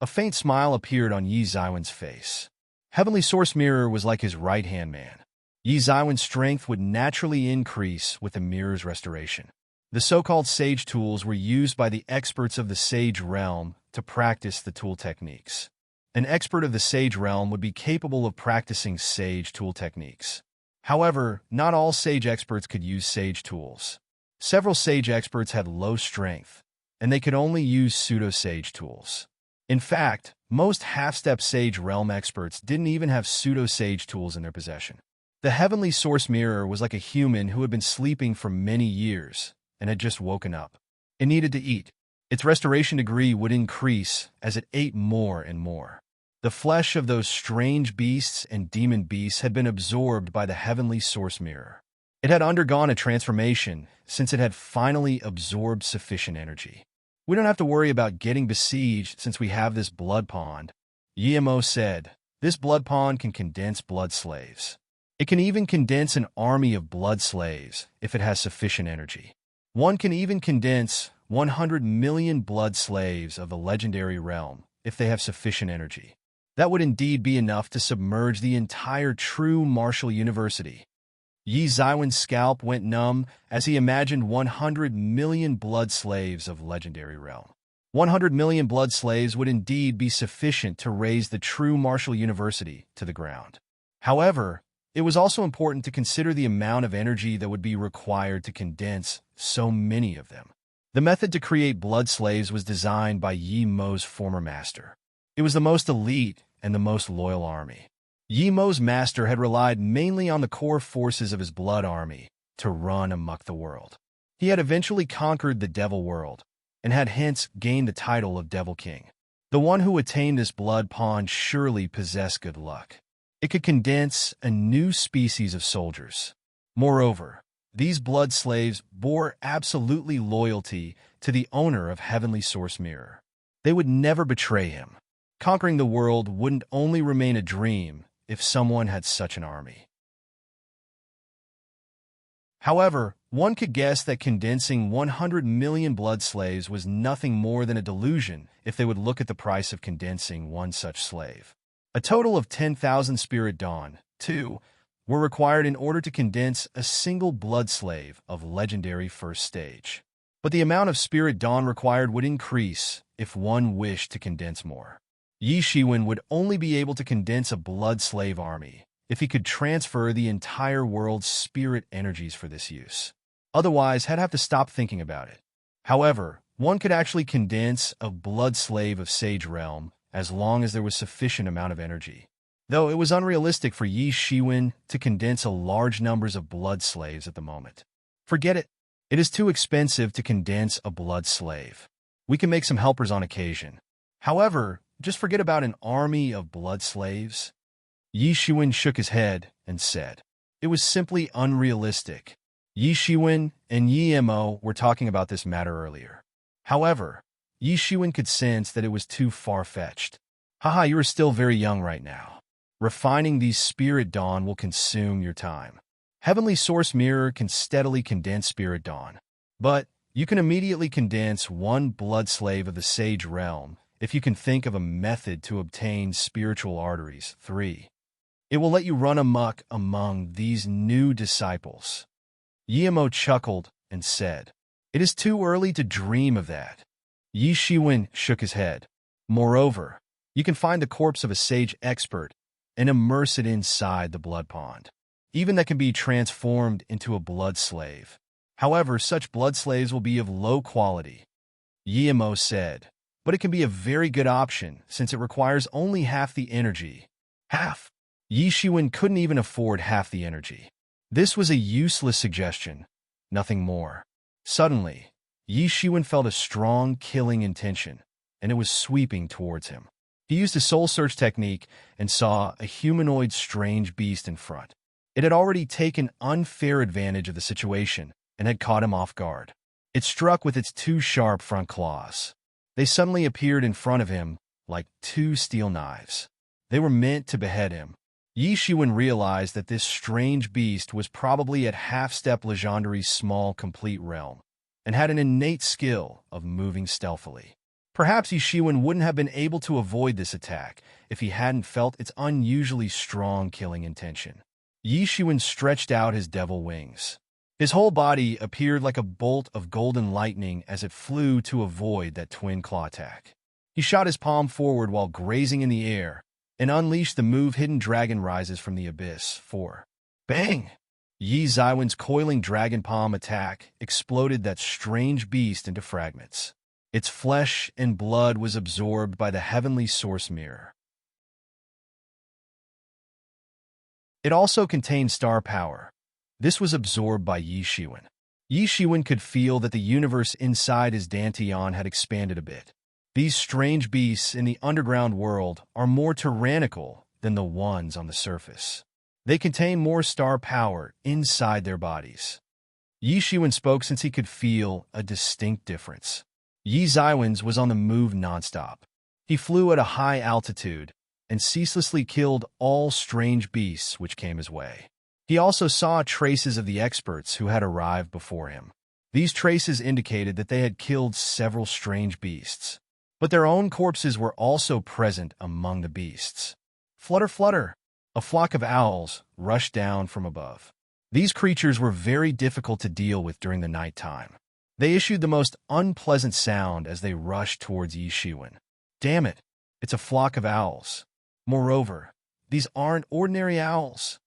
A faint smile appeared on Yi Zaiwen's face. Heavenly Source Mirror was like his right-hand man. Yi Zaiwen's strength would naturally increase with the mirror's restoration. The so-called sage tools were used by the experts of the sage realm to practice the tool techniques. An expert of the sage realm would be capable of practicing sage tool techniques. However, not all sage experts could use sage tools. Several sage experts had low strength, and they could only use pseudo-sage tools. In fact, most half-step sage realm experts didn't even have pseudo-sage tools in their possession. The Heavenly Source Mirror was like a human who had been sleeping for many years and had just woken up. It needed to eat. Its restoration degree would increase as it ate more and more. The flesh of those strange beasts and demon beasts had been absorbed by the Heavenly Source Mirror. It had undergone a transformation since it had finally absorbed sufficient energy. We don't have to worry about getting besieged since we have this blood pond, Yemo said. This blood pond can condense blood slaves. It can even condense an army of blood slaves if it has sufficient energy. One can even condense 100 million blood slaves of the legendary realm if they have sufficient energy. That would indeed be enough to submerge the entire true martial university. Yi Zaiwen's scalp went numb as he imagined 100 million blood slaves of legendary realm. 100 million blood slaves would indeed be sufficient to raise the true martial university to the ground. However, it was also important to consider the amount of energy that would be required to condense so many of them. The method to create blood slaves was designed by Yi Mo's former master. It was the most elite and the most loyal army. Yi Mo's master had relied mainly on the core forces of his blood army to run amok the world. He had eventually conquered the devil world and had hence gained the title of Devil King. The one who attained this blood pond surely possessed good luck. It could condense a new species of soldiers. Moreover, these blood slaves bore absolutely loyalty to the owner of Heavenly Source Mirror. They would never betray him. Conquering the world wouldn't only remain a dream if someone had such an army. However, one could guess that condensing 100 million blood slaves was nothing more than a delusion if they would look at the price of condensing one such slave. A total of 10,000 Spirit Dawn, too, were required in order to condense a single blood slave of legendary first stage. But the amount of Spirit Dawn required would increase if one wished to condense more. Yi Shiwen would only be able to condense a blood slave army if he could transfer the entire world's spirit energies for this use. Otherwise, he'd have to stop thinking about it. However, one could actually condense a blood slave of Sage Realm as long as there was sufficient amount of energy. Though it was unrealistic for Yi Shiwen to condense a large numbers of blood slaves at the moment. Forget it. It is too expensive to condense a blood slave. We can make some helpers on occasion. However, just forget about an army of blood slaves. Yi Shiwen shook his head and said, it was simply unrealistic. Yi Shiwen and Yi Mo were talking about this matter earlier. However, Yi Shiwen could sense that it was too far-fetched. Haha, you are still very young right now. Refining these Spirit Dawn will consume your time. Heavenly Source Mirror can steadily condense Spirit Dawn, but you can immediately condense one blood slave of the Sage Realm if you can think of a method to obtain spiritual arteries. 3. It will let you run amok among these new disciples. Yemo chuckled and said, it is too early to dream of that. Yi Shiwen shook his head. Moreover, you can find the corpse of a sage expert and immerse it inside the blood pond. Even that can be transformed into a blood slave. However, such blood slaves will be of low quality. Yemo said, but it can be a very good option since it requires only half the energy. Half? Yi Shiwen couldn't even afford half the energy. This was a useless suggestion, nothing more. Suddenly, Yi Shiwen felt a strong killing intention, and it was sweeping towards him. He used a soul search technique and saw a humanoid strange beast in front. It had already taken unfair advantage of the situation and had caught him off guard. It struck with its two sharp front claws. They suddenly appeared in front of him like two steel knives. They were meant to behead him. Yi Shiwen realized that this strange beast was probably at half-step Legendary's small complete realm and had an innate skill of moving stealthily. Perhaps Yi Shiwen wouldn't have been able to avoid this attack if he hadn't felt its unusually strong killing intention. Yi Shiwen stretched out his devil wings. His whole body appeared like a bolt of golden lightning as it flew to avoid that twin claw attack. He shot his palm forward while grazing in the air and unleashed the move Hidden Dragon Rises from the Abyss. 4. Bang! Yi Zaiwen's coiling dragon palm attack exploded that strange beast into fragments. Its flesh and blood was absorbed by the Heavenly Source Mirror. It also contained star power. This was absorbed by Yi Shiwen. Yi Shiwen could feel that the universe inside his Dantian had expanded a bit. These strange beasts in the underground world are more tyrannical than the ones on the surface. They contain more star power inside their bodies. Yi Shiwen spoke since he could feel a distinct difference. Yi Zaiwen's was on the move nonstop. He flew at a high altitude and ceaselessly killed all strange beasts which came his way. He also saw traces of the experts who had arrived before him. These traces indicated that they had killed several strange beasts, but their own corpses were also present among the beasts. Flutter, flutter! A flock of owls rushed down from above. These creatures were very difficult to deal with during the night time. They issued the most unpleasant sound as they rushed towards Yi Shiwen. Damn it, it's a flock of owls. Moreover, these aren't ordinary owls.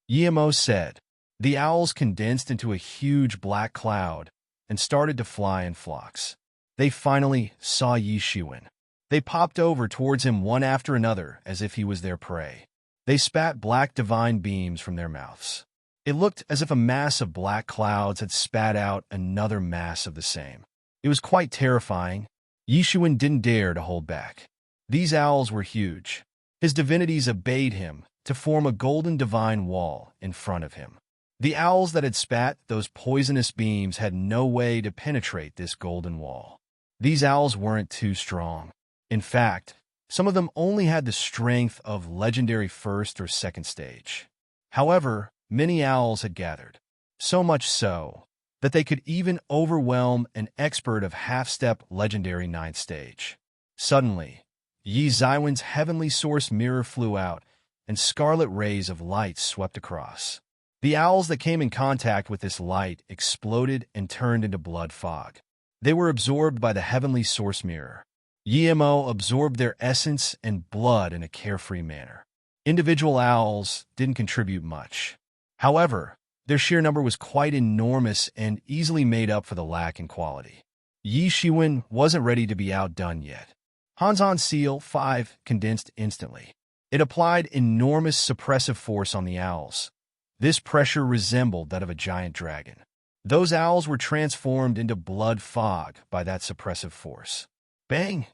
Yimo said. The owls condensed into a huge black cloud and started to fly in flocks. They finally saw Yi Shiwen. They popped over towards him one after another as if he was their prey. They spat black divine beams from their mouths. It looked as if a mass of black clouds had spat out another mass of the same. It was quite terrifying. Yi Shiwen didn't dare to hold back. These owls were huge. His divinities obeyed him to form a golden divine wall in front of him. The owls that had spat those poisonous beams had no way to penetrate this golden wall. These owls weren't too strong. In fact, some of them only had the strength of legendary first or second stage. However, many owls had gathered, so much so that they could even overwhelm an expert of half-step legendary ninth stage. Suddenly, Yi Zaiwen's heavenly source mirror flew out, and scarlet rays of light swept across. The owls that came in contact with this light exploded and turned into blood fog. They were absorbed by the heavenly source mirror. Yimo absorbed their essence and blood in a carefree manner. Individual owls didn't contribute much. However, their sheer number was quite enormous and easily made up for the lack in quality. Yi Shiwen wasn't ready to be outdone yet. Hanzon Seal 5 condensed instantly. It applied enormous suppressive force on the owls. This pressure resembled that of a giant dragon. Those owls were transformed into blood fog by that suppressive force. Bang!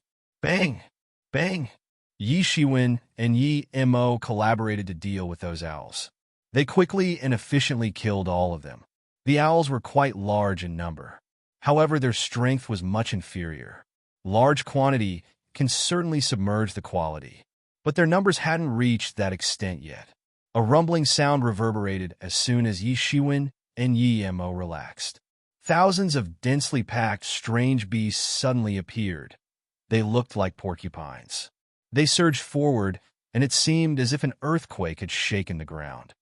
Bang! Bang! Yi Shiwen and Yi Mo collaborated to deal with those owls. They quickly and efficiently killed all of them. The owls were quite large in number. However, their strength was much inferior. Large quantity can certainly submerge the quality, but their numbers hadn't reached that extent yet. A rumbling sound reverberated as soon as Yi Shiwen and Yi Mo relaxed. Thousands of densely packed strange beasts suddenly appeared. They looked like porcupines. They surged forward, and it seemed as if an earthquake had shaken the ground.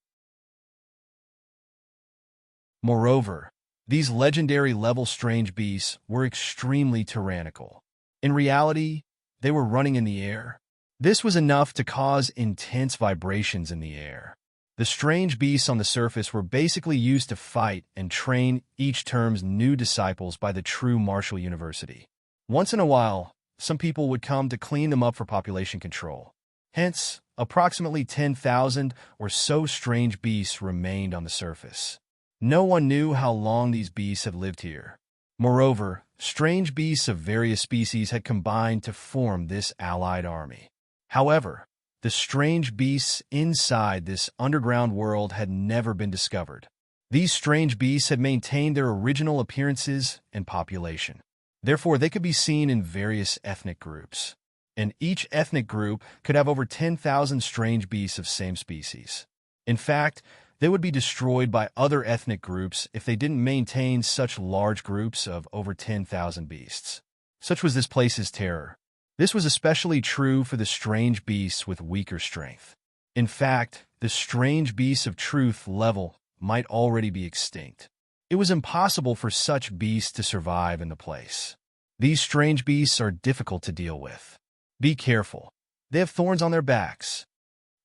Moreover, these legendary-level strange beasts were extremely tyrannical. In reality, they were running in the air. This was enough to cause intense vibrations in the air. The strange beasts on the surface were basically used to fight and train each term's new disciples by the true Martial University. Once in a while, some people would come to clean them up for population control. Hence, approximately 10,000 or so strange beasts remained on the surface. No one knew how long these beasts had lived here. Moreover, strange beasts of various species had combined to form this allied army. However, the strange beasts inside this underground world had never been discovered. These strange beasts had maintained their original appearances and population. Therefore, they could be seen in various ethnic groups. And each ethnic group could have over 10,000 strange beasts of same species. In fact, they would be destroyed by other ethnic groups if they didn't maintain such large groups of over 10,000 beasts. Such was this place's terror. This was especially true for the strange beasts with weaker strength. In fact, the strange beasts of truth level might already be extinct. It was impossible for such beasts to survive in the place. These strange beasts are difficult to deal with. Be careful. They have thorns on their backs.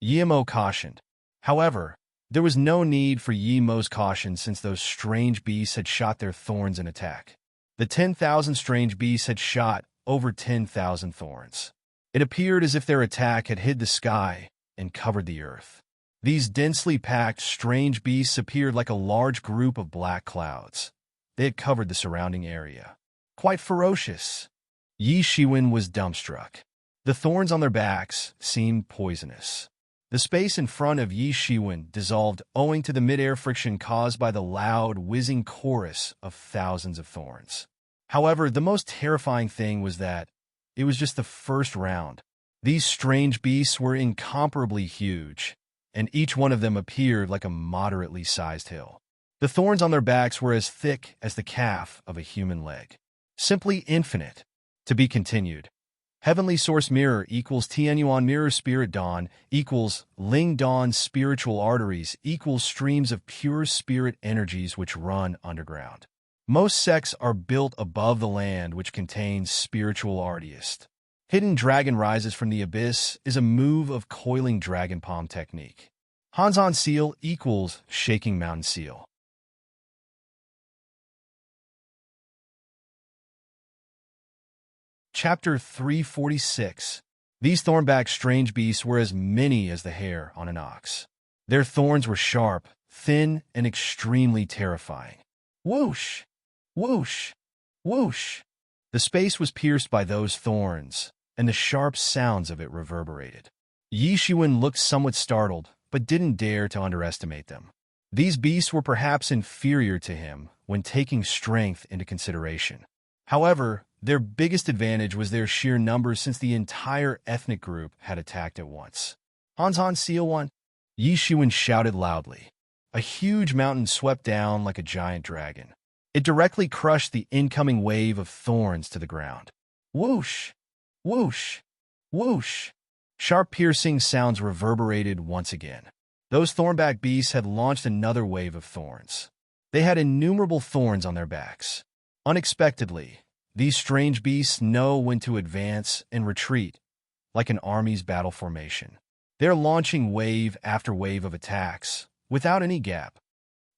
Yimo cautioned. However, there was no need for Yimo's caution since those strange beasts had shot their thorns in attack. The 10,000 strange beasts had shot over 10,000 thorns. It appeared as if their attack had hid the sky and covered the earth. These densely packed strange beasts appeared like a large group of black clouds. They had covered the surrounding area. Quite ferocious. Yi Shiwen was dumbstruck. The thorns on their backs seemed poisonous. The space in front of Yi Shiwen dissolved owing to the mid-air friction caused by the loud, whizzing chorus of thousands of thorns. However, the most terrifying thing was that it was just the first round. These strange beasts were incomparably huge, and each one of them appeared like a moderately sized hill. The thorns on their backs were as thick as the calf of a human leg. Simply infinite. To be continued. Heavenly Source Mirror equals Tianyuan Mirror Spirit Dawn equals Ling Dawn Spiritual Arteries equals streams of pure spirit energies which run underground. Most sects are built above the land which contains spiritual artists. Hidden Dragon Rises from the Abyss is a move of coiling dragon palm technique. Hanzon Seal equals Shaking Mountain Seal. Chapter 346. These thornback strange beasts were as many as the hair on an ox. Their thorns were sharp, thin, and extremely terrifying. Whoosh! Whoosh! Whoosh! The space was pierced by those thorns, and the sharp sounds of it reverberated. Yi Shiwen looked somewhat startled, but didn't dare to underestimate them. These beasts were perhaps inferior to him when taking strength into consideration. However, their biggest advantage was their sheer numbers since the entire ethnic group had attacked at once. Hanzon Seal 1! Yi Shiwen shouted loudly. A huge mountain swept down like a giant dragon. It directly crushed the incoming wave of thorns to the ground. Whoosh! Whoosh! Whoosh! Sharp piercing sounds reverberated once again. Those thornback beasts had launched another wave of thorns. They had innumerable thorns on their backs. Unexpectedly, these strange beasts know when to advance and retreat, like an army's battle formation. They're launching wave after wave of attacks, without any gap.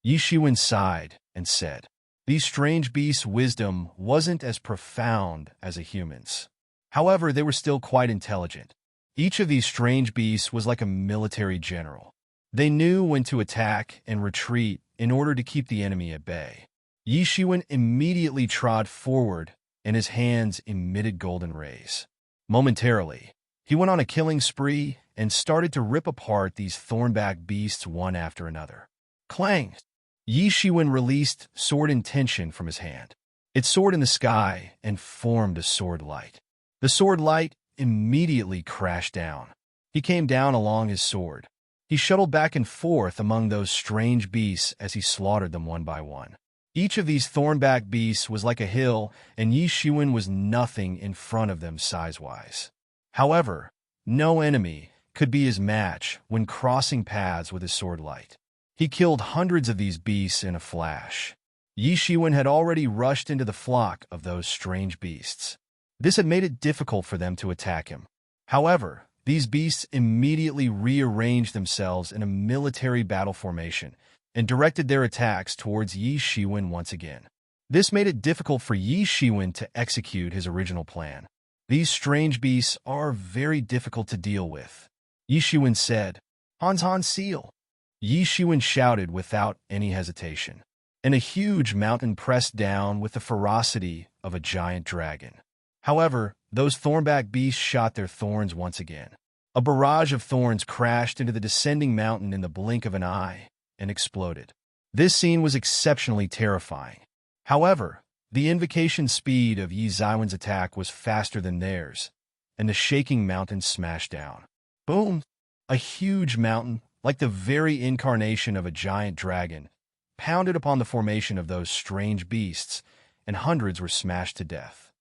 Yi Shiwen sighed and said, "These strange beasts' wisdom wasn't as profound as a human's. However, they were still quite intelligent. Each of these strange beasts was like a military general. They knew when to attack and retreat in order to keep the enemy at bay." Yi Shiwen immediately trod forward, and his hands emitted golden rays. Momentarily, he went on a killing spree and started to rip apart these thornback beasts one after another. Clang! Yi Shiwen released Sword Intention from his hand. It soared in the sky and formed a sword light. The sword light immediately crashed down. He came down along his sword. He shuttled back and forth among those strange beasts as he slaughtered them one by one. Each of these thornback beasts was like a hill, and Yi Shiwen was nothing in front of them size-wise. However, no enemy could be his match when crossing paths with his sword light. He killed hundreds of these beasts in a flash. Yi Shiwen had already rushed into the flock of those strange beasts. This had made it difficult for them to attack him. However, these beasts immediately rearranged themselves in a military battle formation and directed their attacks towards Yi Shiwen once again. This made it difficult for Yi Shiwen to execute his original plan. These strange beasts are very difficult to deal with. Yi Shiwen said, "Hanzon Seal!" Yi Shiwen shouted without any hesitation, and a huge mountain pressed down with the ferocity of a giant dragon. However, those thornback beasts shot their thorns once again. A barrage of thorns crashed into the descending mountain in the blink of an eye and exploded. This scene was exceptionally terrifying. However, the invocation speed of Yi Shiwen's attack was faster than theirs, and the shaking mountain smashed down. Boom! A huge mountain, like the very incarnation of a giant dragon, pounded upon the formation of those strange beasts, and hundreds were smashed to death.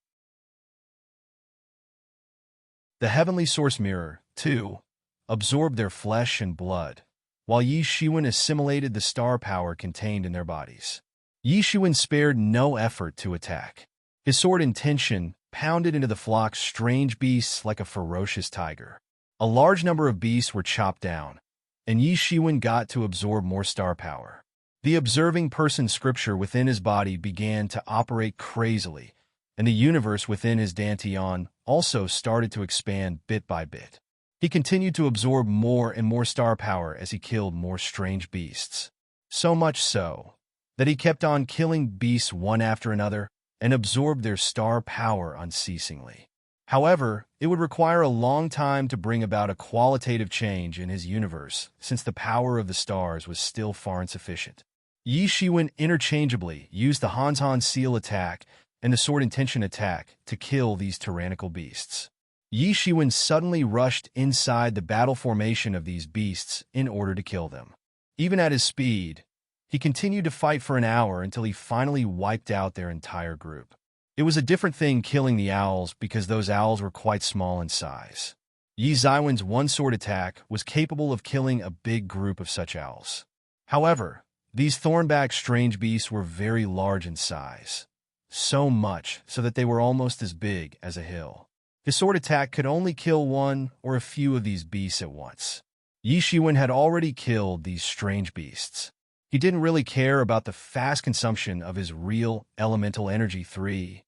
The Heavenly Source Mirror, too, absorbed their flesh and blood, while Yi Shiwen assimilated the star power contained in their bodies. Yi Shiwen spared no effort to attack. His sword Intention pounded into the flock's strange beasts like a ferocious tiger. A large number of beasts were chopped down, and Yi Shiwen got to absorb more star power. The observing person scripture within his body began to operate crazily, and the universe within his dantian also started to expand bit by bit. He continued to absorb more and more star power as he killed more strange beasts. So much so that he kept on killing beasts one after another and absorbed their star power unceasingly. However, it would require a long time to bring about a qualitative change in his universe, since the power of the stars was still far insufficient. Yi Shiwen interchangeably used the Hanzhan Seal attack and the Sword Intention attack to kill these tyrannical beasts. Yi Shiwen suddenly rushed inside the battle formation of these beasts in order to kill them. Even at his speed, he continued to fight for an hour until he finally wiped out their entire group. It was a different thing killing the owls because those owls were quite small in size. Yi Zaiwen's one-sword attack was capable of killing a big group of such owls. However, these thornback strange beasts were very large in size, so much so that they were almost as big as a hill. His sword attack could only kill one or a few of these beasts at once. Yi Shiwen had already killed these strange beasts. He didn't really care about the fast consumption of his real elemental energy 3.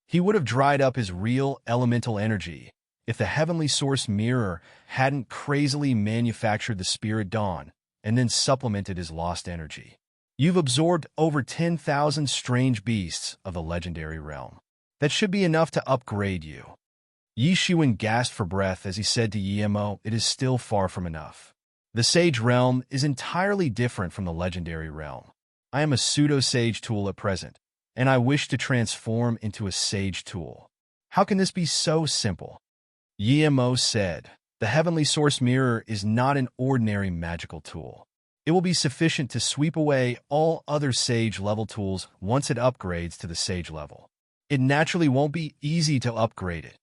He would have dried up his real elemental energy if the heavenly source mirror hadn't crazily manufactured the spirit dawn and then supplemented his lost energy. You've absorbed over 10,000 strange beasts of the legendary realm. That should be enough to upgrade you. Yi Shiwen gasped for breath as he said to Yemo, "It is still far from enough. The Sage Realm is entirely different from the Legendary Realm. I am a pseudo-Sage tool at present, and I wish to transform into a Sage tool. How can this be so simple?" Yemo said, "The Heavenly Source Mirror is not an ordinary magical tool. It will be sufficient to sweep away all other Sage-level tools once it upgrades to the Sage level. It naturally won't be easy to upgrade it."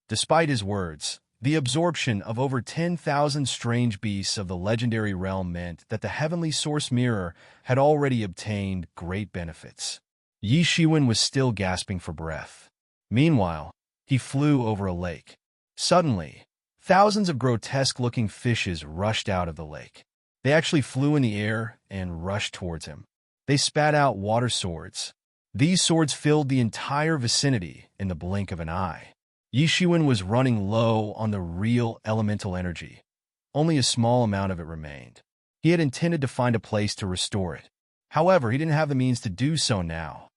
Despite his words, the absorption of over 10,000 strange beasts of the legendary realm meant that the Heavenly Source Mirror had already obtained great benefits. Yi Shiwen was still gasping for breath. Meanwhile, he flew over a lake. Suddenly, thousands of grotesque-looking fishes rushed out of the lake. They actually flew in the air and rushed towards him. They spat out water swords. These swords filled the entire vicinity in the blink of an eye. Yi Shiwen was running low on the real elemental energy. Only a small amount of it remained. He had intended to find a place to restore it. However, he didn't have the means to do so now.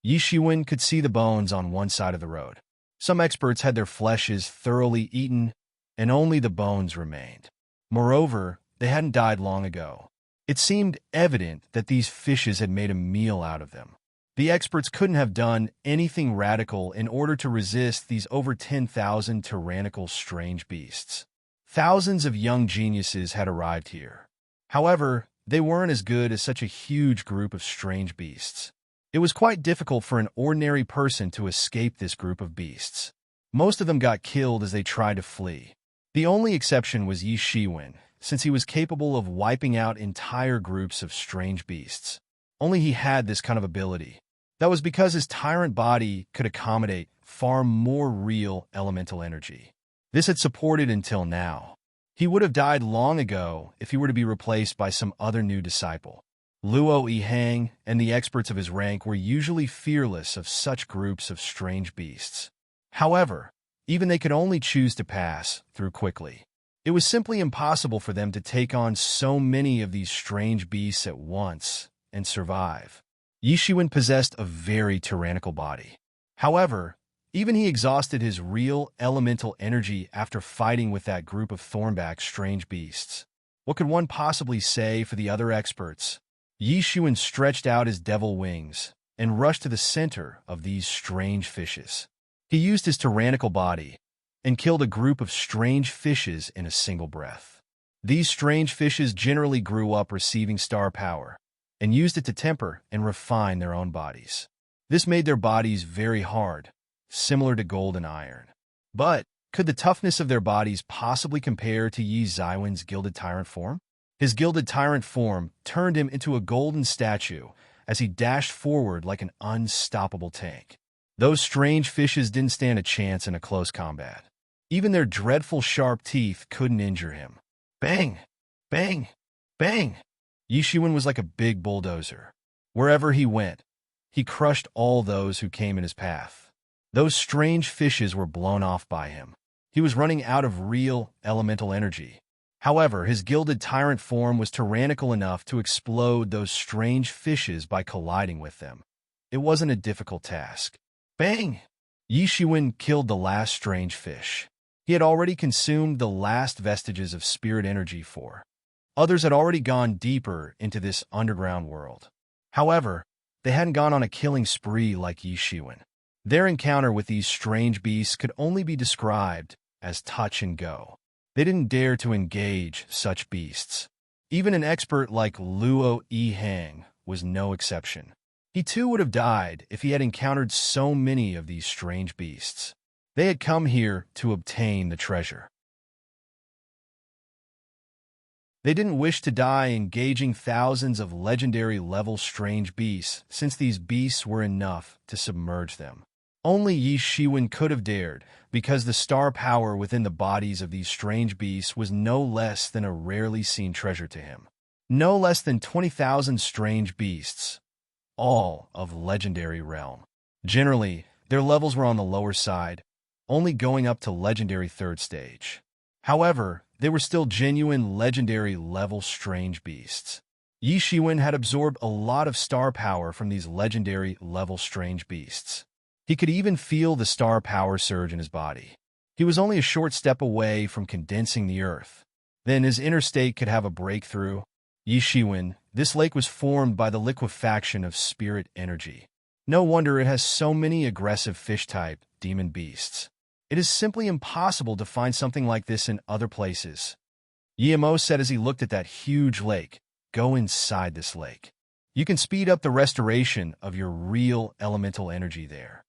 Yi Shiwen could see the bones on one side of the road. Some experts had their fleshes thoroughly eaten, and only the bones remained. Moreover, they hadn't died long ago. It seemed evident that these fishes had made a meal out of them. The experts couldn't have done anything radical in order to resist these over 10,000 tyrannical strange beasts. Thousands of young geniuses had arrived here. However, they weren't as good as such a huge group of strange beasts. It was quite difficult for an ordinary person to escape this group of beasts. Most of them got killed as they tried to flee. The only exception was Yi Shiwen, since he was capable of wiping out entire groups of strange beasts. Only he had this kind of ability. That was because his tyrant body could accommodate far more real elemental energy. This had supported until now. He would have died long ago if he were to be replaced by some other new disciple. Luo Yihang and the experts of his rank were usually fearless of such groups of strange beasts. However, even they could only choose to pass through quickly. It was simply impossible for them to take on so many of these strange beasts at once and survive. Yi Shiwen possessed a very tyrannical body. However, even he exhausted his real elemental energy after fighting with that group of thornback strange beasts. What could one possibly say for the other experts? Yi Shiwen stretched out his devil wings and rushed to the center of these strange fishes. He used his tyrannical body and killed a group of strange fishes in a single breath. These strange fishes generally grew up receiving star power and used it to temper and refine their own bodies. This made their bodies very hard, similar to gold and iron. But could the toughness of their bodies possibly compare to Yi Zaiwen's gilded tyrant form? His gilded tyrant form turned him into a golden statue as he dashed forward like an unstoppable tank. Those strange fishes didn't stand a chance in a close combat. Even their dreadful sharp teeth couldn't injure him. Bang! Bang! Bang! Yi Shiwen was like a big bulldozer. Wherever he went, he crushed all those who came in his path. Those strange fishes were blown off by him. He was running out of real elemental energy. However, his gilded tyrant form was tyrannical enough to explode those strange fishes by colliding with them. It wasn't a difficult task. Bang! Yi Shiwen killed the last strange fish. He had already consumed the last vestiges of spirit energy for. Others had already gone deeper into this underground world. However, they hadn't gone on a killing spree like Yi Shiwen. Their encounter with these strange beasts could only be described as touch and go. They didn't dare to engage such beasts. Even an expert like Luo Yihang was no exception. He too would have died if he had encountered so many of these strange beasts. They had come here to obtain the treasure. They didn't wish to die engaging thousands of legendary-level strange beasts, since these beasts were enough to submerge them. Only Yi Shiwen could have dared, because the star power within the bodies of these strange beasts was no less than a rarely seen treasure to him. No less than 20,000 strange beasts, all of legendary realm. Generally, their levels were on the lower side, only going up to legendary 3rd stage. However, they were still genuine legendary-level strange beasts. Yi Shiwen had absorbed a lot of star power from these legendary-level strange beasts. He could even feel the star power surge in his body. He was only a short step away from condensing the earth. Then his inner state could have a breakthrough. Yi Shiwen, this lake was formed by the liquefaction of spirit energy. No wonder it has so many aggressive fish-type demon beasts. It is simply impossible to find something like this in other places. Yimo said as he looked at that huge lake, "Go inside this lake. You can speed up the restoration of your real elemental energy there."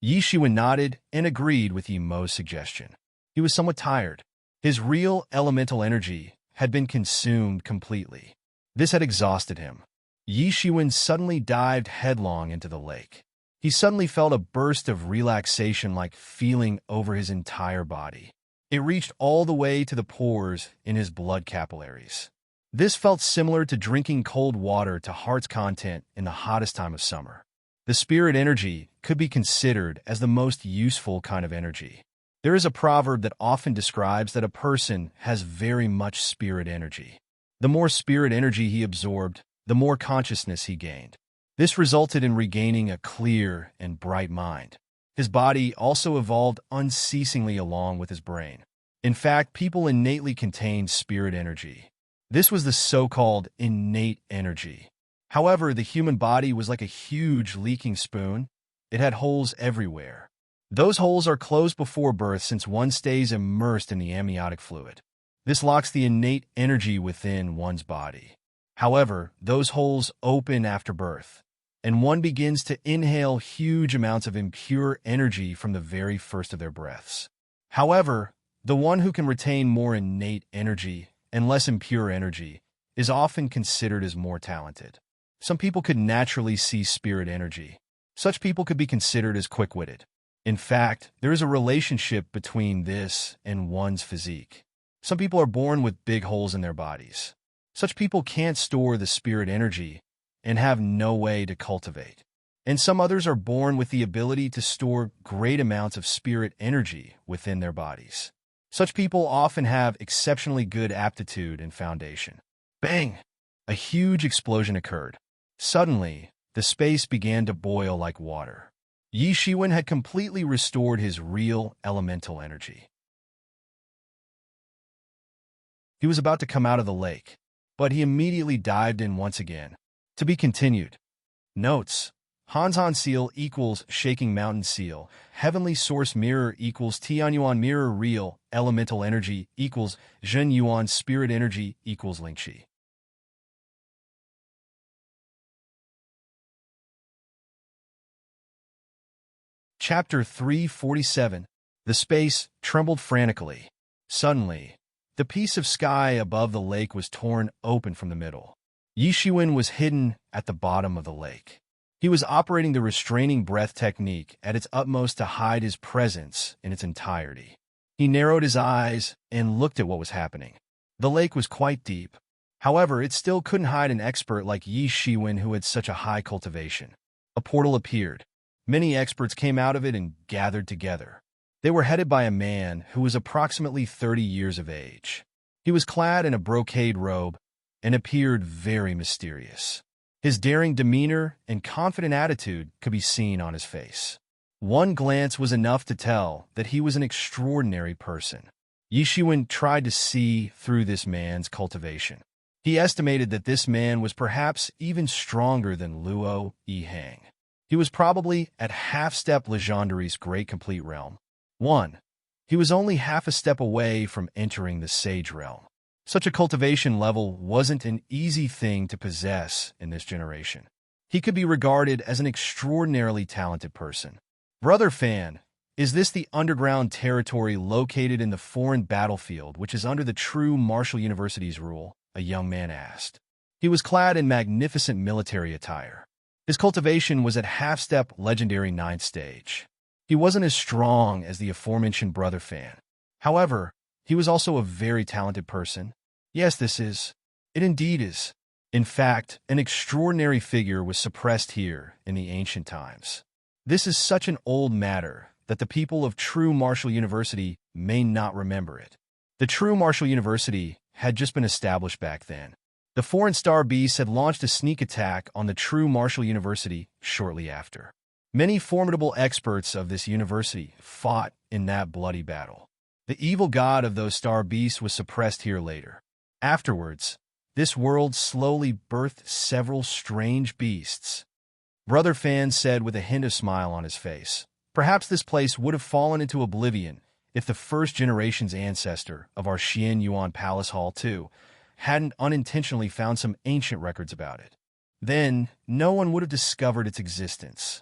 Yi Shiwen nodded and agreed with Yimo's suggestion. He was somewhat tired. His real elemental energy had been consumed completely. This had exhausted him. Yi Shiwen suddenly dived headlong into the lake. He suddenly felt a burst of relaxation-like feeling over his entire body. It reached all the way to the pores in his blood capillaries. This felt similar to drinking cold water to heart's content in the hottest time of summer. The spirit energy could be considered as the most useful kind of energy. There is a proverb that often describes that a person has very much spirit energy. The more spirit energy he absorbed, the more consciousness he gained. This resulted in regaining a clear and bright mind. His body also evolved unceasingly along with his brain. In fact, people innately contain spirit energy. This was the so-called innate energy. However, the human body was like a huge leaking spoon. It had holes everywhere. Those holes are closed before birth since one stays immersed in the amniotic fluid. This locks the innate energy within one's body. However, those holes open after birth, and one begins to inhale huge amounts of impure energy from the very first of their breaths. However, the one who can retain more innate energy and less impure energy is often considered as more talented. Some people could naturally see spirit energy. Such people could be considered as quick-witted. In fact, there is a relationship between this and one's physique. Some people are born with big holes in their bodies. Such people can't store the spirit energy and have no way to cultivate. And some others are born with the ability to store great amounts of spirit energy within their bodies. Such people often have exceptionally good aptitude and foundation. Bang! A huge explosion occurred. Suddenly, the space began to boil like water. Yi Shiwen had completely restored his real elemental energy. He was about to come out of the lake, but he immediately dived in once again. To be continued. Notes: Hanzhan seal equals shaking mountain seal. Heavenly source mirror equals Tianyuan mirror real. Elemental energy equals Zhen Yuan spirit energy equals Lingqi. Chapter 347. The space trembled frantically. Suddenly, the piece of sky above the lake was torn open from the middle. Yi Shiwen was hidden at the bottom of the lake. He was operating the restraining breath technique at its utmost to hide his presence in its entirety. He narrowed his eyes and looked at what was happening. The lake was quite deep. However, it still couldn't hide an expert like Yi Shiwen who had such a high cultivation. A portal appeared. Many experts came out of it and gathered together. They were headed by a man who was approximately 30 years of age. He was clad in a brocade robe and appeared very mysterious. His daring demeanor and confident attitude could be seen on his face. One glance was enough to tell that he was an extraordinary person. Yishuan tried to see through this man's cultivation. He estimated that this man was perhaps even stronger than Luo Yihang. He was probably at half-step Legendary's great complete realm. 1. He was only half a step away from entering the Sage realm. Such a cultivation level wasn't an easy thing to possess in this generation. He could be regarded as an extraordinarily talented person. Brother Fan, is this the underground territory located in the foreign battlefield which is under the true Martial University's rule? A young man asked. He was clad in magnificent military attire. His cultivation was at half-step legendary 9th stage. He wasn't as strong as the aforementioned Brother Fan. However, he was also a very talented person. Yes, this is. It indeed is. In fact, an extraordinary figure was suppressed here in the ancient times. This is such an old matter that the people of True Martial University may not remember it. The True Martial University had just been established back then. The foreign star beasts had launched a sneak attack on the True Martial University shortly after. Many formidable experts of this university fought in that bloody battle. The evil god of those star beasts was suppressed here later. Afterwards, this world slowly birthed several strange beasts. Brother Fan said with a hint of smile on his face. Perhaps this place would have fallen into oblivion if the first generation's ancestor of our Xian Yuan Palace Hall too hadn't unintentionally found some ancient records about it. Then, no one would have discovered its existence.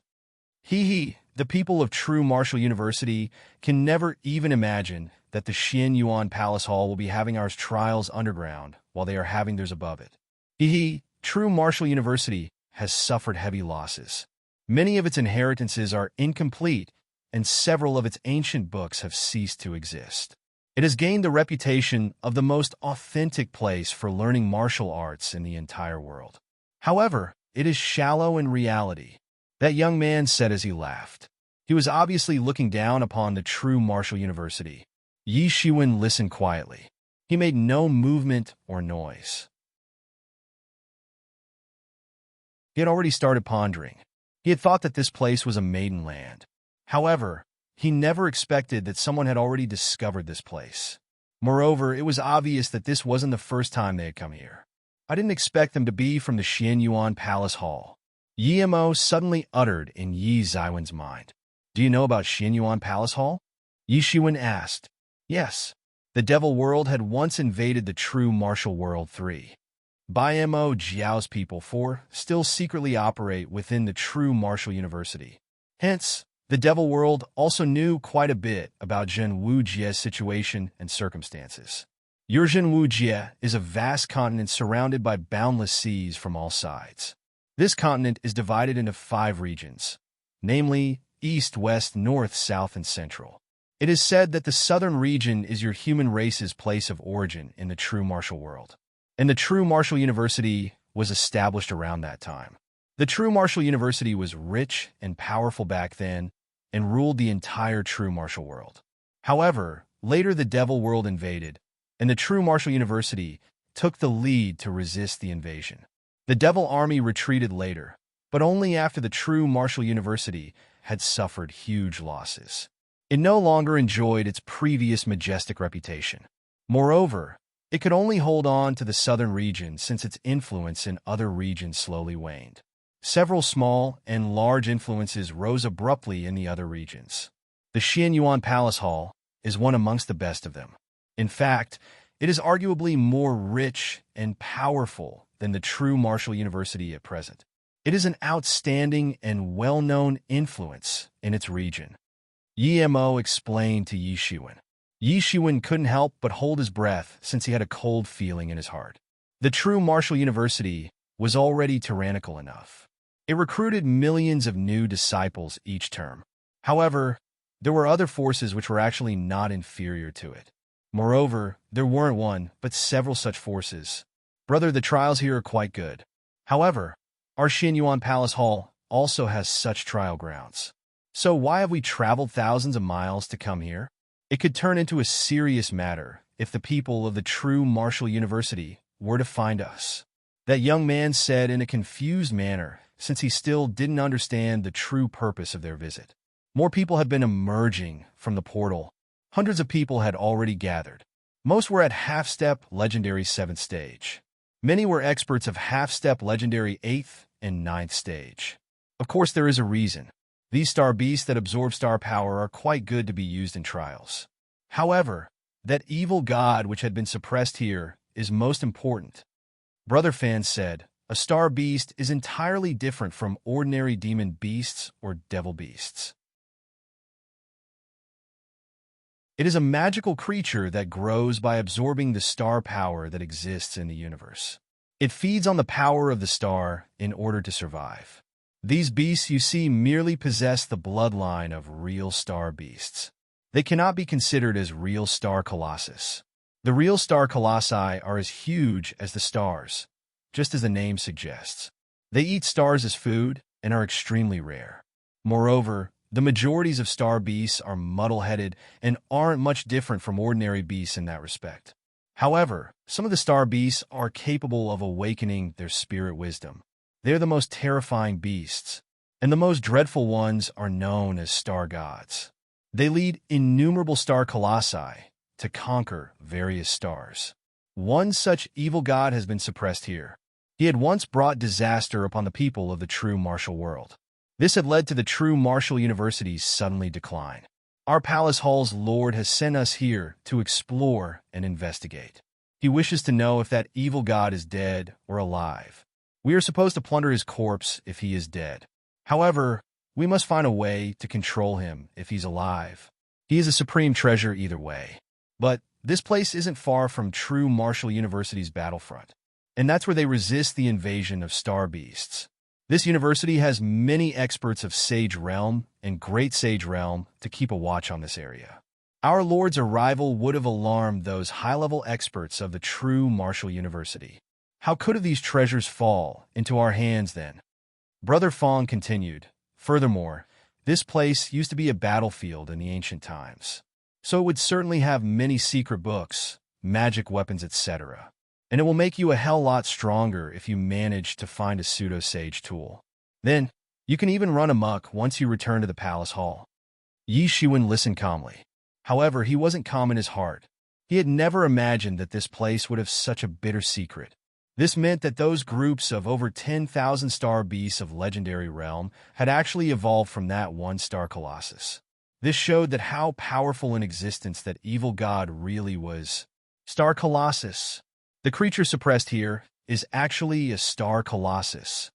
The people of True Martial University can never even imagine that the Xian Yuan Palace Hall will be having our trials underground while they are having theirs above it. True Martial University has suffered heavy losses. Many of its inheritances are incomplete, and several of its ancient books have ceased to exist. It has gained the reputation of the most authentic place for learning martial arts in the entire world. However, it is shallow in reality. That young man said as he laughed. He was obviously looking down upon the True Martial University. Yi Shiwen listened quietly. He made no movement or noise. He had already started pondering. He had thought that this place was a maiden land. However, he never expected that someone had already discovered this place. Moreover, it was obvious that this wasn't the first time they had come here. I didn't expect them to be from the Xian Yuan Palace Hall. Yi Mo suddenly uttered in Yi Zaiwen's mind. Do you know about Xian Yuan Palace Hall? Yi Shiwen asked. Yes. The Devil World had once invaded the True Martial World 3. Bai Mo Jiao's people 4 still secretly operate within the True Martial University. Hence, the Devil World also knew quite a bit about Zhen Wujie's situation and circumstances. Zhen Wujie is a vast continent surrounded by boundless seas from all sides. This continent is divided into 5 regions, namely East, West, North, South, and Central. It is said that the southern region is your human race's place of origin in the True Martial World, and the True Martial University was established around that time. The True Martial University was rich and powerful back then and ruled the entire True Martial World. However, later the Devil World invaded, and the True Martial University took the lead to resist the invasion. The Devil Army retreated later, but only after the True Martial University had suffered huge losses. It no longer enjoyed its previous majestic reputation. Moreover, it could only hold on to the southern region since its influence in other regions slowly waned. Several small and large influences rose abruptly in the other regions. The Xian Yuan Palace Hall is one amongst the best of them. In fact, it is arguably more rich and powerful than the True Martial University at present. It is an outstanding and well-known influence in its region. Yi Mo explained to Yi Shiwen. Yi Shiwen couldn't help but hold his breath since he had a cold feeling in his heart. The True Martial University was already tyrannical enough. It recruited millions of new disciples each term. However, there were other forces which were actually not inferior to it. Moreover, there weren't one, but several such forces. Brother, the trials here are quite good. However, our Xian Yuan Palace Hall also has such trial grounds. So why have we traveled thousands of miles to come here? It could turn into a serious matter if the people of the True Martial University were to find us. that young man said in a confused manner, since he still didn't understand the true purpose of their visit. More people had been emerging from the portal. Hundreds of people had already gathered. Most were at half-step legendary 7th stage. Many were experts of half-step legendary 8th and 9th stage. Of course, there is a reason. These star beasts that absorb star power are quite good to be used in trials. However, that evil god which had been suppressed here is most important. Brother Fan said, a star beast is entirely different from ordinary demon beasts or devil beasts. It is a magical creature that grows by absorbing the star power that exists in the universe. It feeds on the power of the star in order to survive. These beasts you see merely possess the bloodline of real star beasts. They cannot be considered as real star colossus. The real star colossi are as huge as the stars, just as the name suggests. They eat stars as food and are extremely rare. Moreover, the majorities of star beasts are muddle-headed and aren't much different from ordinary beasts in that respect. However, some of the star beasts are capable of awakening their spirit wisdom. They are the most terrifying beasts, and the most dreadful ones are known as star gods. They lead innumerable star colossi to conquer various stars. One such evil god has been suppressed here. He had once brought disaster upon the people of the true martial world. This had led to the true martial university's suddenly decline. Our palace hall's lord has sent us here to explore and investigate. He wishes to know if that evil god is dead or alive. We are supposed to plunder his corpse if he is dead. However, we must find a way to control him if he's alive. He is a supreme treasure either way. But this place isn't far from true martial university's battlefront, and that's where they resist the invasion of star beasts. This university has many experts of Sage Realm and Great Sage Realm to keep a watch on this area. Our Lord's arrival would have alarmed those high-level experts of the true martial university. How could these treasures fall into our hands then? Brother Fong continued, furthermore, this place used to be a battlefield in the ancient times, so it would certainly have many secret books, magic weapons, etc. And it will make you a hell lot stronger if you manage to find a pseudo-sage tool. Then, you can even run amok once you return to the palace hall. Yi Shiwen listened calmly. However, he wasn't calm in his heart. He had never imagined that this place would have such a bitter secret. This meant that those groups of over 10,000 star beasts of legendary realm had actually evolved from that one star colossus. This showed that how powerful in existence that evil god really was. Star colossus. The creature suppressed here is actually a star colossus.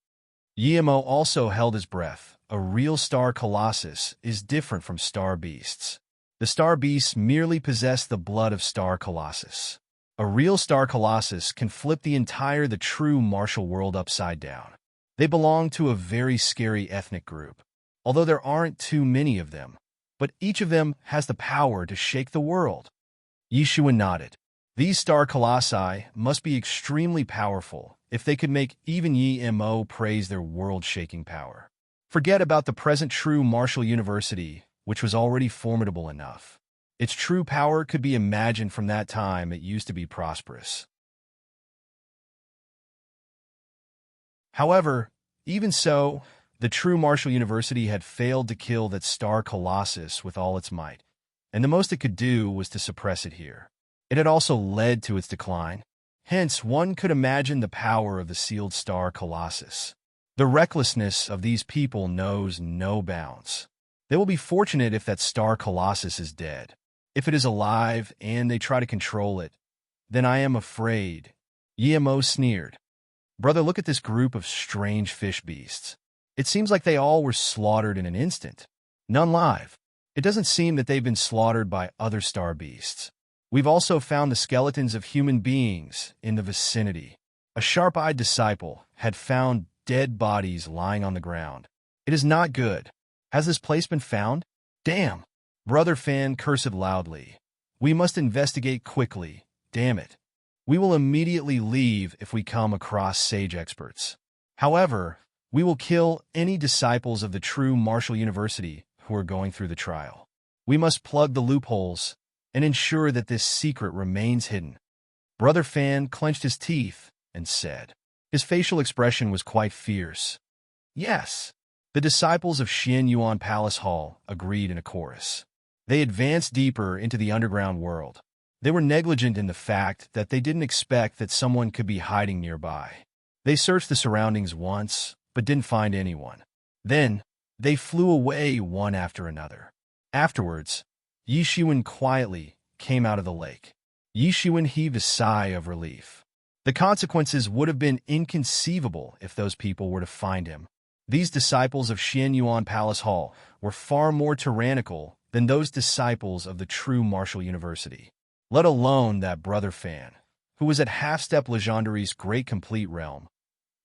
Yimo also held his breath. A real star colossus is different from star beasts. The star beasts merely possess the blood of star colossus. A real star colossus can flip the true martial world upside down. They belong to a very scary ethnic group, although there aren't too many of them, but each of them has the power to shake the world. Yishua nodded. These star colossi must be extremely powerful if they could make even Yi Mo praise their world-shaking power. Forget about the present true martial university, which was already formidable enough. Its true power could be imagined from that time it used to be prosperous. However, even so, the true martial university had failed to kill that star colossus with all its might, and the most it could do was to suppress it here. It had also led to its decline. Hence, one could imagine the power of the sealed star colossus. The recklessness of these people knows no bounds. They will be fortunate if that star colossus is dead. If it is alive and they try to control it, then I am afraid. Yimo sneered. Brother, look at this group of strange fish beasts. It seems like they all were slaughtered in an instant. None live. It doesn't seem that they've been slaughtered by other star beasts. We've also found the skeletons of human beings in the vicinity. A sharp-eyed disciple had found dead bodies lying on the ground. It is not good. Has this place been found? Damn! Brother Fan cursed loudly. We must investigate quickly. Damn it. We will immediately leave if we come across sage experts. However, we will kill any disciples of the true martial university who are going through the trial. We must plug the loopholes and ensure that this secret remains hidden. Brother Fan clenched his teeth and said, His facial expression was quite fierce. Yes. The disciples of Xian Yuan Palace Hall agreed in a chorus. They advanced deeper into the underground world. They were negligent in the fact that they didn't expect that someone could be hiding nearby. They searched the surroundings once, but didn't find anyone. Then, they flew away one after another. Afterwards, Yi Shiwen quietly came out of the lake. Yi Shiwen heaved a sigh of relief. The consequences would have been inconceivable if those people were to find him. These disciples of Xian Yuan Palace Hall were far more tyrannical than those disciples of the true martial university, let alone that brother Fan, who was at half-step legendary's great complete realm.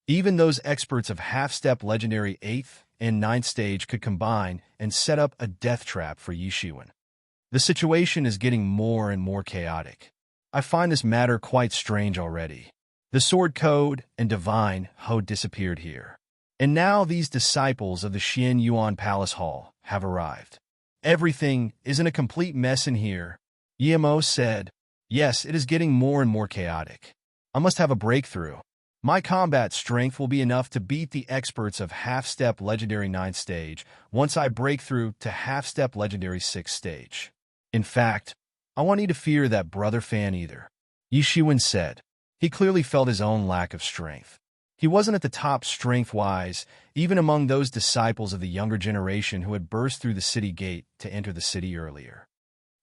Even those experts of half-step legendary 8th and 9th stage could combine and set up a death trap for Yi Shiwen. The situation is getting more and more chaotic. I find this matter quite strange already. The Sword Code and Divine Ho disappeared here. And now these disciples of the Xian Yuan Palace Hall have arrived. Everything is in a complete mess in here. Yemo said, yes, it is getting more and more chaotic. I must have a breakthrough. My combat strength will be enough to beat the experts of half-step legendary 9th stage once I break through to half-step legendary 6th stage. In fact, I want you to fear that brother Fan either. Yi Shiwen said. He clearly felt his own lack of strength. He wasn't at the top strength-wise, even among those disciples of the younger generation who had burst through the city gate to enter the city earlier.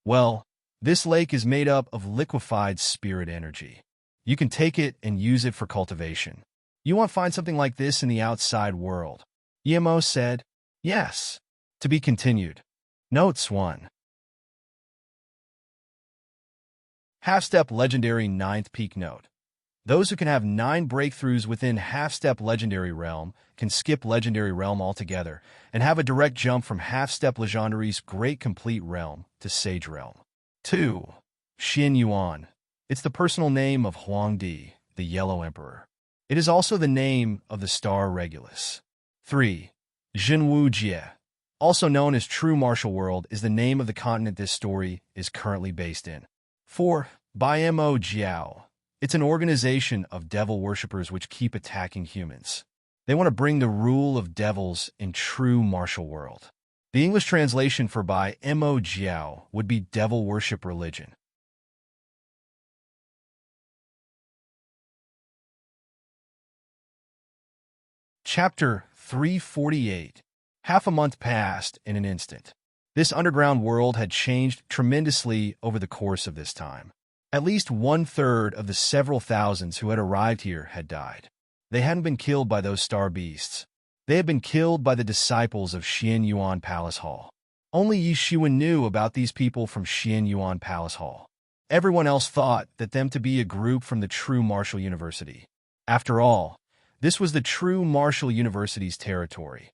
Well, this lake is made up of liquefied spirit energy. You can take it and use it for cultivation. You won't find something like this in the outside world. Yemo said, yes. To be continued. Notes 1. Half-step legendary 9th peak note. Those who can have 9 breakthroughs within half-step legendary realm can skip legendary realm altogether and have a direct jump from half-step legendary's great complete realm to sage realm. 2. Xian Yuan. It's the personal name of Huangdi, the Yellow Emperor. It is also the name of the star Regulus. 3. Jinwu Jie. Also known as True Martial World is the name of the continent this story is currently based in. 4. Biemo Jiao. It's an organization of devil worshippers which keep attacking humans. They want to bring the rule of devils in true martial world. The English translation for Biemo Jiao would be devil worship religion. Chapter 348. Half a month passed in an instant. This underground world had changed tremendously over the course of this time. At least 1/3 of the several thousands who had arrived here had died. They hadn't been killed by those star beasts. They had been killed by the disciples of Xian Yuan Palace Hall. Only Yi Shiwen knew about these people from Xian Yuan Palace Hall. Everyone else thought that them to be a group from the True Martial University. After all, this was the True Martial University's territory.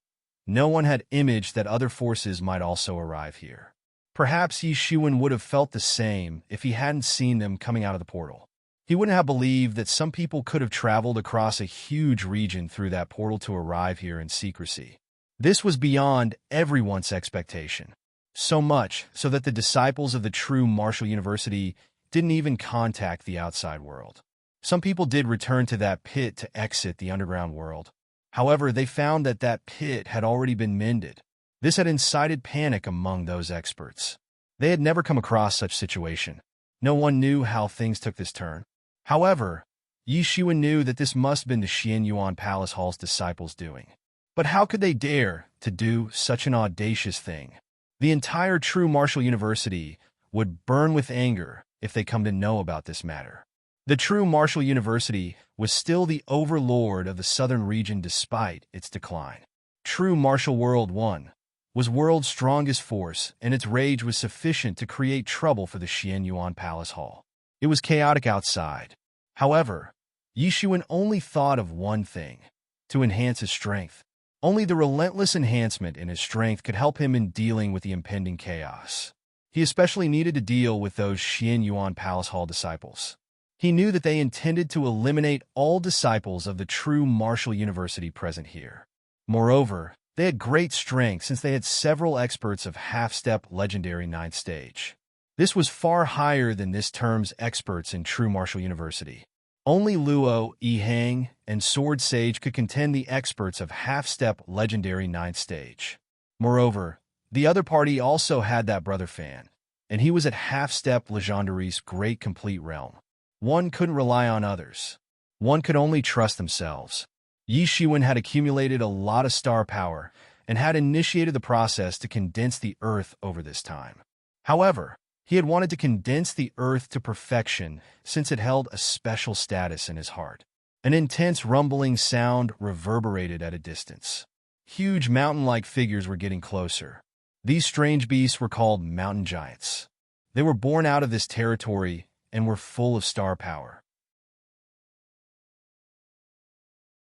No one had imaged that other forces might also arrive here. Perhaps Yi Shiwen would have felt the same if he hadn't seen them coming out of the portal. He wouldn't have believed that some people could have traveled across a huge region through that portal to arrive here in secrecy. This was beyond everyone's expectation. So much so that the disciples of the True Martial University didn't even contact the outside world. Some people did return to that pit to exit the underground world. However, they found that that pit had already been mended. This had incited panic among those experts. They had never come across such situation. No one knew how things took this turn. However, Yi Shiwen knew that this must have been the Xian Yuan Palace Hall's disciples doing. But how could they dare to do such an audacious thing? The entire True Martial University would burn with anger if they come to know about this matter. The True Martial University was still the overlord of the southern region despite its decline. True Martial World 1 was world's strongest force, and its rage was sufficient to create trouble for the Xian Yuan Palace Hall. It was chaotic outside. However, Yi Shiwen only thought of one thing: to enhance his strength. Only the relentless enhancement in his strength could help him in dealing with the impending chaos. He especially needed to deal with those Xian Yuan Palace Hall disciples. He knew that they intended to eliminate all disciples of the True Martial University present here. Moreover, they had great strength since they had several experts of half-step legendary 9th stage. This was far higher than this term's experts in True Martial University. Only Luo, Yi and Sword Sage could contend the experts of half-step legendary ninth stage. Moreover, the other party also had that brother Fan, and he was at half-step legendary's great complete realm. One couldn't rely on others. One could only trust themselves. Yi Shiwen had accumulated a lot of star power and had initiated the process to condense the Earth over this time. However, he had wanted to condense the Earth to perfection since it held a special status in his heart. An intense rumbling sound reverberated at a distance. Huge mountain-like figures were getting closer. These strange beasts were called mountain giants. They were born out of this territory and were full of star power.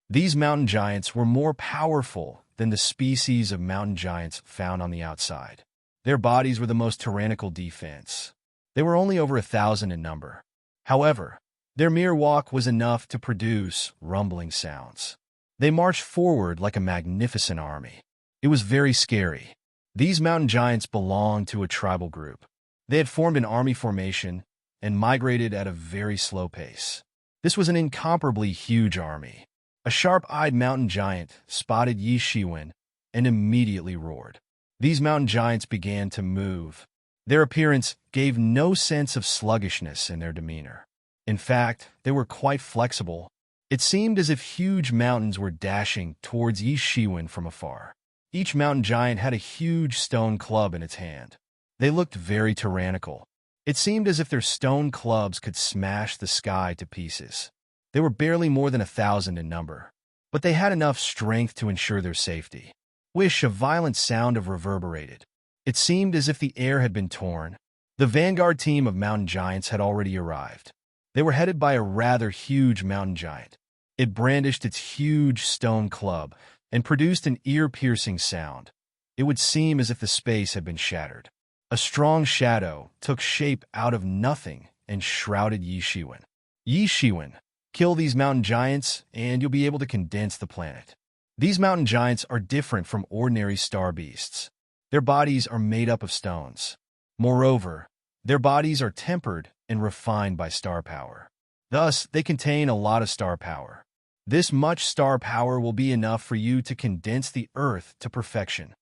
These mountain giants were more powerful than the species of mountain giants found on the outside. Their bodies were the most tyrannical defense. They were only over 1,000 in number. However, their mere walk was enough to produce rumbling sounds. They marched forward like a magnificent army. It was very scary. These mountain giants belonged to a tribal group. They had formed an army formation and migrated at a very slow pace. This was an incomparably huge army. A sharp-eyed mountain giant spotted Yi Shiwen and immediately roared. These mountain giants began to move. Their appearance gave no sense of sluggishness in their demeanor. In fact, they were quite flexible. It seemed as if huge mountains were dashing towards Yi Shiwen from afar. Each mountain giant had a huge stone club in its hand. They looked very tyrannical. It seemed as if their stone clubs could smash the sky to pieces. They were barely more than 1,000 in number, but they had enough strength to ensure their safety. Wish, a violent sound of reverberated. It seemed as if the air had been torn. The vanguard team of mountain giants had already arrived. They were headed by a rather huge mountain giant. It brandished its huge stone club and produced an ear-piercing sound. It would seem as if the space had been shattered. A strong shadow took shape out of nothing and shrouded Yi Shiwen. Yi Shiwen, kill these mountain giants and you'll be able to condense the planet. These mountain giants are different from ordinary star beasts. Their bodies are made up of stones. Moreover, their bodies are tempered and refined by star power. Thus, they contain a lot of star power. This much star power will be enough for you to condense the Earth to perfection.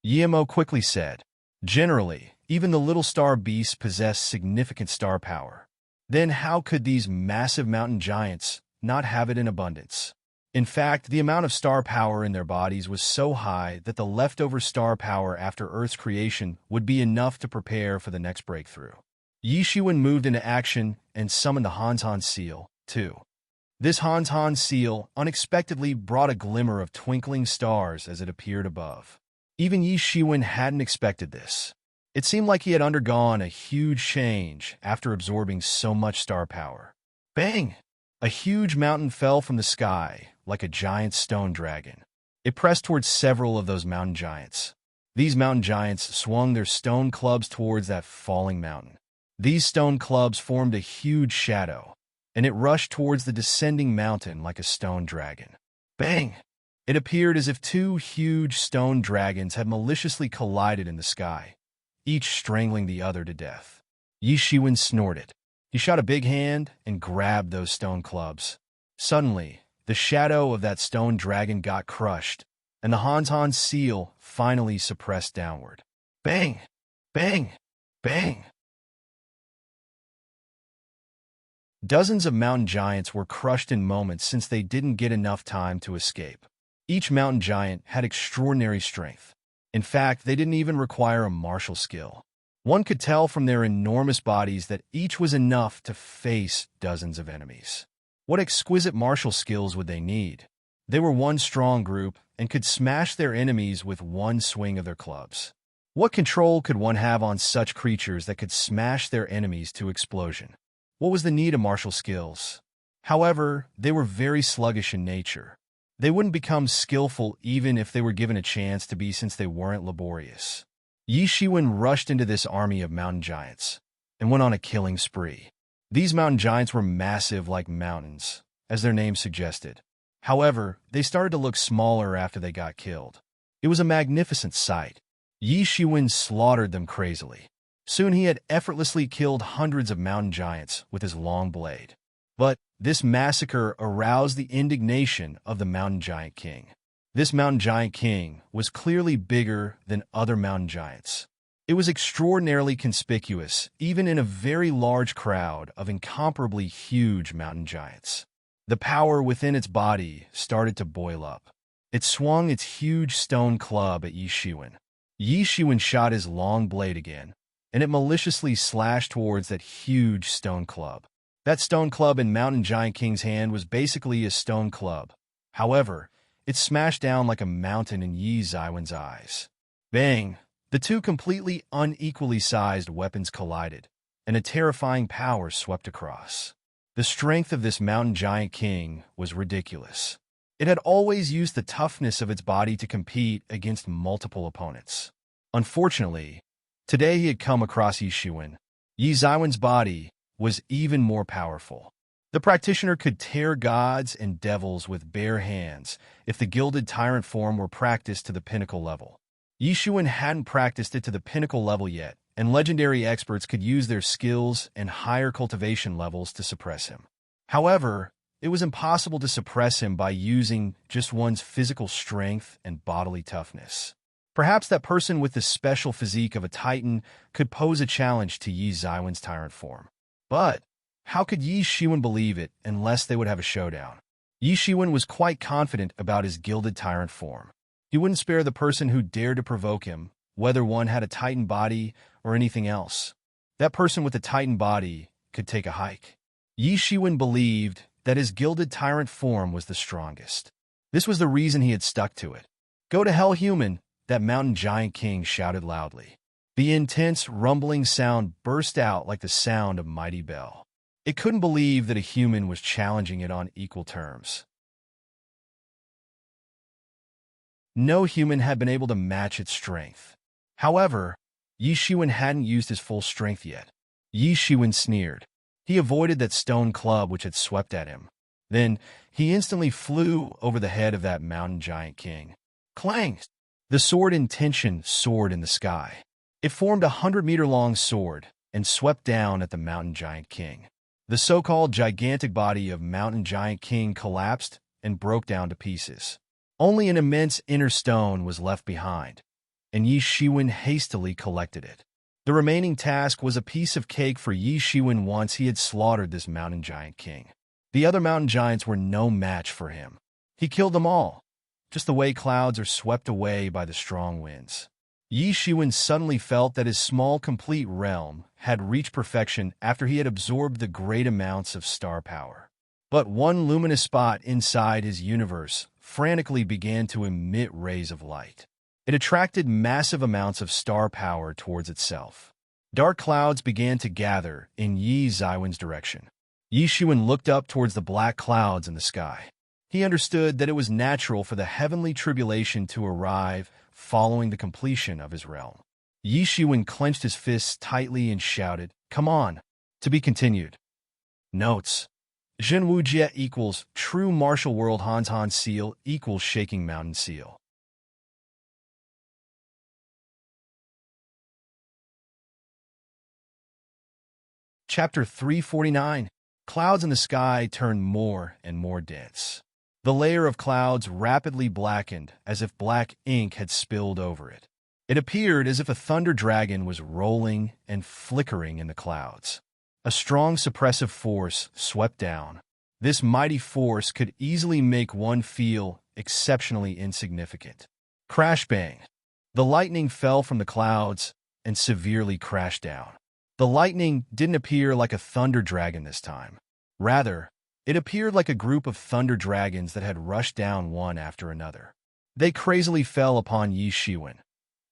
Yemo quickly said. Generally, even the little star beasts possess significant star power. Then how could these massive mountain giants not have it in abundance? In fact, the amount of star power in their bodies was so high that the leftover star power after Earth's creation would be enough to prepare for the next breakthrough. Yi Shiwen moved into action and summoned the Hanzhan seal, too. This Hanzhan seal unexpectedly brought a glimmer of twinkling stars as it appeared above. Even Yi Shiwen hadn't expected this. It seemed like he had undergone a huge change after absorbing so much star power. Bang! A huge mountain fell from the sky like a giant stone dragon. It pressed towards several of those mountain giants. These mountain giants swung their stone clubs towards that falling mountain. These stone clubs formed a huge shadow, and it rushed towards the descending mountain like a stone dragon. Bang! It appeared as if two huge stone dragons had maliciously collided in the sky, each strangling the other to death. Yi Shiwen snorted. He shot a big hand and grabbed those stone clubs. Suddenly, the shadow of that stone dragon got crushed, and the Hanzhan seal finally suppressed downward. Bang! Bang! Bang! Dozens of mountain giants were crushed in moments since they didn't get enough time to escape. Each mountain giant had extraordinary strength. In fact, they didn't even require a martial skill. One could tell from their enormous bodies that each was enough to face dozens of enemies. What exquisite martial skills would they need? They were one strong group and could smash their enemies with one swing of their clubs. What control could one have on such creatures that could smash their enemies to explosion? What was the need of martial skills? However, they were very sluggish in nature. They wouldn't become skillful even if they were given a chance to be, since they weren't laborious. Yi Shiwen rushed into this army of mountain giants and went on a killing spree. These mountain giants were massive like mountains, as their name suggested. However, they started to look smaller after they got killed. It was a magnificent sight. Yi Shiwen slaughtered them crazily. Soon he had effortlessly killed hundreds of mountain giants with his long blade. But this massacre aroused the indignation of the mountain giant king. This mountain giant king was clearly bigger than other mountain giants. It was extraordinarily conspicuous, even in a very large crowd of incomparably huge mountain giants. The power within its body started to boil up. It swung its huge stone club at Yi Shiwen. Yi Shiwen shot his long blade again, and it maliciously slashed towards that huge stone club. That stone club in Mountain Giant King's hand was basically a stone club. However, it smashed down like a mountain in Yi Zaiwen's eyes. Bang! The two completely unequally sized weapons collided, and a terrifying power swept across. The strength of this Mountain Giant King was ridiculous. It had always used the toughness of its body to compete against multiple opponents. Unfortunately, today he had come across Yi Shiwen. Yi Zaiwen's body was even more powerful. The practitioner could tear gods and devils with bare hands if the gilded tyrant form were practiced to the pinnacle level. Yi Shiwen hadn't practiced it to the pinnacle level yet, and legendary experts could use their skills and higher cultivation levels to suppress him. However, it was impossible to suppress him by using just one's physical strength and bodily toughness. Perhaps that person with the special physique of a titan could pose a challenge to Yi Zaiwen's tyrant form. But how could Yi Shiwen believe it unless they would have a showdown? Yi Shiwen was quite confident about his gilded tyrant form. He wouldn't spare the person who dared to provoke him, whether one had a titan body or anything else. That person with the titan body could take a hike. Yi Shiwen believed that his gilded tyrant form was the strongest. This was the reason he had stuck to it. "Go to hell, human," that mountain giant king shouted loudly. The intense, rumbling sound burst out like the sound of a mighty bell. It couldn't believe that a human was challenging it on equal terms. No human had been able to match its strength. However, Yi Shiwen hadn't used his full strength yet. Yi Shiwen sneered. He avoided that stone club which had swept at him. Then, he instantly flew over the head of that mountain giant king. Clang! The sword in tension soared in the sky. It formed 100-meter-long sword and swept down at the mountain giant king. The so-called gigantic body of mountain giant king collapsed and broke down to pieces. Only an immense inner stone was left behind, and Yi Shiwen hastily collected it. The remaining task was a piece of cake for Yi Shiwen once he had slaughtered this mountain giant king. The other mountain giants were no match for him. He killed them all, just the way clouds are swept away by the strong winds. Yi Shiwen suddenly felt that his small, complete realm had reached perfection after he had absorbed the great amounts of star power. But one luminous spot inside his universe frantically began to emit rays of light. It attracted massive amounts of star power towards itself. Dark clouds began to gather in Yi Zaiwen's direction. Yi Shiwen looked up towards the black clouds in the sky. He understood that it was natural for the heavenly tribulation to arrive following the completion of his realm. Yi Shiwen clenched his fists tightly and shouted, "Come on!" To be continued. Notes: Zhen Wu Jie equals True Martial World Hans Han Seal equals Shaking Mountain Seal. Chapter 349. Clouds in the sky turned more and more dense. The layer of clouds rapidly blackened as if black ink had spilled over it. It appeared as if a thunder dragon was rolling and flickering in the clouds. A strong suppressive force swept down. This mighty force could easily make one feel exceptionally insignificant. Crash bang! The lightning fell from the clouds and severely crashed down. The lightning didn't appear like a thunder dragon this time. Rather, it appeared like a group of thunder dragons that had rushed down one after another. They crazily fell upon Yi Shiwen,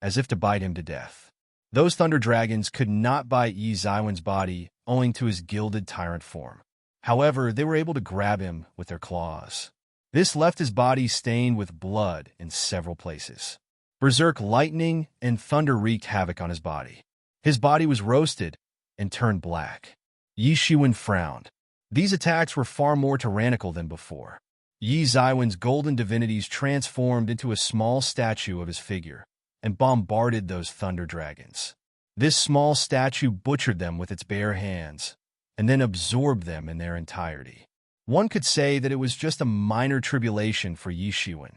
as if to bite him to death. Those thunder dragons could not bite Yi Zaiwen's body owing to his gilded tyrant form. However, they were able to grab him with their claws. This left his body stained with blood in several places. Berserk lightning and thunder wreaked havoc on his body. His body was roasted and turned black. Yi Shiwen frowned. These attacks were far more tyrannical than before. Yi Zaiwen's golden divinities transformed into a small statue of his figure and bombarded those thunder dragons. This small statue butchered them with its bare hands, and then absorb them in their entirety. One could say that it was just a minor tribulation for Yi Shiwen,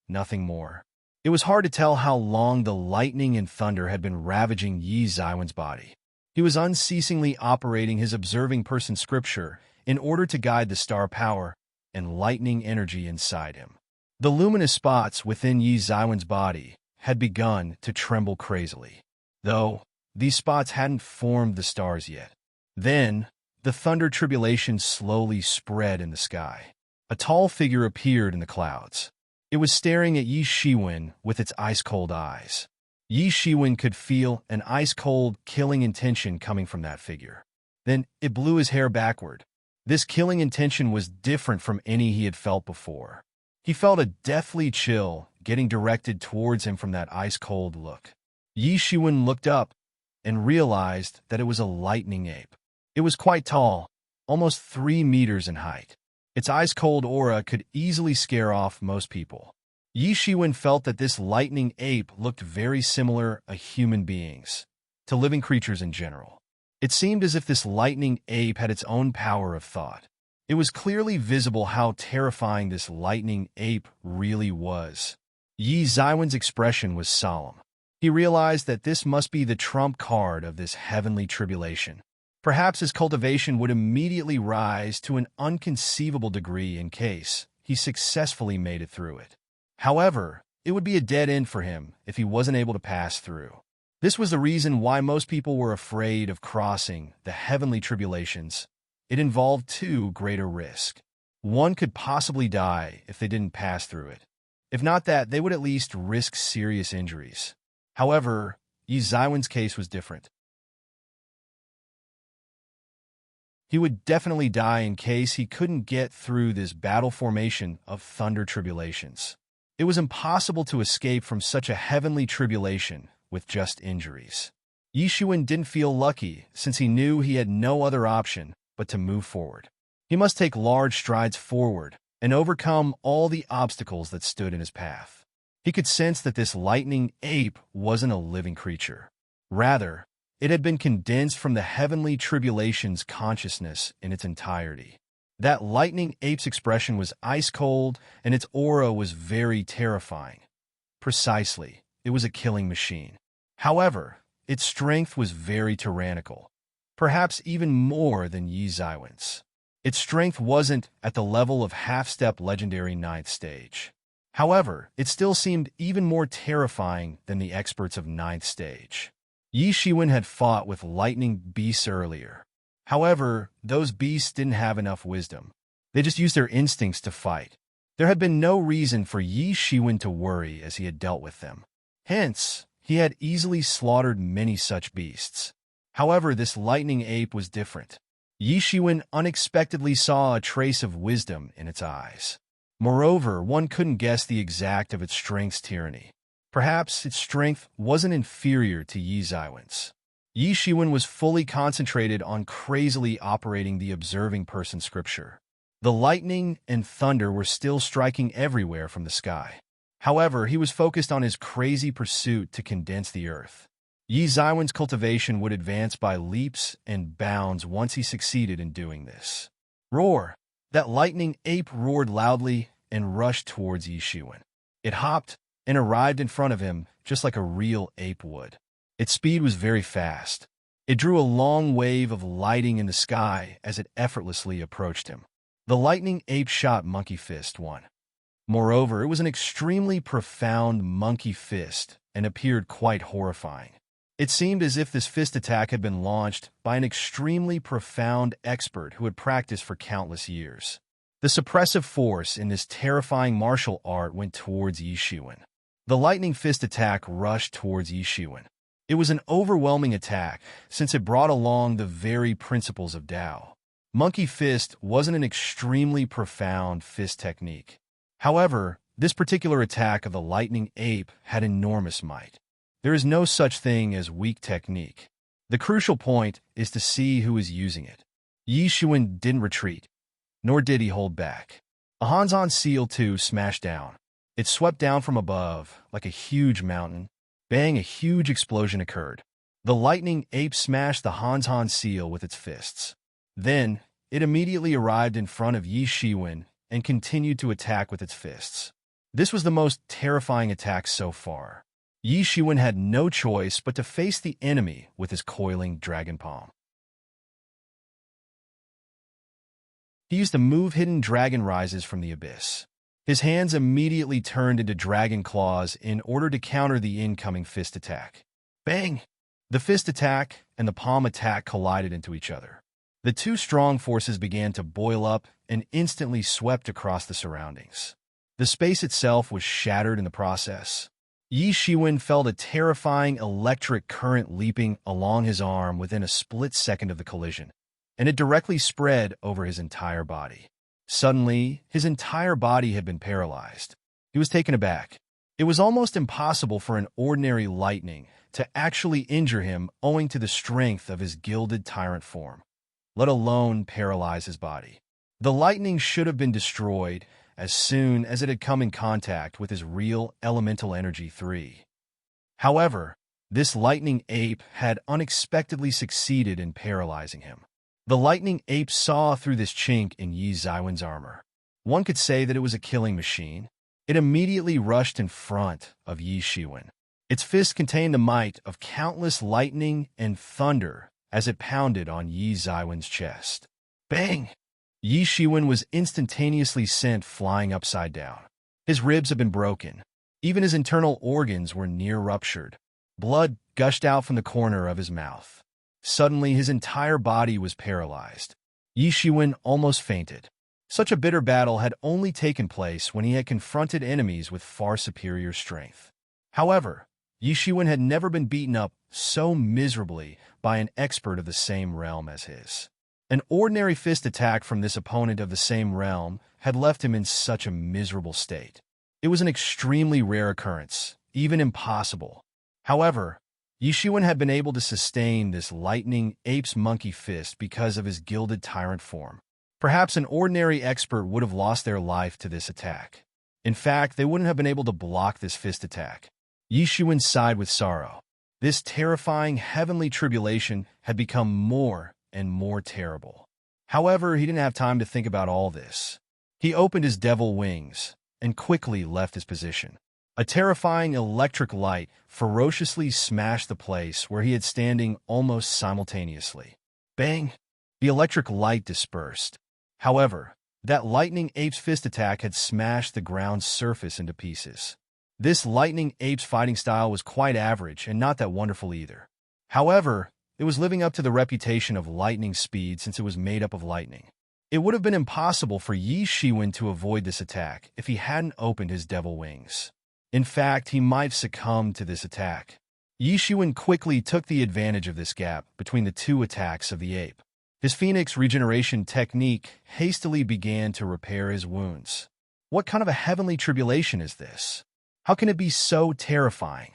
nothing more. It was hard to tell how long the lightning and thunder had been ravaging Yi Zaiwen's body. He was unceasingly operating his observing person scripture in order to guide the star power and lightning energy inside him. The luminous spots within Yi Zaiwen's body had begun to tremble crazily, though these spots hadn't formed the stars yet. Then, the thunder tribulation slowly spread in the sky. A tall figure appeared in the clouds. It was staring at Yi Shiwen with its ice-cold eyes. Yi Shiwen could feel an ice-cold, killing intention coming from that figure. Then it blew his hair backward. This killing intention was different from any he had felt before. He felt a deathly chill getting directed towards him from that ice-cold look. Yi Shiwen looked up and realized that it was a lightning ape. It was quite tall, almost 3 meters in height. Its ice-cold aura could easily scare off most people. Yi Shiwen felt that this lightning ape looked very similar to human beings, to living creatures in general. It seemed as if this lightning ape had its own power of thought. It was clearly visible how terrifying this lightning ape really was. Yi Zaiwen's expression was solemn. He realized that this must be the trump card of this heavenly tribulation. Perhaps his cultivation would immediately rise to an inconceivable degree in case he successfully made it through it. However, it would be a dead end for him if he wasn't able to pass through. This was the reason why most people were afraid of crossing the heavenly tribulations. It involved too great a risk. One could possibly die if they didn't pass through it. If not that, they would at least risk serious injuries. However, Yi Zaiwen's case was different. He would definitely die in case he couldn't get through this battle formation of thunder tribulations. It was impossible to escape from such a heavenly tribulation with just injuries. Yi Shiwen didn't feel lucky since he knew he had no other option but to move forward. He must take large strides forward and overcome all the obstacles that stood in his path. He could sense that this lightning ape wasn't a living creature. Rather, it had been condensed from the heavenly tribulation's consciousness in its entirety. That lightning ape's expression was ice-cold, and its aura was very terrifying. Precisely, it was a killing machine. However, its strength was very tyrannical, perhaps even more than Yi Zaiwen's. Its strength wasn't at the level of half-step legendary 9th stage. However, it still seemed even more terrifying than the experts of 9th stage. Yi Shiwen had fought with lightning beasts earlier. However, those beasts didn't have enough wisdom. They just used their instincts to fight. There had been no reason for Yi Shiwen to worry as he had dealt with them. Hence, he had easily slaughtered many such beasts. However, this lightning ape was different. Yi Shiwen unexpectedly saw a trace of wisdom in its eyes. Moreover, one couldn't guess the exact of its strength's tyranny. Perhaps its strength wasn't inferior to Yi Zaiwen's. Yi Shiwen was fully concentrated on crazily operating the observing person scripture. The lightning and thunder were still striking everywhere from the sky. However, he was focused on his crazy pursuit to condense the earth. Yi Zaiwen's cultivation would advance by leaps and bounds once he succeeded in doing this. Roar! That lightning ape roared loudly and rushed towards Yi Shiwen. It hopped and arrived in front of him just like a real ape would. Its speed was very fast. It drew a long wave of lighting in the sky as it effortlessly approached him. The lightning ape shot Monkey Fist 1. Moreover, it was an extremely profound monkey fist and appeared quite horrifying. It seemed as if this fist attack had been launched by an extremely profound expert who had practiced for countless years. The suppressive force in this terrifying martial art went towards Yi Shiwen. The lightning fist attack rushed towards Yi Shiwen. It was an overwhelming attack since it brought along the very principles of Tao. Monkey Fist wasn't an extremely profound fist technique. However, this particular attack of the lightning ape had enormous might. There is no such thing as weak technique. The crucial point is to see who is using it. Yi Shiwen didn't retreat, nor did he hold back. A Hanzon seal 2 smashed down. It swept down from above like a huge mountain. Bang, a huge explosion occurred. The lightning ape smashed the Hanzon seal with its fists. Then, it immediately arrived in front of Yi Shiwen and continued to attack with its fists. This was the most terrifying attack so far. Yi Shiwen had no choice but to face the enemy with his coiling dragon palm. He used the move Hidden Dragon Rises from the Abyss. His hands immediately turned into dragon claws in order to counter the incoming fist attack. Bang! The fist attack and the palm attack collided into each other. The two strong forces began to boil up and instantly swept across the surroundings. The space itself was shattered in the process. Yi Shiwen felt a terrifying electric current leaping along his arm within a split second of the collision, and it directly spread over his entire body. Suddenly, his entire body had been paralyzed. He was taken aback. It was almost impossible for an ordinary lightning to actually injure him owing to the strength of his gilded tyrant form, let alone paralyze his body. The lightning should have been destroyed as soon as it had come in contact with his real elemental energy 3. However, this lightning ape had unexpectedly succeeded in paralyzing him. The lightning ape saw through this chink in Yi Shiwen's armor. One could say that it was a killing machine. It immediately rushed in front of Yi Shiwen. Its fist contained the might of countless lightning and thunder as it pounded on Yi Shiwen's chest. Bang! Yi Shiwen was instantaneously sent flying upside down. His ribs had been broken. Even his internal organs were near ruptured. Blood gushed out from the corner of his mouth. Suddenly, his entire body was paralyzed. Yi Shiwen almost fainted. Such a bitter battle had only taken place when he had confronted enemies with far superior strength. However, Yi Shiwen had never been beaten up so miserably by an expert of the same realm as his. An ordinary fist attack from this opponent of the same realm had left him in such a miserable state. It was an extremely rare occurrence, even impossible. However, Yi Shiwen had been able to sustain this lightning ape's monkey fist because of his gilded tyrant form. Perhaps an ordinary expert would have lost their life to this attack. In fact, they wouldn't have been able to block this fist attack. Yi Shiwen sighed with sorrow. This terrifying heavenly tribulation had become more and more terrible. However, he didn't have time to think about all this. He opened his devil wings and quickly left his position. A terrifying electric light ferociously smashed the place where he had standing almost simultaneously. Bang! The electric light dispersed. However, that lightning ape's fist attack had smashed the ground's surface into pieces. This lightning ape's fighting style was quite average and not that wonderful either. However, it was living up to the reputation of lightning speed since it was made up of lightning. It would have been impossible for Yi Shiwen to avoid this attack if he hadn't opened his devil wings. In fact, he might succumb to this attack. Yi Shiwen quickly took the advantage of this gap between the two attacks of the ape. His Phoenix regeneration technique hastily began to repair his wounds. What kind of a heavenly tribulation is this? How can it be so terrifying?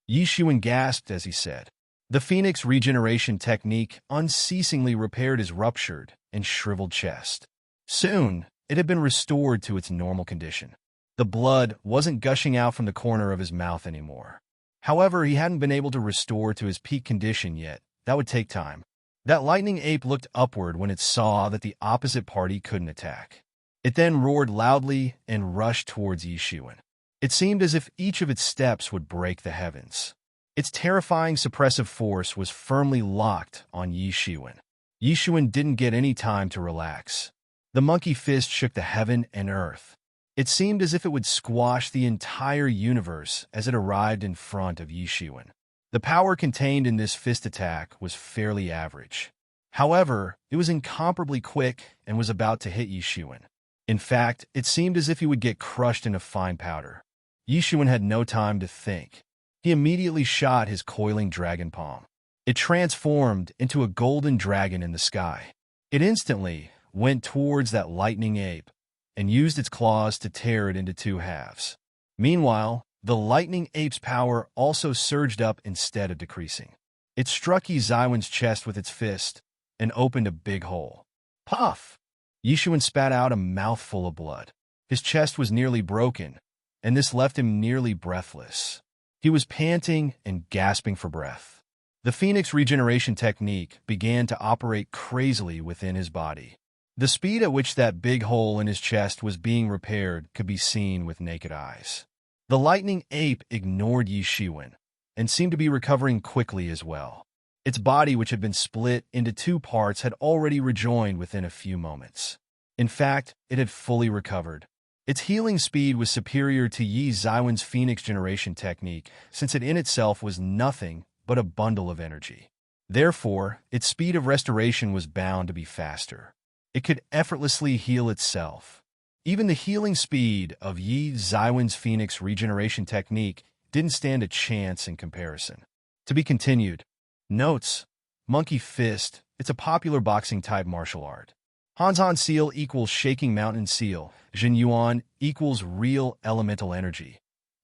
Yi Shiwen gasped as he said. The Phoenix regeneration technique unceasingly repaired his ruptured and shriveled chest. Soon, it had been restored to its normal condition. The blood wasn't gushing out from the corner of his mouth anymore. However, he hadn't been able to restore to his peak condition yet. That would take time. That lightning ape looked upward when it saw that the opposite party couldn't attack. It then roared loudly and rushed towards Yi Shiwen. It seemed as if each of its steps would break the heavens. Its terrifying suppressive force was firmly locked on Yi Shiwen. Yi Shiwen didn't get any time to relax. The monkey fist shook the heaven and earth. It seemed as if it would squash the entire universe as it arrived in front of Yi Shiwen. The power contained in this fist attack was fairly average. However, it was incomparably quick and was about to hit Yi Shiwen. In fact, it seemed as if he would get crushed into fine powder. Yi Shiwen had no time to think. He immediately shot his coiling dragon palm. It transformed into a golden dragon in the sky. It instantly went towards that lightning ape and used its claws to tear it into two halves. Meanwhile, the lightning ape's power also surged up instead of decreasing. It struck Yi Shiwen's chest with its fist and opened a big hole. Puff! Yi Shiwen spat out a mouthful of blood. His chest was nearly broken, and this left him nearly breathless. He was panting and gasping for breath. The Phoenix regeneration technique began to operate crazily within his body. The speed at which that big hole in his chest was being repaired could be seen with naked eyes. The lightning ape ignored Yi Shiwen and seemed to be recovering quickly as well. Its body, which had been split into two parts, had already rejoined within a few moments. In fact, it had fully recovered. Its healing speed was superior to Yi Ziwen's Phoenix generation technique, since it in itself was nothing but a bundle of energy. Therefore, its speed of restoration was bound to be faster. It could effortlessly heal itself. Even the healing speed of Yi Ziwen's Phoenix regeneration technique didn't stand a chance in comparison. To be continued. Notes: Monkey Fist. It's a popular boxing-type martial art. Hanzhan Seal equals Shaking Mountain Seal. Jin Yuan equals Real Elemental Energy.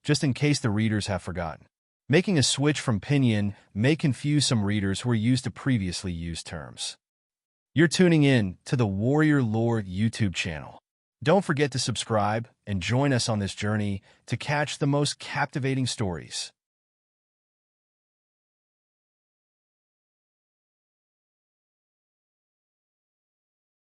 Just in case the readers have forgotten. Making a switch from pinyin may confuse some readers who are used to previously used terms. You're tuning in to the Warrior Lore YouTube channel. Don't forget to subscribe and join us on this journey to catch the most captivating stories.